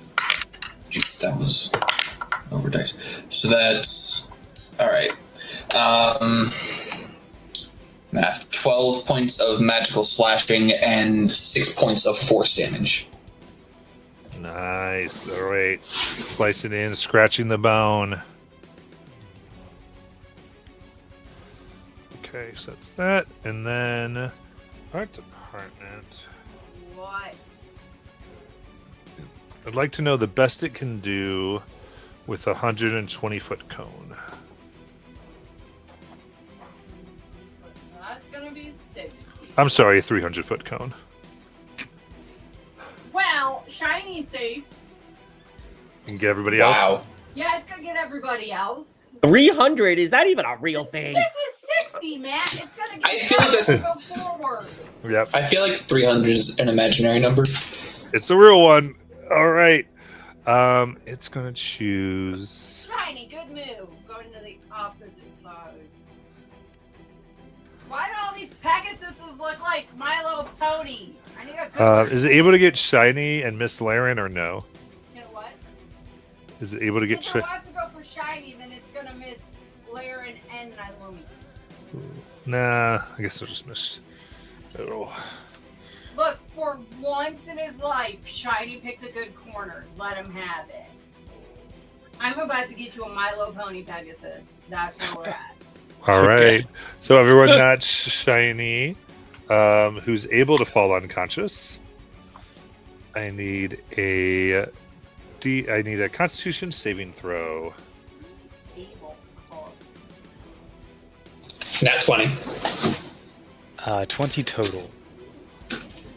Jeez, that was over dice. So that's all right. Math: 12 points of magical slashing and 6 points of force damage. Nice. All right. Slice it in, scratching the bone. Okay, so that's that. And then art department. What? I'd like to know the best it can do with a 120-foot cone. That's gonna be 60. I'm sorry, a 300-foot cone. Well, Shiny's safe. And get everybody else. Wow. Yeah, it's gonna get everybody else. 300? Is that even a real thing? This is 60, man. It's gonna get I feel like this- go forward. Yep. I feel like 300 is an imaginary number. It's a real one. All right. It's gonna choose. Shiny, good move. Going to the opposite side. Why do all these Pegasuses look like My Little Pony? I need a good Is it able to get shiny and miss Laren or no? You know what? Is it able to get If it shiny? wants to go for Shiny, then it's gonna miss Laren and Nilumi. Nah, I guess I'll just miss. Oh. Look, for once in his life, Shiny picked a good corner. Let him have it. I'm about to get you a Milo Pony Pegasus. That's where we're at. All Okay. right. So everyone not shiny, who's able to fall unconscious. I need a Constitution saving throw. Evil. Nat 20. 20 total.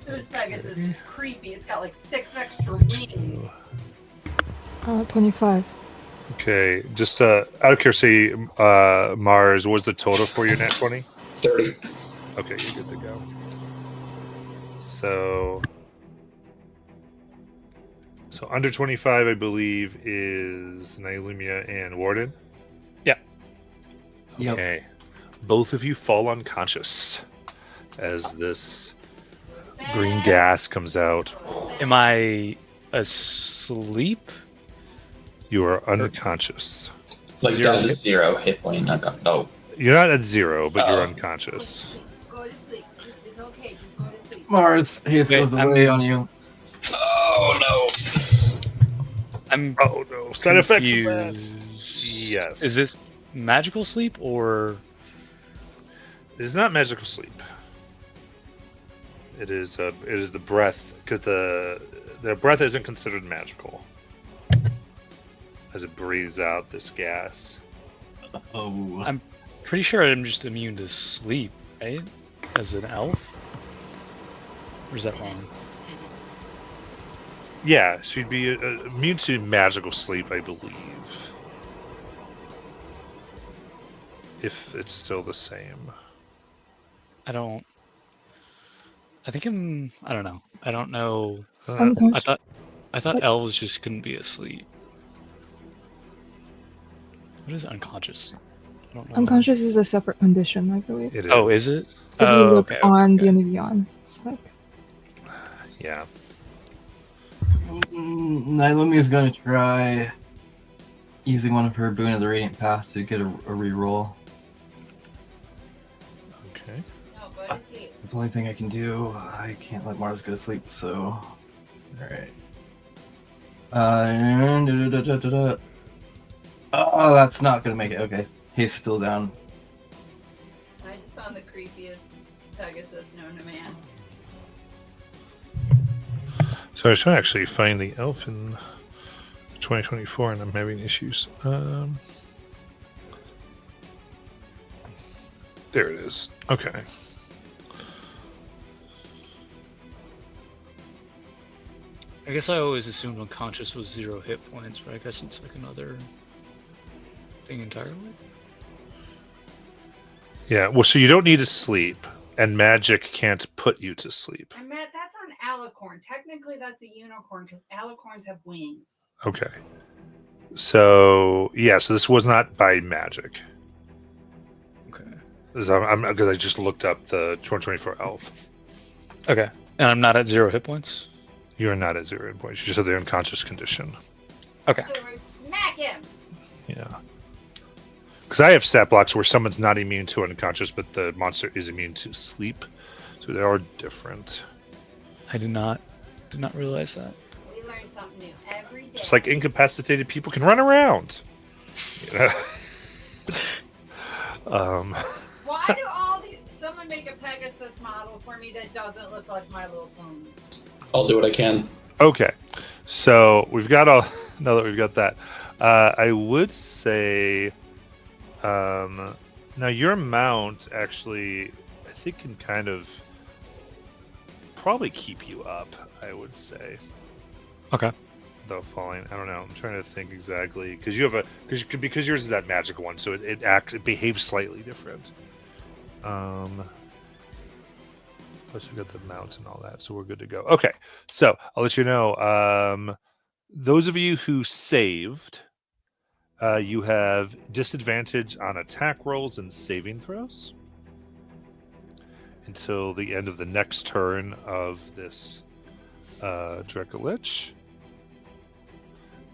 This Pegasus is creepy. It's got like 6 extra wings. 25. Okay, just out of curiosity, Mars, what was the total for your nat 20? 30. Okay, you're good to go. So under 25, I believe, is Nilumia and Warden. Yep. Yep. Okay. Both of you fall unconscious. as this green gas comes out. Am I asleep? You are unconscious. Like Zero down to hit- 0 hit point. Oh, You're not at 0, but you're Oh. unconscious. Go to sleep. It's okay. Just go to sleep. Mars, haste Wait, goes I'm- away on you. oh no! I'm Oh no! Side effects of that. confused. Yes. Is this magical sleep or? It is not magical sleep. It is the breath, because the breath isn't considered magical, as it breathes out this gas. Oh. Pretty sure I'm just immune to sleep, right? As an elf? Or is that wrong? Yeah, she'd be immune to magical sleep, I believe. If it's still the same. I think I don't know. I don't know. Unconscious. I thought What? elves just couldn't be asleep. What is unconscious? I don't know. Unconscious is a separate condition, I believe. It is. Oh, is it? If you Oh, look okay. on okay. D&D Beyond, it's like Yeah. Nailumi is going to try using one of her Boon of the Radiant Path to get a reroll. Okay. No, go to sleep. It's the only thing I can do. I can't let Mars go to sleep, so. Alright. Oh, that's not going to make it. Okay. Haste still down. I just found the creepiest Pegasus known to man. So I was trying to actually find the elf in 2024, and I'm having issues. There it is. Okay. I guess I always assumed unconscious was 0 hit points, but I guess it's like another thing entirely. Yeah. Well, so you don't need to sleep, and magic can't put you to sleep. And Matt, that's on alicorn. Technically, that's a unicorn because alicorns have wings. Okay. So yeah. So this was not by magic. Okay. Because I just looked up the 2024 elf. Okay. And I'm not at 0 hit points? You are not at 0 hit points. You just have the unconscious condition. Okay. So we're smack him. Yeah. Because I have stat blocks where someone's not immune to unconscious, but the monster is immune to sleep. So they are different. I did not realize that. We learn something new every day. Just like incapacitated people can run around. You know? Why do all these? Someone make a Pegasus model for me that doesn't look like My Little Pony. I'll do what I can. Okay. So we've got all. Now that we've got that, I would say. Now your mount actually, I think, can kind of probably keep you up. I would say. Okay. Though falling, I don't know. I'm trying to think exactly because you have because yours is that magic one, so it behaves slightly different. Plus we got the mount and all that, so we're good to go. Okay, so I'll let you know. Those of you who saved, you have disadvantage on attack rolls and saving throws until the end of the next turn of this Draco Lich.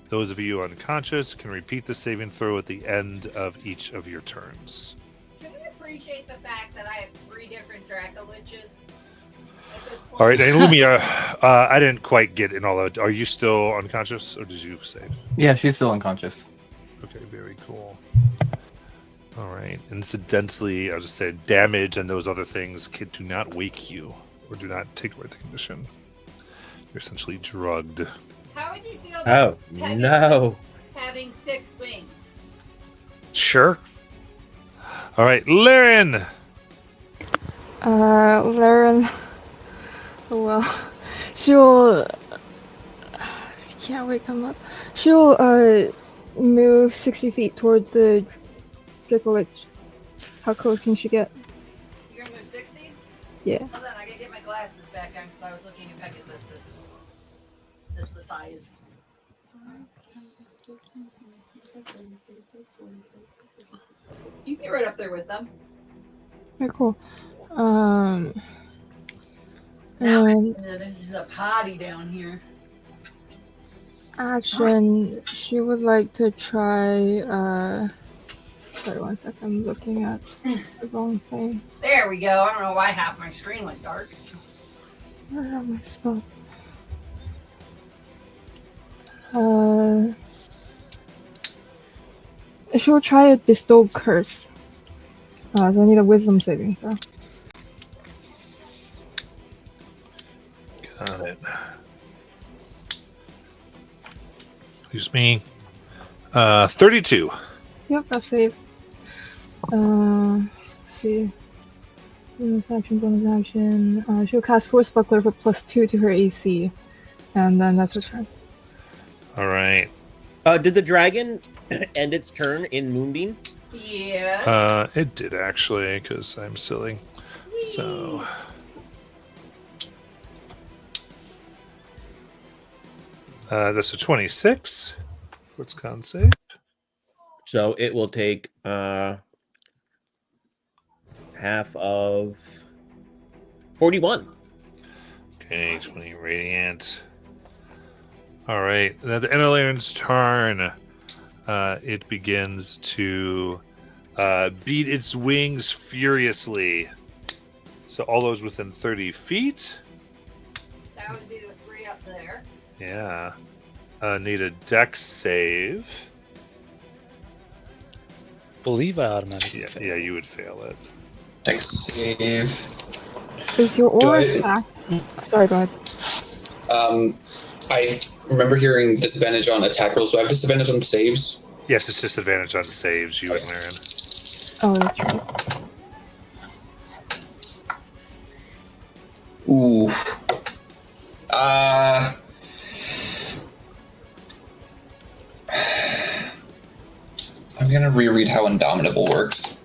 Those of you unconscious can repeat the saving throw at the end of each of your turns. Can we appreciate the fact that I have 3 different Dracoliches? At this point? All right, and Lumia, I didn't quite get in all that. Are you still unconscious, or did you save? Yeah, she's still unconscious. Okay, very cool. All right. Incidentally, I'll just say damage and those other things do not wake you or do not take away the condition. You're essentially drugged. How would you feel Oh about Pegasus no! having 6 wings? Sure. All right, Laren. Laren. Well, she'll. Can't wake him up. She'll move 60 feet towards the Draco Lich. How close can she get? You're gonna move 60? Yeah. Hold on, I gotta get my glasses back on because I was looking at Pegasus. Is this the size? You can get right up there with them. Okay, cool. Now And this is a party down here. action, she would like to try, sorry, one second, I'm looking at the wrong thing. There we go. I don't know why half my screen went dark. Where are my spells? She'll try a bestowed curse. So I need a wisdom saving throw. Got it. Excuse me. 32. Yep, that saves. Let's see. Bonus action. She'll cast Force Buckler for +2 to her AC. And then that's her turn. All right. Did the dragon end its turn in Moonbeam? Yeah. It did actually, because I'm silly. So. That's a 26. What's con save? So it will take half of 41. Okay, 20 radiant. All right, now the Enderlaren's turn. It begins to beat its wings furiously. So all those within 30 feet. That would be the 3 up there. Yeah. Need a dex save. Believe I automatically Yeah, fail. yeah, you would fail it. Dex save. Is your Do aura I- stack? Sorry, go ahead. I remember hearing disadvantage on attack rolls. Do I have disadvantage on saves? Yes, it's just advantage on saves, you and Laren. Oh, that's right. Ooh. I'm gonna reread how Indomitable works.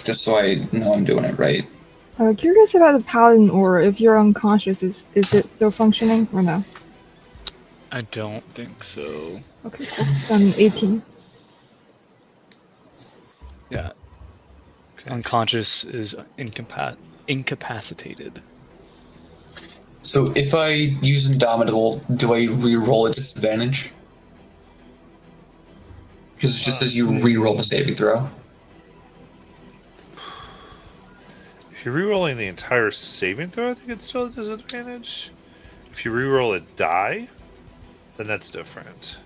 Just so I know I'm doing it right. Curious about the paladin aura. If you're unconscious, is it still functioning or no? I don't think so. Okay, cool. Then 18. Yeah. Unconscious is incapacitated. So if I use Indomitable, do I re-roll a disadvantage? Because it just says you re-roll the saving throw. If you're rerolling the entire saving throw, I think it's still a disadvantage. If you reroll a die, then that's different.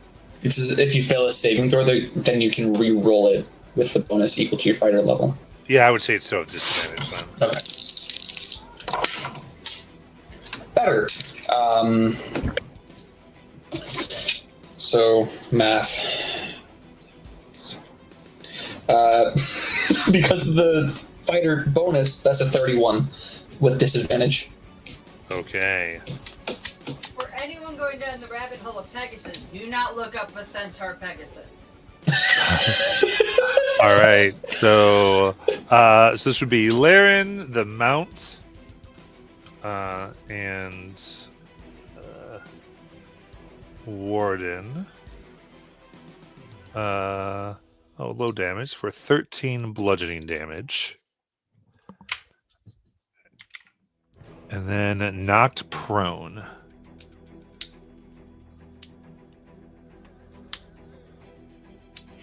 It says if you fail a saving throw, then you can re-roll it with the bonus equal to your fighter level. Yeah, I would say it's still a disadvantage then. Okay. Better. So math. Because of the fighter bonus, that's a 31 with disadvantage. Okay. For anyone going down the rabbit hole of Pegasus, do not look up a Centaur Pegasus. All right. So this would be Laren, the mount, and Warden. Low damage for 13 bludgeoning damage. And then knocked prone.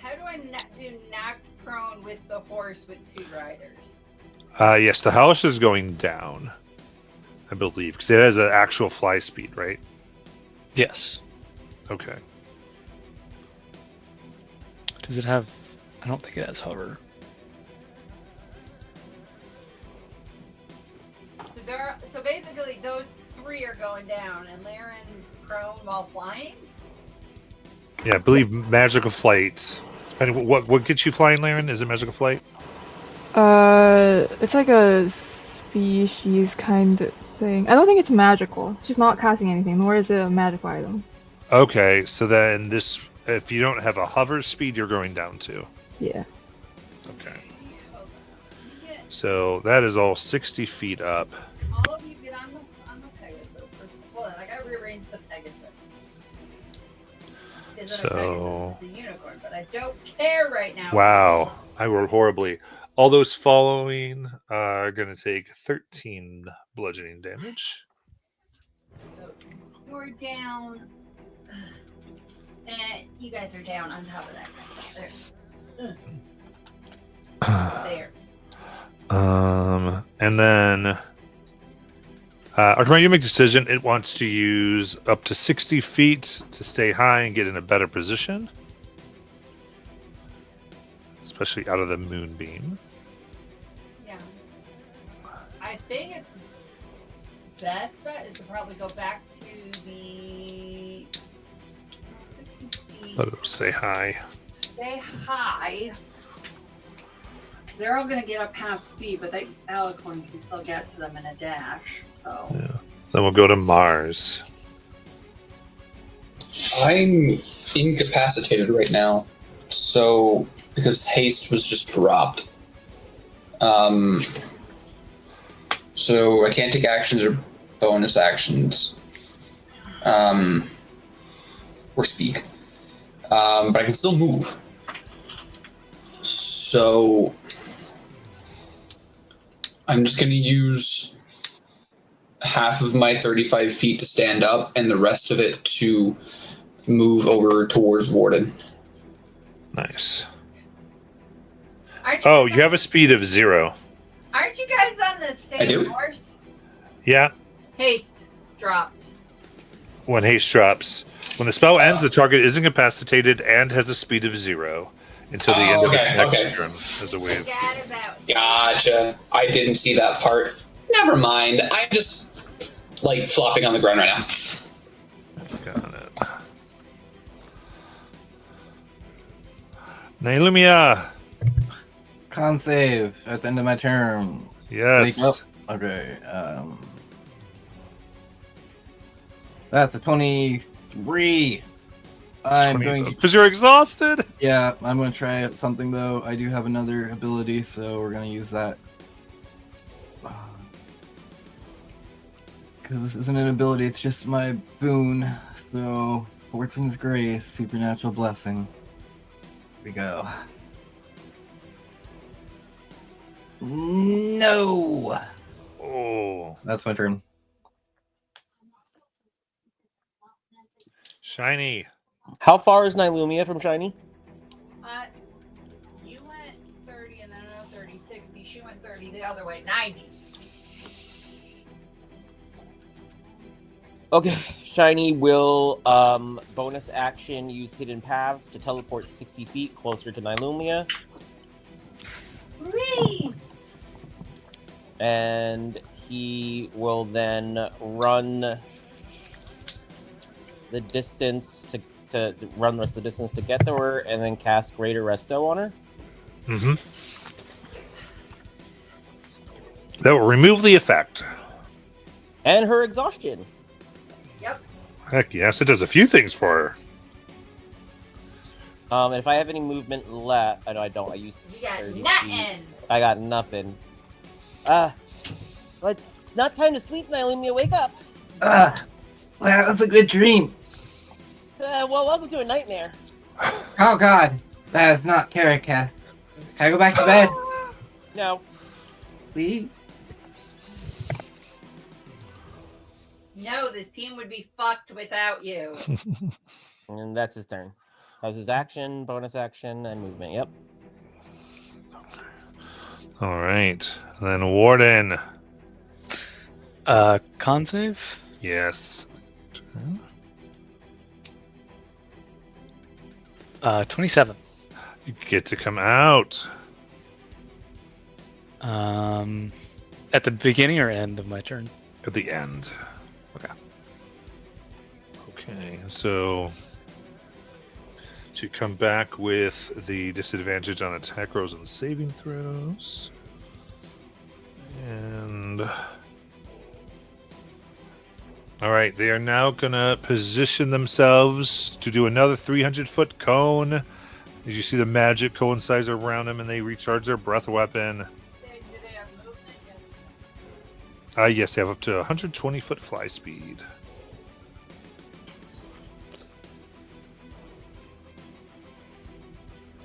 How do I do knocked prone with the horse with 2 riders? Yes, the house is going down, I believe, because it has an actual fly speed, right? Yes. Okay. Does it have... I don't think it has hover. So basically, those 3 are going down, and Laren's prone while flying? Yeah, I believe magical flight. And what gets you flying, Laren? Is it magical flight? It's like a species kind of thing. I don't think it's magical. She's not casting anything, nor is it a magical item. Okay, so then this, if you don't have a hover speed, you're going down to. Yeah. Okay. So that is all 60 feet up. All of you get on the Pegasus. Hold on, I gotta rearrange the Pegasus. Isn't a So- Pegasus, it's a unicorn, but I don't care right now. Wow, I rolled horribly. All those following are going to take 13 bludgeoning damage. You're down. And you guys are down on top of that guy. There. And then Archimon, you make a decision. It wants to use up to 60 feet to stay high and get in a better position, especially out of the moonbeam. Yeah. I think it's best bet is to probably go back to the 60 feet. Let it stay high. Stay high. Because they're all going to get up half speed, but Alicorn can still get to them in a dash. So. Yeah. Then we'll go to Mars. I'm incapacitated right now, so because haste was just dropped. So I can't take actions or bonus actions, or speak. But I can still move. So I'm just going to use half of my 35 feet to stand up and the rest of it to move over towards Warden. Nice. Aren't Oh, guys you have a speed of 0. Aren't you guys on the I do. same horse? Yeah. Haste dropped. When haste drops. When the spell ends, the target is incapacitated and has a speed of 0 until the end of its next turn as a wave. Forgot about Gotcha. I didn't see that part. Never mind. I'm just like flopping on the ground right now. Got it. Nailumia. Con save at the end of my turn. Yes. Wake up. Okay. That's a 23. I'm going to. Because you're exhausted? Yeah, I'm going to try out something though. I do have another ability, so we're going to use that. Because this isn't an ability, it's just my boon. So, Fortune's Grace, Supernatural Blessing. Here we go. No! Oh. That's my turn. Shiny. How far is Nylumia from Shiny? You went 30 and then another 30, 60. She went 30 the other way, 90. Okay, Shiny will bonus action use Hidden Paths to teleport 60 feet closer to Nylumia. Whee! And he will then run the distance to run the rest of the distance to get to her, and then cast Greater Resto on her. Mm-hmm. That will remove the effect. And her exhaustion. Yep. Heck yes, it does a few things for her. If I have any movement left, I know I don't. I used You got 30 feet. nothing. I got nothing. But it's not time to sleep, Nylumia. Wake up. Well, that's a good dream. Well, welcome to a nightmare. Oh god, that is not Karakath. Can I go back to bed? No. Please? No, this team would be fucked without you. And that's his turn. That was his action, bonus action, and movement. Yep. All right. Then Warden. Con save? Yes. 27. You get to come out. At the beginning or end of my turn? At the end. Okay. Okay, so to come back with the disadvantage on attack rolls and saving throws. And all right, they are now gonna position themselves to do another 300-foot cone. As you see the magic coincides around them, and they recharge their breath weapon. Do they have movement yet? Yes, they have up to 120-foot fly speed.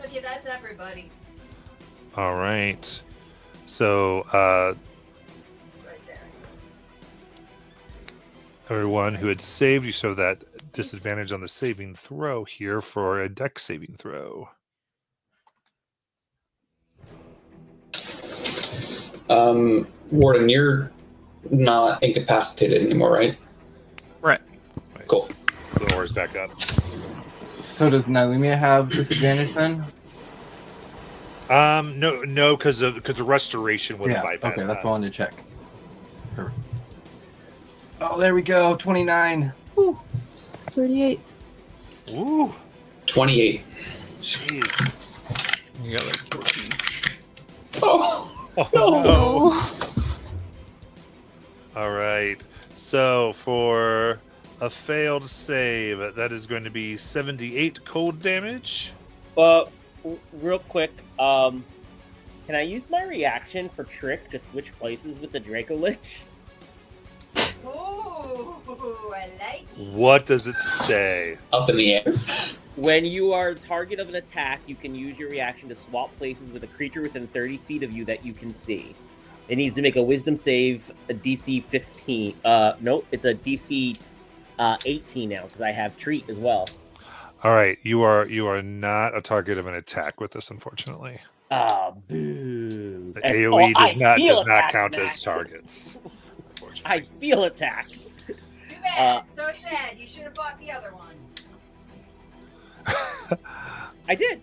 Okay, that's everybody. All right. So, Right there. everyone who had saved, you show that disadvantage on the saving throw here for a dex saving throw. Warden, you're not incapacitated anymore, right? Right. Cool. The oars back up. So does Nylumia have disadvantage then? No, because the restoration would Yeah. bypass Okay, that. that's what I wanted to check. Perfect. Oh, there we go. 29. 38. Ooh, 28. jeez. You got like 14. Oh, Oh, No. no. All right. So for a failed save, that is going to be 78 cold damage. Real quick, can I use my reaction for Trick to switch places with the Draco Lich? Ooh, I like it. What does it say? up in the air. When you are target of an attack, you can use your reaction to swap places with a creature within 30 feet of you that you can see. It needs to make a Wisdom save, a DC 15. Nope, it's a DC 18 now because I have Treat as well. All right, you are not a target of an attack with this, unfortunately. Ah, boo. The And- AOE I does feel not attacked, count Matt. as targets. I feel attacked. Too bad. So sad. You should have bought the other one. I did.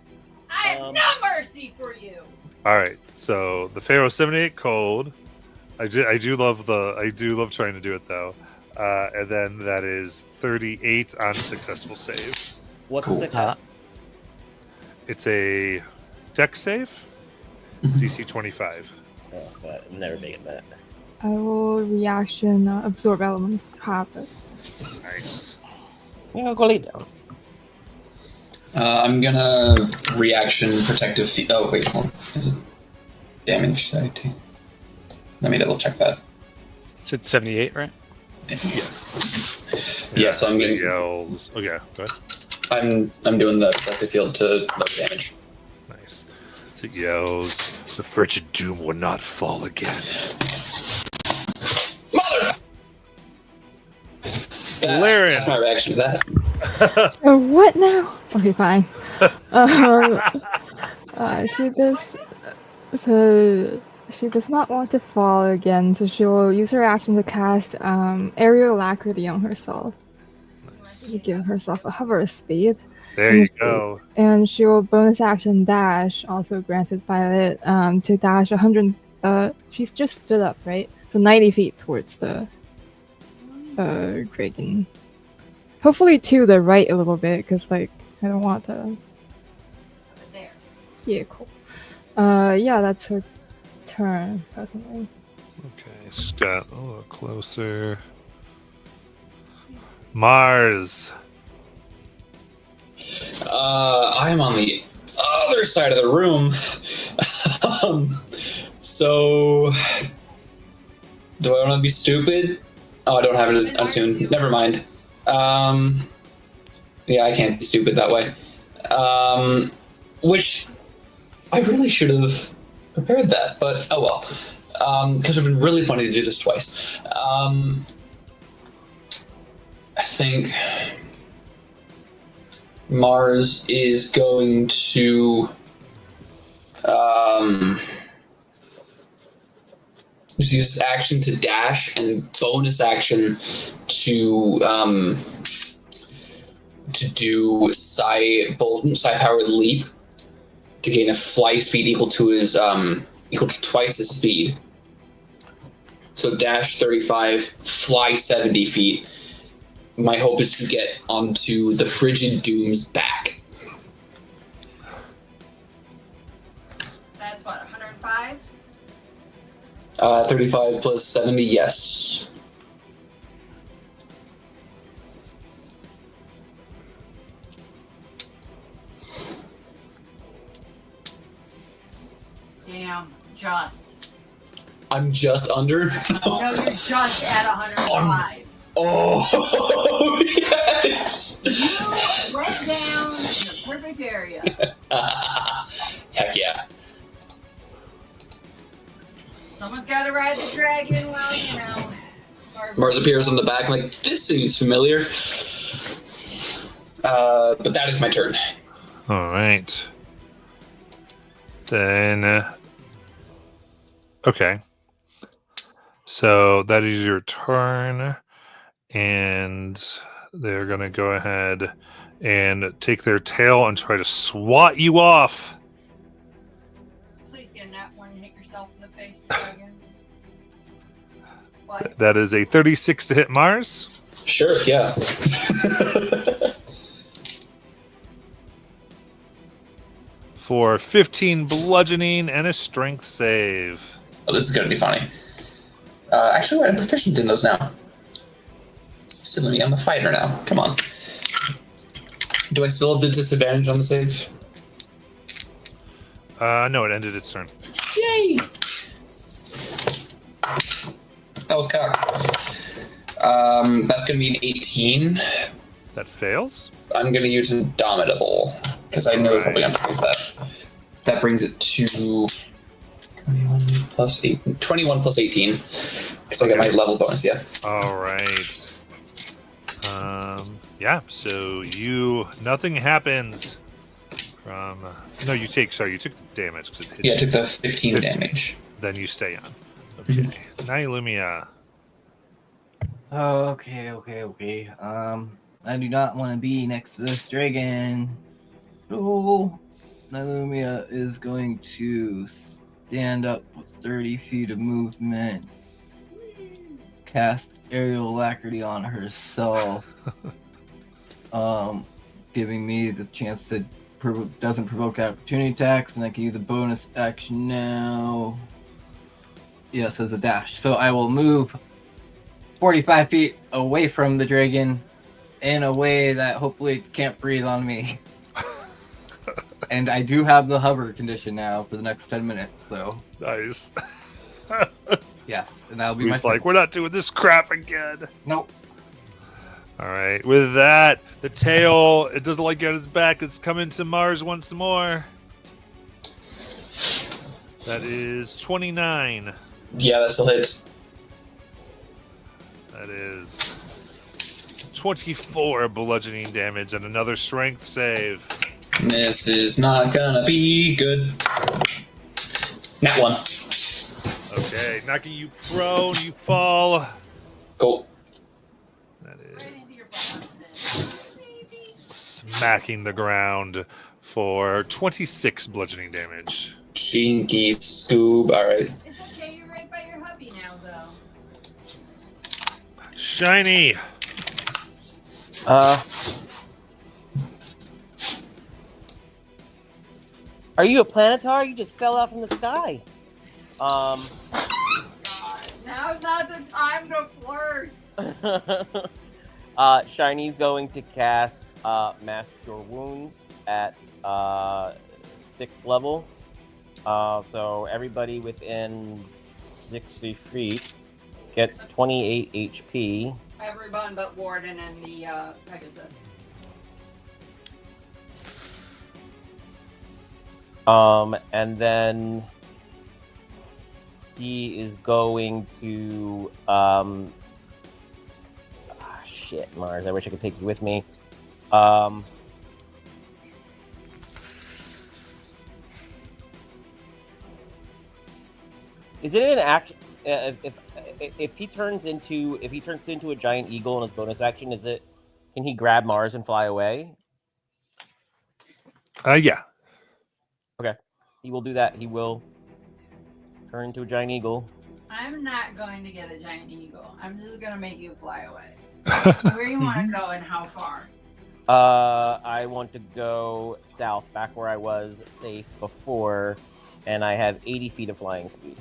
I have no mercy for you. All right, so the Pharaoh 78 cold. I do love trying to do it though, and then that is 38 on successful save. What's Cool. the success? It's a dex save, DC 25. Oh, I'm never making that. I will reaction absorb elements to have it. Nice. Yeah, go lay down. I'm gonna reaction protective. Oh wait, hold on. Is it damage that I take? Let me double check that. So it's 78, right? Yes. Yeah, so I'm it getting. yells. Oh yeah, go ahead. I'm doing the protective field to low damage. Nice. So it yells. The frigid doom will not fall again. Mother. Laren. That's my reaction to that. What now? Okay, fine. She does. So she does not want to fall again, so she will use her action to cast aerial alacrity on herself. To give herself a hover speed. There you go. And she will bonus action dash, also granted by it, to dash 100. She's just stood up, right? So 90 feet towards the Kraken. Hopefully to the right a little bit, because like I don't want to. There. Yeah, cool. Yeah, that's her turn presently. Okay, she's got a little closer. Mars. I'm on the other side of the room. So, do I want to be stupid? Oh, I don't have it attuned. Never mind. Yeah, I can't be stupid that way. Which I really should have prepared that, but oh well. Because it'd been really funny to do this twice. I think Mars is going to just use action to dash and bonus action to do psi-powered leap to gain a fly speed equal to twice his speed. So dash 35, fly 70 feet. My hope is to get onto the Frigid Doom's back. That's what, 105? 35 plus 70, yes. Damn, just. I'm just under. No, you're just at 105. Oh, yes! You went down in the perfect area. Heck yeah. I've got to ride the dragon. Well, you know. Mars appears on the back, like, this seems familiar. But that is my turn. All right. Then, okay. So that is your turn, and they're going to go ahead and take their tail and try to swat you off. Please get a nat one and hit yourself in the face, dragon. What? That is a 36 to hit Mars. Sure, yeah. For 15 bludgeoning and a strength save. Oh, this is going to be funny. Actually, wait, I'm proficient in those now. Silly, I'm a fighter now. Come on. Do I still have the disadvantage on the save? No, it ended its turn. Yay! That was cock. That's going to be an 18. That fails. I'm going to use Indomitable, because I know it's probably going to use that. That brings it to 21 plus 18. 21 plus 18, because I get my level bonus, yeah. All right. Yeah, so nothing happens from, you took damage. 'Cause it hit Yeah, I you. took the 15 damage. Then you stay on. Okay. Now, Lumia. Okay. I do not want to be next to this dragon. So, Nylumia is going to stand up with 30 feet of movement, cast Aerial Alacrity on herself, giving me the chance to doesn't provoke opportunity attacks, and I can use a bonus action now. Yes, as a dash. So I will move 45 feet away from the dragon in a way that hopefully it can't breathe on me. And I do have the hover condition now for the next 10 minutes, so Nice. yes, and that'll be my He's like, we're not doing this crap again. Nope. All right. With that, the tail, it doesn't like get its back. It's coming to Mars once more. That is 29. Yeah, that still hits. That is 24 bludgeoning damage and another strength save. This is not gonna be good. Nat 1. Okay, knocking you prone, you fall. Cool. That is smacking the ground for 26 bludgeoning damage. Chinky Scoob. Alright. It's okay, you're right by your hubby now, though. Shiny. Are you a planetar? You just fell out from the sky. Now's not the time to flirt. Shiny's going to cast Mask Cure Wounds at 6th level. So everybody within 60 feet gets 28 HP. Everyone but Warden and the Pegasus. And then he is going to shit, Mars. I wish I could take you with me. Is it an action? If he turns into a giant eagle in his bonus action, can he grab Mars and fly away? Yeah. Okay, he will do that. He will turn into a giant eagle. I'm not going to get a giant eagle. I'm just going to make you fly away. Where do you want to go and how far? I want to go south, back where I was safe before, and I have 80 feet of flying speed.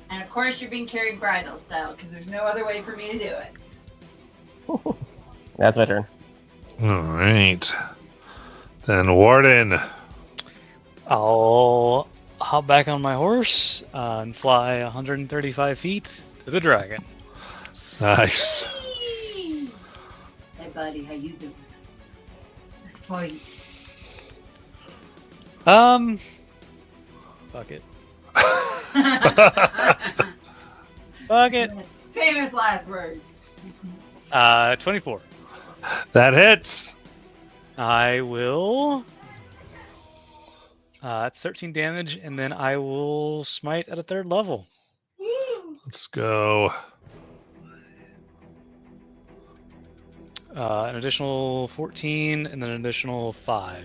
And of course, you're being carried bridal style because there's no other way for me to do it. That's my turn. All right. Then Warden. I'll hop back on my horse and fly 135 feet to the dragon. Nice. Hey, buddy, how you doing? Let's play. Fuck it. Fuck it. Famous last words. 24. That hits. I will. That's 13 damage, and then I will smite at a 3rd level. Let's go. An additional 14, and then an additional 5.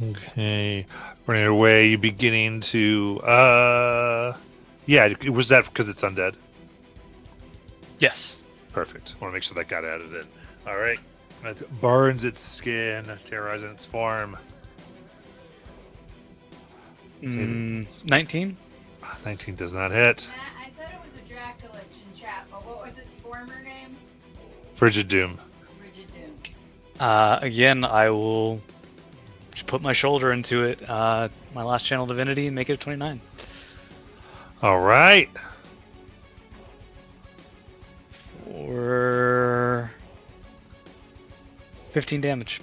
Okay. Running away, you beginning to yeah, was that because it's undead? Yes. Perfect. Want to make sure that got added in. All right. It burns its skin, terrorizing its form. 19. 19 does not hit. Matt, I said it was a Dracula in chat, but what was its former name? Frigid Doom. Rigid Doom. Again, I will just put my shoulder into it. My last channel divinity and make it a 29. All right. For 15 damage.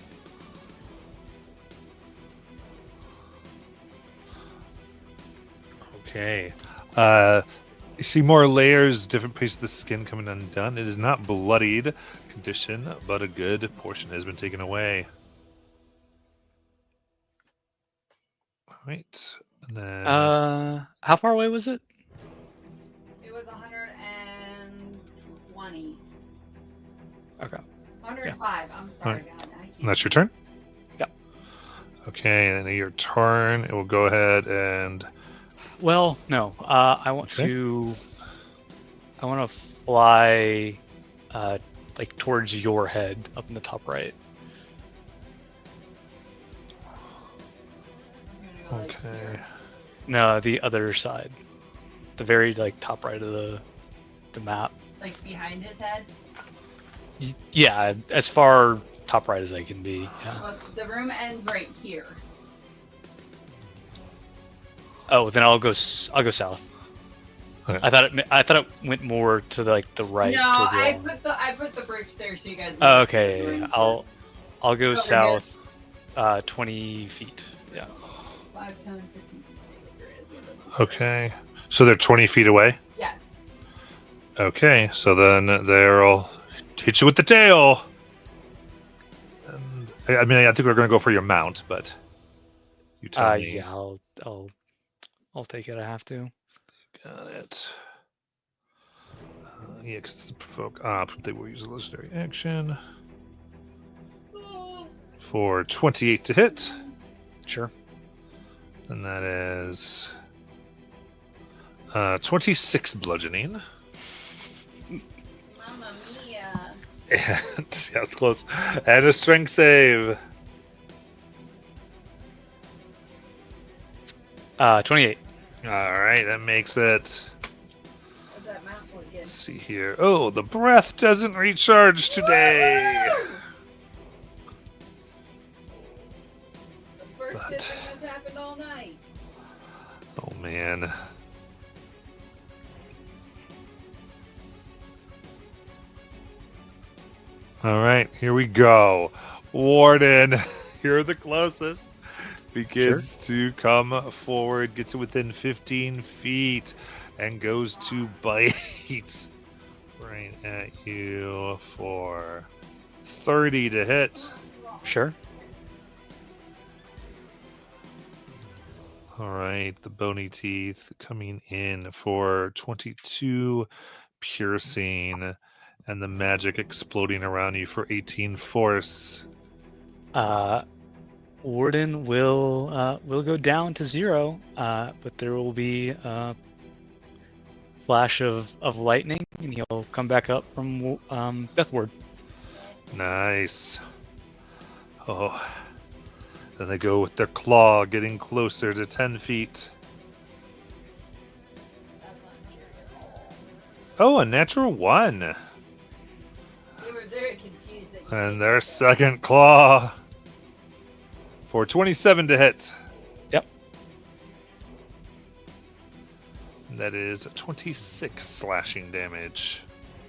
Okay. You see more layers, different pieces of the skin coming undone. It is not bloodied condition, but a good portion has been taken away. All right. And then How far away was it? It was 120. Okay. 105. I'm sorry, God. I can't. that's your turn? Yep. Okay, and then your turn, it will go ahead and Well, no. I want Okay. to. I want to fly, like towards your head, up in the top right. I'm gonna go like okay. here. No, the other side, the very like top right of the map. Like behind his head. Yeah, as far top right as I can be. Yeah. Well, the room ends right here. Oh, then I'll go south. Okay. I thought it went more to like the right. No, toward the I wall. put the bridge there so you guys. Oh, know okay, where the rooms I'll go Over here. south, 20 feet. Yeah. were. 5, 10, 15. Okay. So they're 20 feet away? Yes. Okay, so then they'll hit you with the tail. And I mean, I think we're going to go for your mount, but you tell me. Yeah, I'll take it. I have to. Got it. Yeah, because it's a provoke. They will use a legendary action for 28 to hit, Sure. and that is 26 bludgeoning. Mamma mia. And yeah, it's close. And a strength save. 28. All right, that makes it. What's that mouse one again? Let's see here. Oh, the breath doesn't recharge today. The first But- good thing that's happened all night. Oh man. All right, here we go. Warden, you're the closest. Begins to come forward, gets within 15 feet, and goes to bite right at you for 30 to hit. Sure. All right, the bony teeth coming in for 22 piercing, and the magic exploding around you for 18 force. Warden will go down to 0, but there will be a flash of lightning, and he'll come back up from Deathward. Nice. Oh, then they go with their claw, getting closer to 10 feet. Oh, a natural 1. They were very confused. That you And picked their that. second claw for 27 to hit. Yep. That is 26 slashing damage.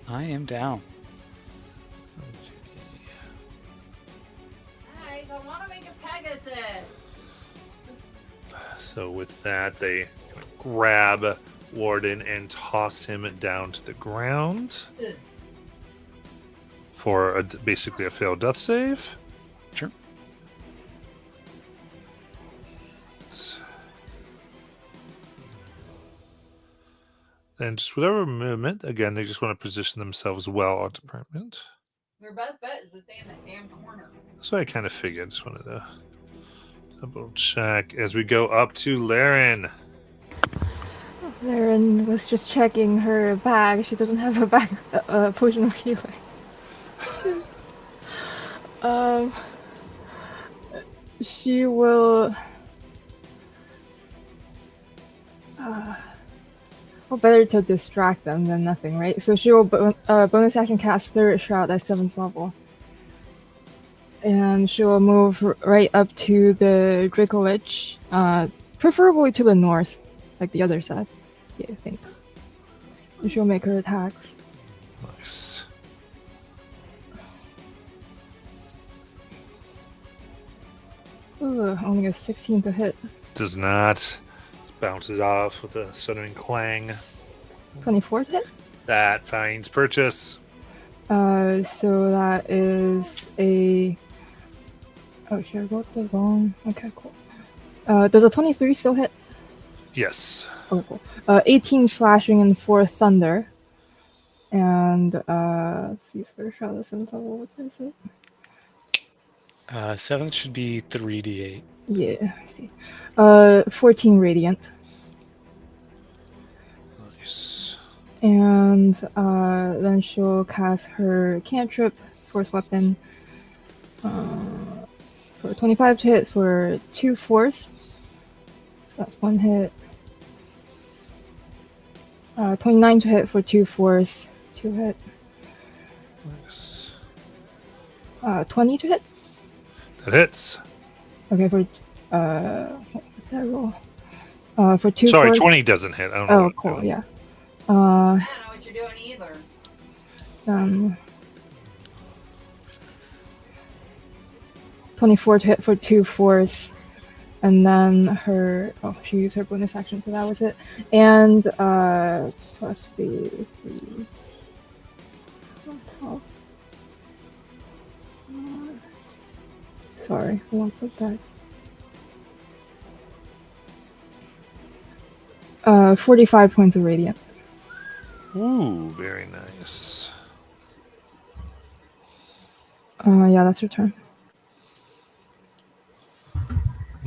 I am down. Guys, I want to make a Pegasus. So with that, they grab Warden and toss him down to the ground for basically a failed death save. Sure. And just whatever movement, again, they just want to position themselves well on department. Their best bet is to stay in that damn corner. So I kind of figured. Just wanted to double check as we go up to Laren. Laren was just checking her bag. She doesn't have a bag, potion of healing. She will. Well, better to distract them than nothing, right? So she will bonus action cast Spirit Shroud at 7th level. And she will move right up to the Dracolich, preferably to the north, like the other side. Yeah, thanks. And she'll make her attacks. Nice. Ooh, only a 16 to hit. Does not. Just bounces off with a sudden clang. 24 to hit? That finds purchase. So that is a... Oh shit, I wrote the wrong... Okay, cool. Does a 23 still hit? Yes. Oh, cool. 18 slashing and 4 thunder. And, let's see, Spirit Shroud at 7th level, what is it? 7th should be 3d8. Yeah, I see. 14 radiant. Nice. And then she'll cast her cantrip, Force Weapon, for 25 to hit for 2 force. So that's 1 hit. 29 to hit for 2 force, 2 hit. Nice. 20 to hit? That hits. Okay, for what's that roll? For 2 Sorry, force. 20 doesn't hit. I don't know. Oh, what I'm cool, doing. yeah. I don't know what you're doing either. 24 to hit for 2 force, and then her she used her bonus action, so that was it. And plus the 3. Sorry, lots of dice. 45 points of radiant. Ooh, very nice. Yeah, that's her turn.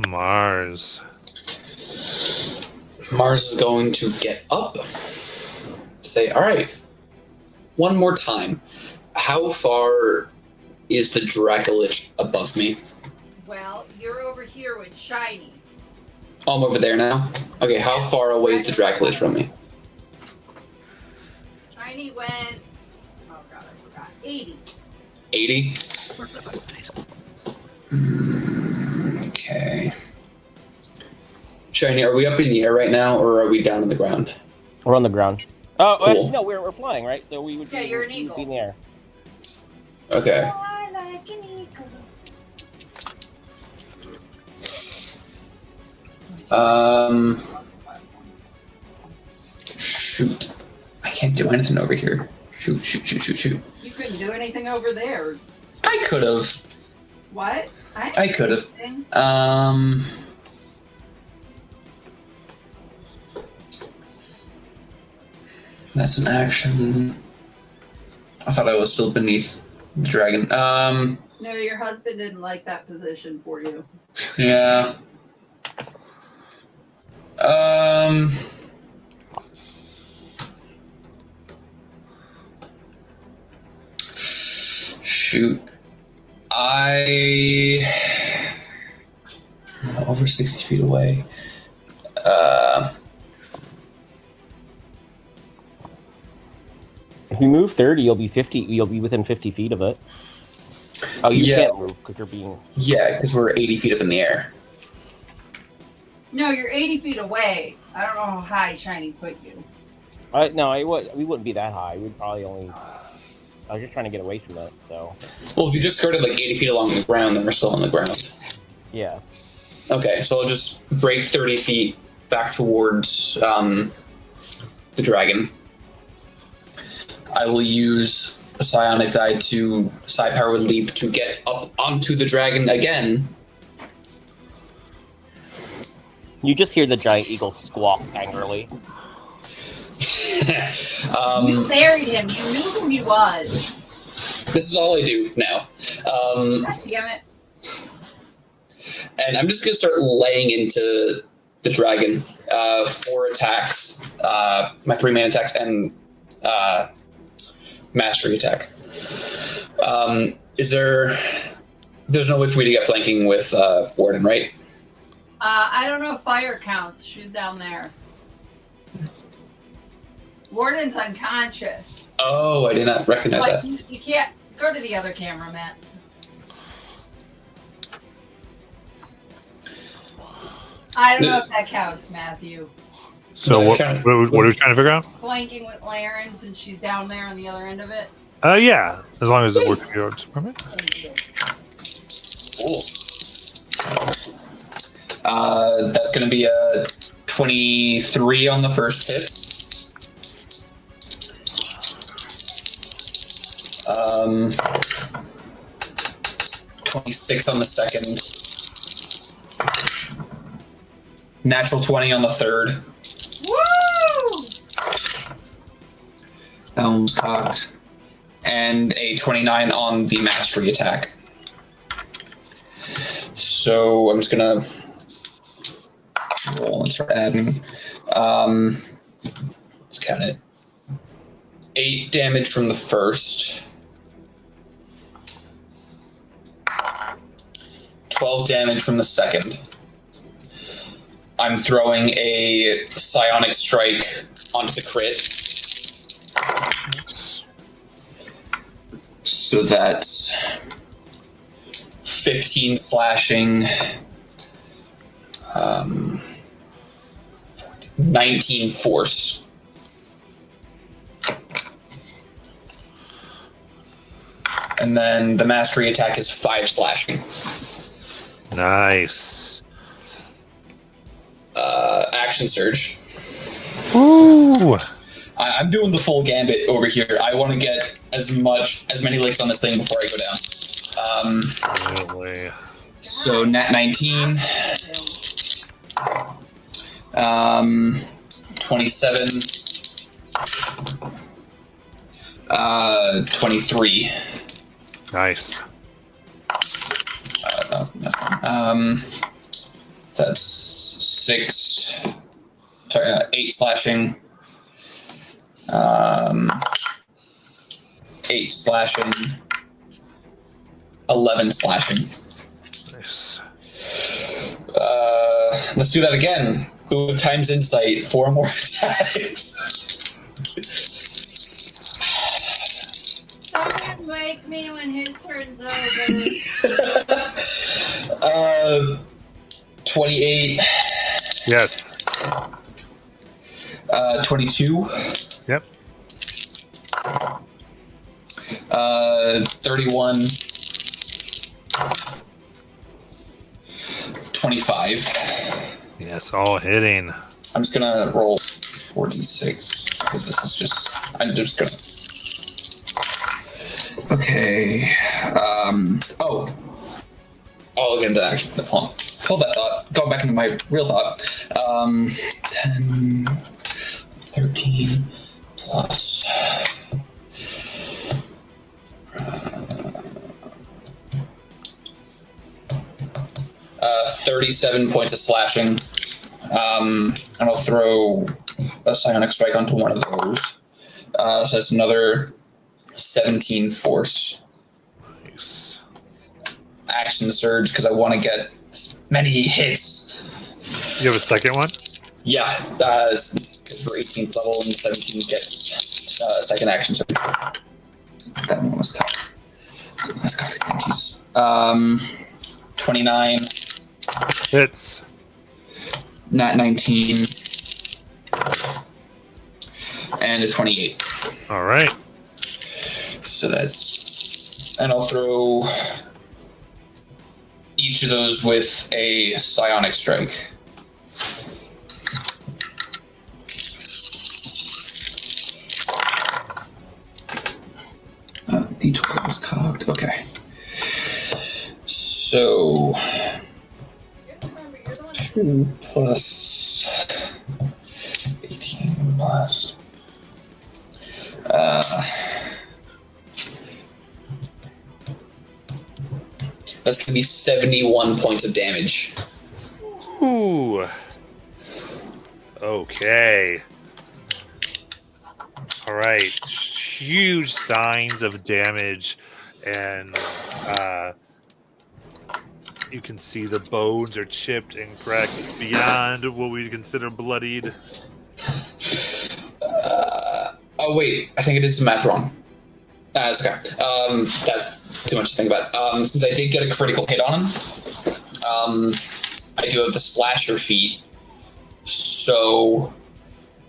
Mars. Mars is going to get up. Say, all right, one more time. How far is the Dracolich above me? Well, you're over here with Shiny. Oh, I'm over there now? Okay, how far away is the Dracolich from me? Shiny went. Oh god, I forgot. 80. 80? Okay. Shiny, are we up in the air right now, or are we down on the ground? We're on the ground. Oh, Cool. actually, no, we're flying, right? So we would Yeah, be, you're an we would eagle. be in the air. Okay. I like an eagle. Shoot. I can't do anything over here. Shoot. You couldn't do anything over there. I could have. What? I could have. Anything? That's an action. I thought I was still beneath the dragon. No, your husband didn't like that position for you. Yeah. Shoot. I'm over 60 feet away. If you move 30, you'll be 50. You'll be within 50 feet of it. Oh, you Yeah. can't move because you're being. Yeah, because we're 80 feet up in the air. No, you're 80 feet away. I don't know how high Shiny put you. No, we wouldn't be that high. We'd probably only. I was just trying to get away from it, so. Well, if you just skirted like 80 feet along the ground, then we're still on the ground. Yeah. Okay, so I'll just break 30 feet back towards the dragon. I will use a psionic die to psi power leap to get up onto the dragon again. You just hear the giant eagle squawk angrily. You buried him. You knew who he was. This is all I do now. God damn it. And I'm just going to start laying into the dragon. 4 attacks, my 3 main attacks, and mastery attack. There's no way for me to get flanking with Warden, right? I don't know if fire counts. She's down there. Warden's unconscious. Oh, I did not recognize Like, that. you can't go to the other camera, Matt. I don't know if that counts, Matthew. So Yeah, what kinda- are we trying to figure out? Flanking with Laren since she's down there on the other end of it. Yeah, as long as it works for your department. Thank you. Cool. That's going to be a 23 on the first hit. 26 on the second. Natural 20 on the third. Woo! Elm's cocked. And a 29 on the mastery attack. So I'm just gonna roll and start adding. Let's count it. 8 damage from the first. 12 damage from the second. I'm throwing a psionic strike onto the crit. So that's 15 slashing, 19 force. And then the mastery attack is 5 slashing. Nice. Action surge. Ooh. I'm doing the full gambit over here. I want to get as many licks on this thing before I go down. Really? So nat 19, 27, 23. Nice. No, that's fine. That's 8 slashing. 8 slashing. 11 slashing. Nice. Let's do that again. Move times insight. 4 more attacks. Don't wake me when his turn's over. 28. Yes. 22. Yep. 31. 25. Yes, all hitting. I'm just gonna roll 46 because this is just. I'm just gonna. Okay. I'll get into action. Hold that thought. Going back into my real thought. 10, 13 plus. 37 points of slashing. And I'll throw a psionic strike onto one of those. So that's another 17 force. Nice. Action surge because I want to get as many hits. You have a second one? Yeah, because we're 18th level and 17 gets a second action surge. That one was cut. That's cut again, Jesus. 29. Hits. Nat 19. and a 28. All right. So that's, and I'll throw each of those with a psionic strike. D12 is cocked. Okay. So 2 plus 18 plus. That's going to be 71 points of damage. Ooh. Okay. All right. Huge signs of damage, and you can see the bones are chipped and cracked beyond what we consider bloodied. Oh wait, I think I did some math wrong. That's okay. That's too much to think about. Since I did get a critical hit on him, I do have the slasher feat. So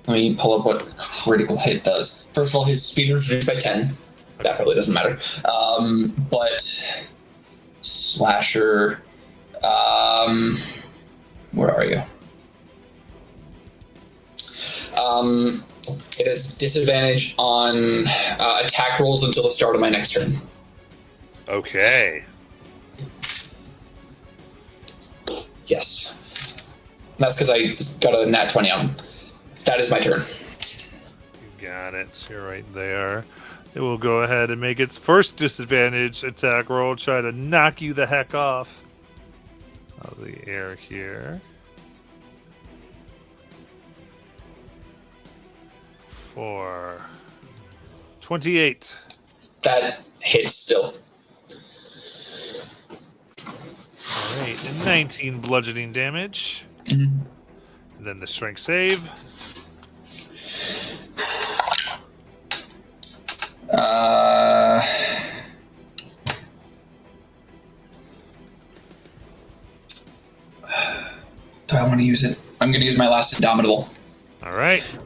let me pull up what critical hit does. First of all, his speed is reduced by 10. That really doesn't matter. But slasher, where are you? It has disadvantage on attack rolls until the start of my next turn. Okay. Yes. And that's because I got a nat 20 on him. That is my turn. You got it. You're right there. It will go ahead and make its first disadvantage attack roll, try to knock you the heck off of the air here. For 28. That hits still. All right, and 19 bludgeoning damage. Mm-hmm. And then the strength save. Do I want to use it? I'm going to use my last Indomitable. All right.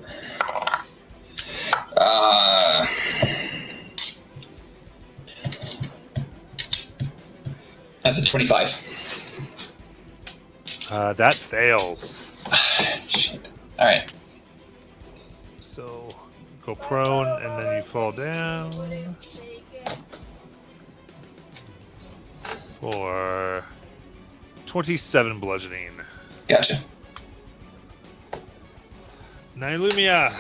That's a 25. That fails. Shit. All right. So go prone and then you fall down. For 27 bludgeoning. Gotcha. Nylumia.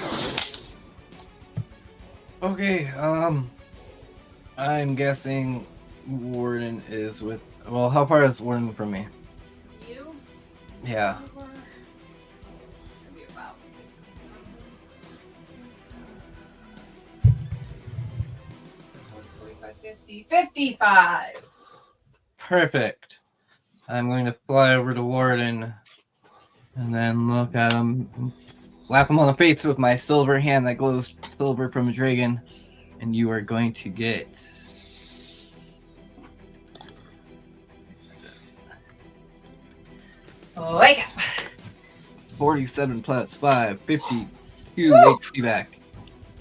Okay, I'm guessing Warden is with. Well, how far is Warden from me? You? Yeah. Maybe about 55. Perfect. I'm going to fly over to Warden and then look at him, and slap him on the face with my silver hand that glows silver from a dragon, and you are going to get 47 plus 5, 52 HP back.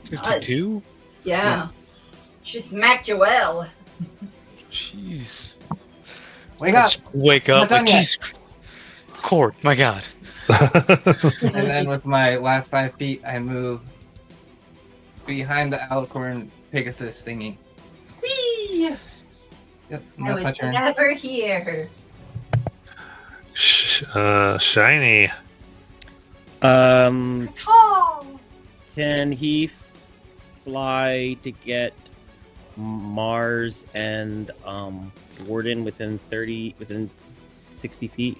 52? Yeah. She smacked you well. Jeez. Wake up! Let's wake up. Not done Like, yet. jeez. Court, my god. And then with my last 5 feet, I move behind the Alicorn Pegasus thingy. Whee! Yep, and I that's my was turn. never here. Shiny. Oh! Can he fly to get Mars and Warden within 60 feet?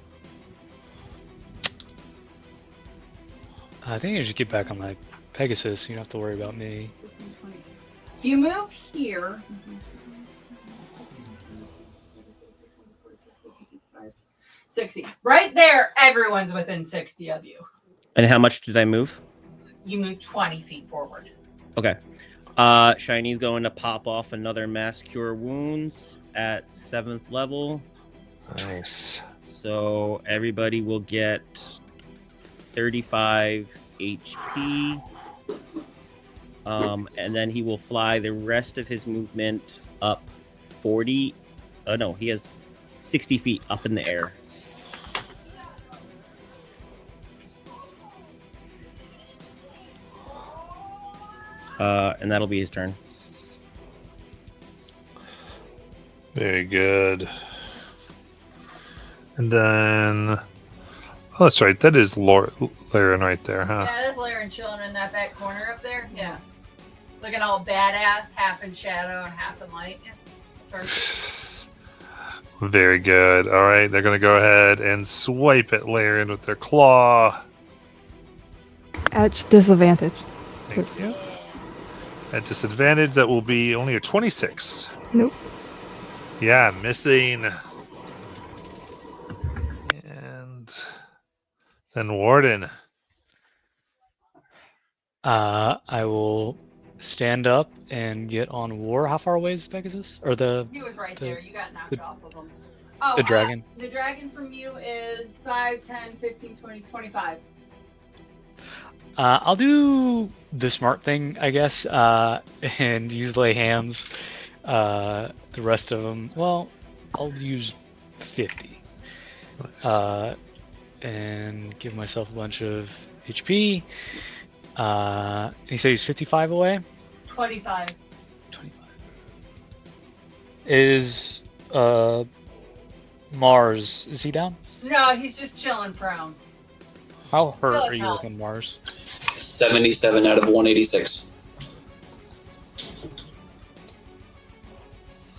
I think I just get back on my Pegasus. You don't have to worry about me. You move here. 60. Right there, everyone's within 60 of you. And how much did I move? You move 20 feet forward. Okay. Shiny's going to pop off another Mass Cure Wounds at 7th level. Nice. So everybody will get 35 HP. And then he will fly the rest of his movement up 40. No, he has 60 feet up in the air. And that'll be his turn. Very good. And then, oh, that's right. That is Laren right there, huh? Yeah, that's Laren chilling in that back corner up there. Yeah. Looking all badass, half in shadow and half in light. Yeah. Perfect. Very good. All right, they're going to go ahead and swipe at Laren with their claw. At disadvantage. Thank you. At disadvantage, that will be only a 26. Nope. Yeah, missing. And then Warden. I will stand up and get on War. How far away is Pegasus? Or He was right the- there. You got knocked the- off of him. Oh, the dragon? The dragon from you is 5, 10, 15, 20, 25. I'll do the smart thing, I guess, and use lay hands. The rest of them, well, I'll use 50. And give myself a bunch of HP. He said he's 55 away? 25. 25. Is Mars, is he down? No, he's just chilling prone. How hurt Good are you help. looking, Mars? 77 out of 186.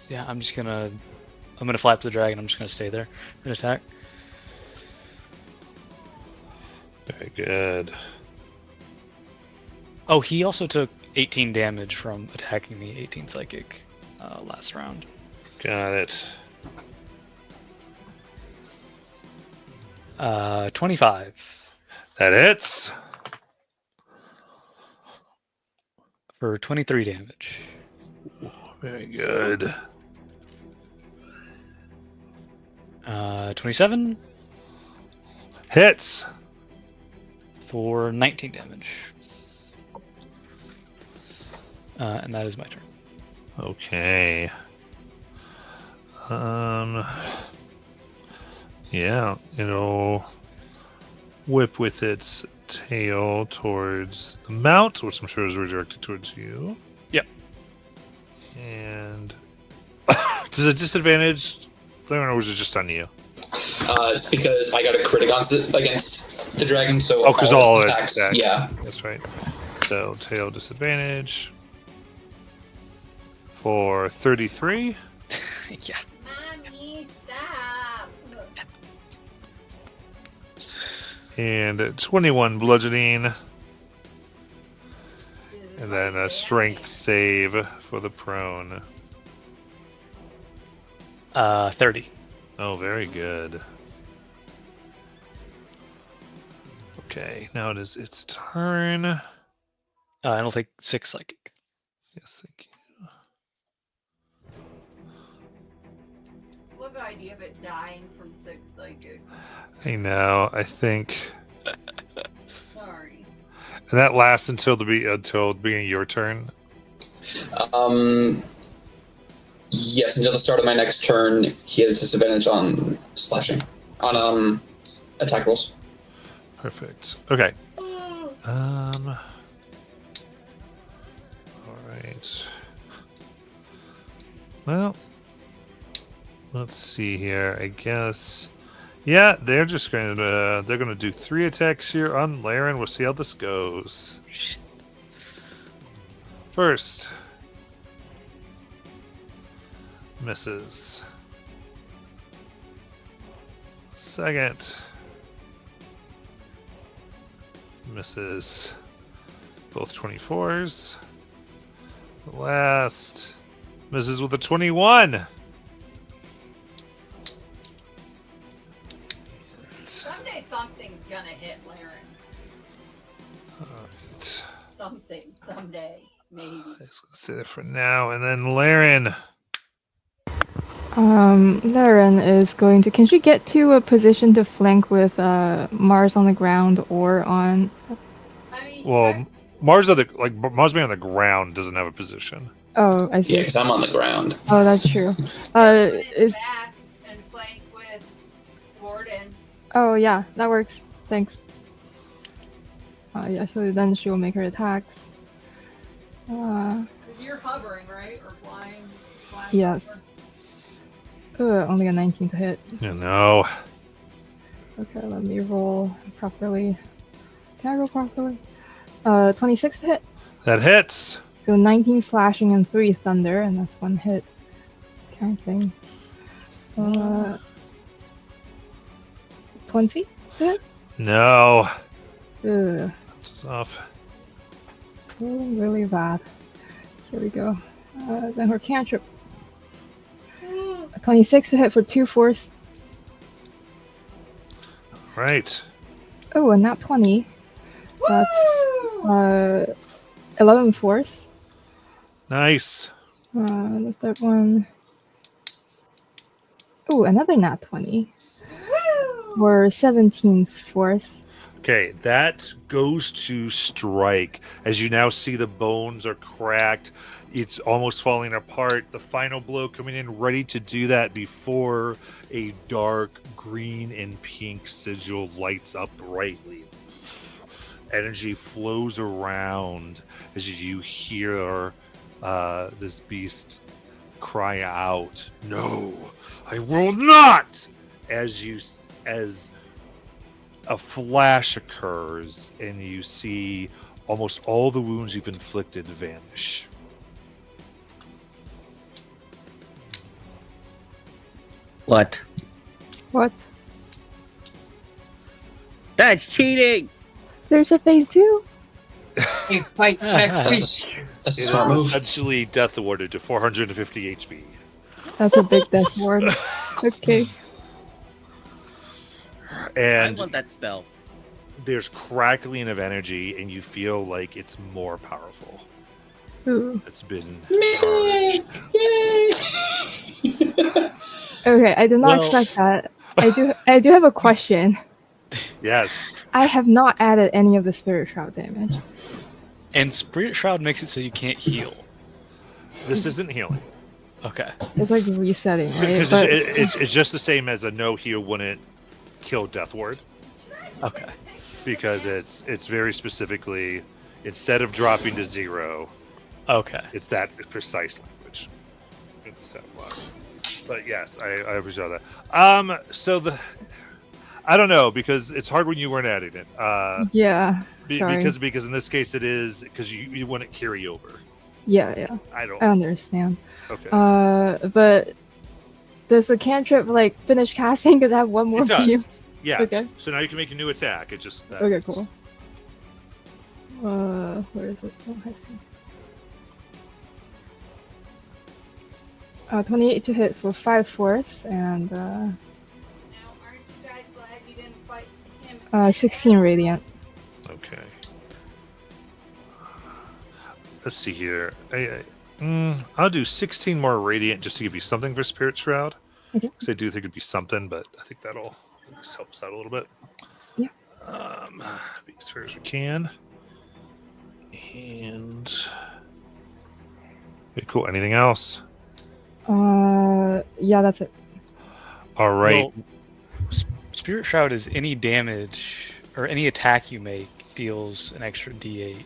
Yeah, I'm gonna flap the dragon. I'm just gonna stay there and attack. Very good. Oh, he also took 18 damage from attacking me, 18 psychic, last round. Got it. 25 That hits. for 23 damage. Very good. 27 Hits. for 19 damage. And that is my turn. Okay. Yeah, it'll whip with its tail towards the mount, which I'm sure is redirected towards you. Yep. And does it disadvantage, or was it just on you? It's because I got a crit against the dragon, so Oh, because all its its attacks. Yeah. That's right. So tail disadvantage for 33. Yeah. Mommy, stop. And 21 bludgeoning. And then a strength save for the prone. 30. Oh, very good. Okay, now it is its turn. And it'll take 6 psychic. Yes, thank you. Love the idea of it dying from 6 psychic. I know. I think, Sorry. and that lasts until the beginning of your turn. Yes, until the start of my next turn, he has disadvantage on slashing. On attack rolls. Perfect. Okay. All right. Well, let's see here. I guess. Yeah, they're just going to do 3 attacks here on Laren. We'll see how this goes. First, misses. Second, misses. Both 24s. The last misses with a 21. Someday something's gonna hit Laren. Alright. Something. Someday. Maybe. I'm just gonna say that for now. And then Laren. Laren is going to. Can she get to a position to flank with Mars on the ground or on? I mean, Well, Mars on the ground doesn't have a position. Oh, I see. Yeah, because I'm on the ground. Oh, that's true. Is back and flank with Gordon. oh yeah, that works. Thanks. Yeah, so then she will make her attacks. 'Cause you're hovering, right? Or flying? Yes. Only a 19 to hit. You know. Okay, let me roll properly. Can I roll properly? 26 to hit. That hits. So 19 slashing and 3 thunder, and that's 1 hit. Counting. 20 to hit? No. Ugh. This is off. Feeling really bad. Here we go. Then her cantrip. 26 to hit for 2 force. Right. Oh, and not 20. That's 11 force. Nice. The third one. Oh, another nat 20. For 17 force. Okay, that goes to strike. As you now see, the bones are cracked. It's almost falling apart. The final blow coming in, ready to do that before a dark green and pink sigil lights up brightly. Energy flows around as you hear this beast cry out, "No, I will not!" As a flash occurs and you see almost all the wounds you've inflicted vanish. What? What? That's cheating! There's a phase 2? Hey, fight next week. That's a It smart is move. essentially death awarded to 450 HP. That's a big death ward. Okay. I And want that spell. there's crackling of energy, and you feel like it's more powerful. Ooh. It's been Yay! charged. Yay! Okay, I did not Well- expect that. I do have a question. Yes. I have not added any of the spirit shroud damage. And Spirit Shroud makes it so you can't heal. This isn't healing. Okay. It's like resetting, right? Because But it's just the same as a no heal wouldn't kill Death Ward. Okay. Because it's very specifically, instead of dropping to 0, Okay. it's that precise language. Instead of what. But yes, I appreciate that. So I don't know, because it's hard when you weren't adding it. yeah, sorry. Because in this case it is because you wouldn't carry over. Yeah, I don't. I understand. Okay. But does the cantrip like finish casting? Because I have one more It does. view. Yeah. Okay. So now you can make a new attack. It just Okay, cool. Where is it? Oh, I see. 28 to hit for 5 force and Now, aren't you guys glad you didn't fight him? 16 radiant. Okay. Let's see here. I'll do 16 more radiant just to give you something for Spirit Shroud. Okay. Because I do think it'd be something, but I think that'll just help us out a little bit. Yeah. Be as fair as we can. And okay, cool. Anything else? Yeah, that's it. All right. Well, Spirit Shroud is any damage or any attack you make deals an extra D8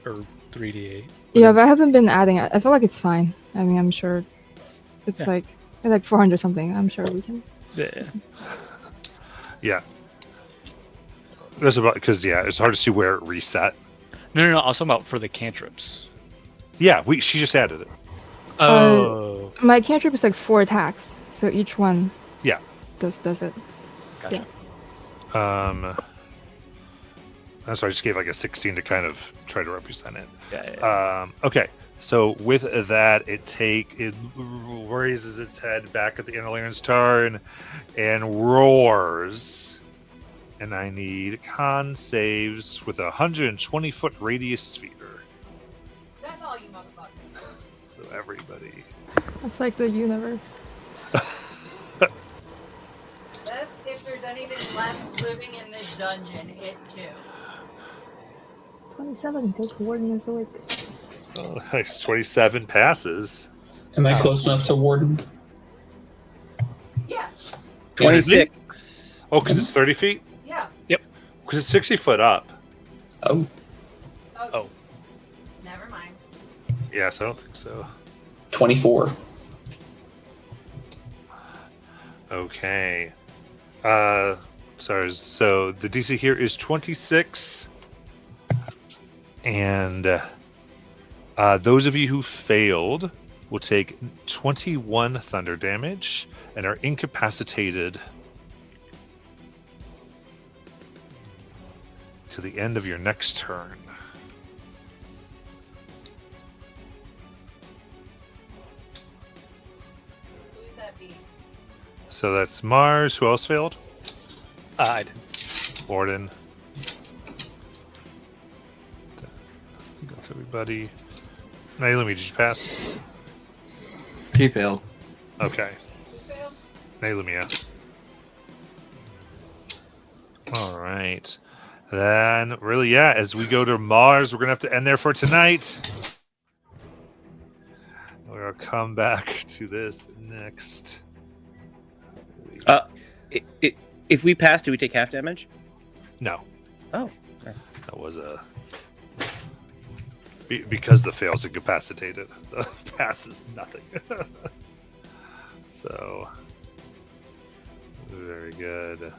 or 3D8. Yeah, but I haven't been adding it. I feel like it's fine. I mean, I'm sure it's Yeah. like 400 something. I'm sure we can. Yeah. Yeah. That's about because it's hard to see where it reset. No. I was talking about for the cantrips. Yeah, she just added it. Oh. My cantrip is like 4 attacks, so each one. Yeah. Does it? Gotcha. That's why I just gave like a 16 to kind of try to represent it. Yeah. Okay, so with that, it raises its head back at the Interlaren's turn and roars. And I need con saves with a 120-foot radius sphere. That's all you motherfuckers. So everybody. It's like the universe. That's if there's anything left living in this dungeon, it too. 27. Good. Warden is awake. Oh, nice. 27 passes. Am I close enough to Warden? Yeah. 26. Oh, because it's 30 feet? Yeah. Because it's 60 foot up. Oh, Oh. Never mind. Yes, I don't think so. 24. Okay. Sorry. So the DC here is 26. And those of you who failed will take 21 thunder damage and are incapacitated to the end of your next turn. Who would that be? So that's Mars. Who else failed? I did. Warden. That's everybody. Naomi, did you pass? She failed. Okay. Who failed? Naomi, yeah. All right. Then, really, yeah, as we go to Mars, we're going to have to end there for tonight. We're going to come back to this next week. If we pass, do we take half damage? No, Oh, nice. that was a... because the fail's incapacitated. The pass is nothing. So, very good.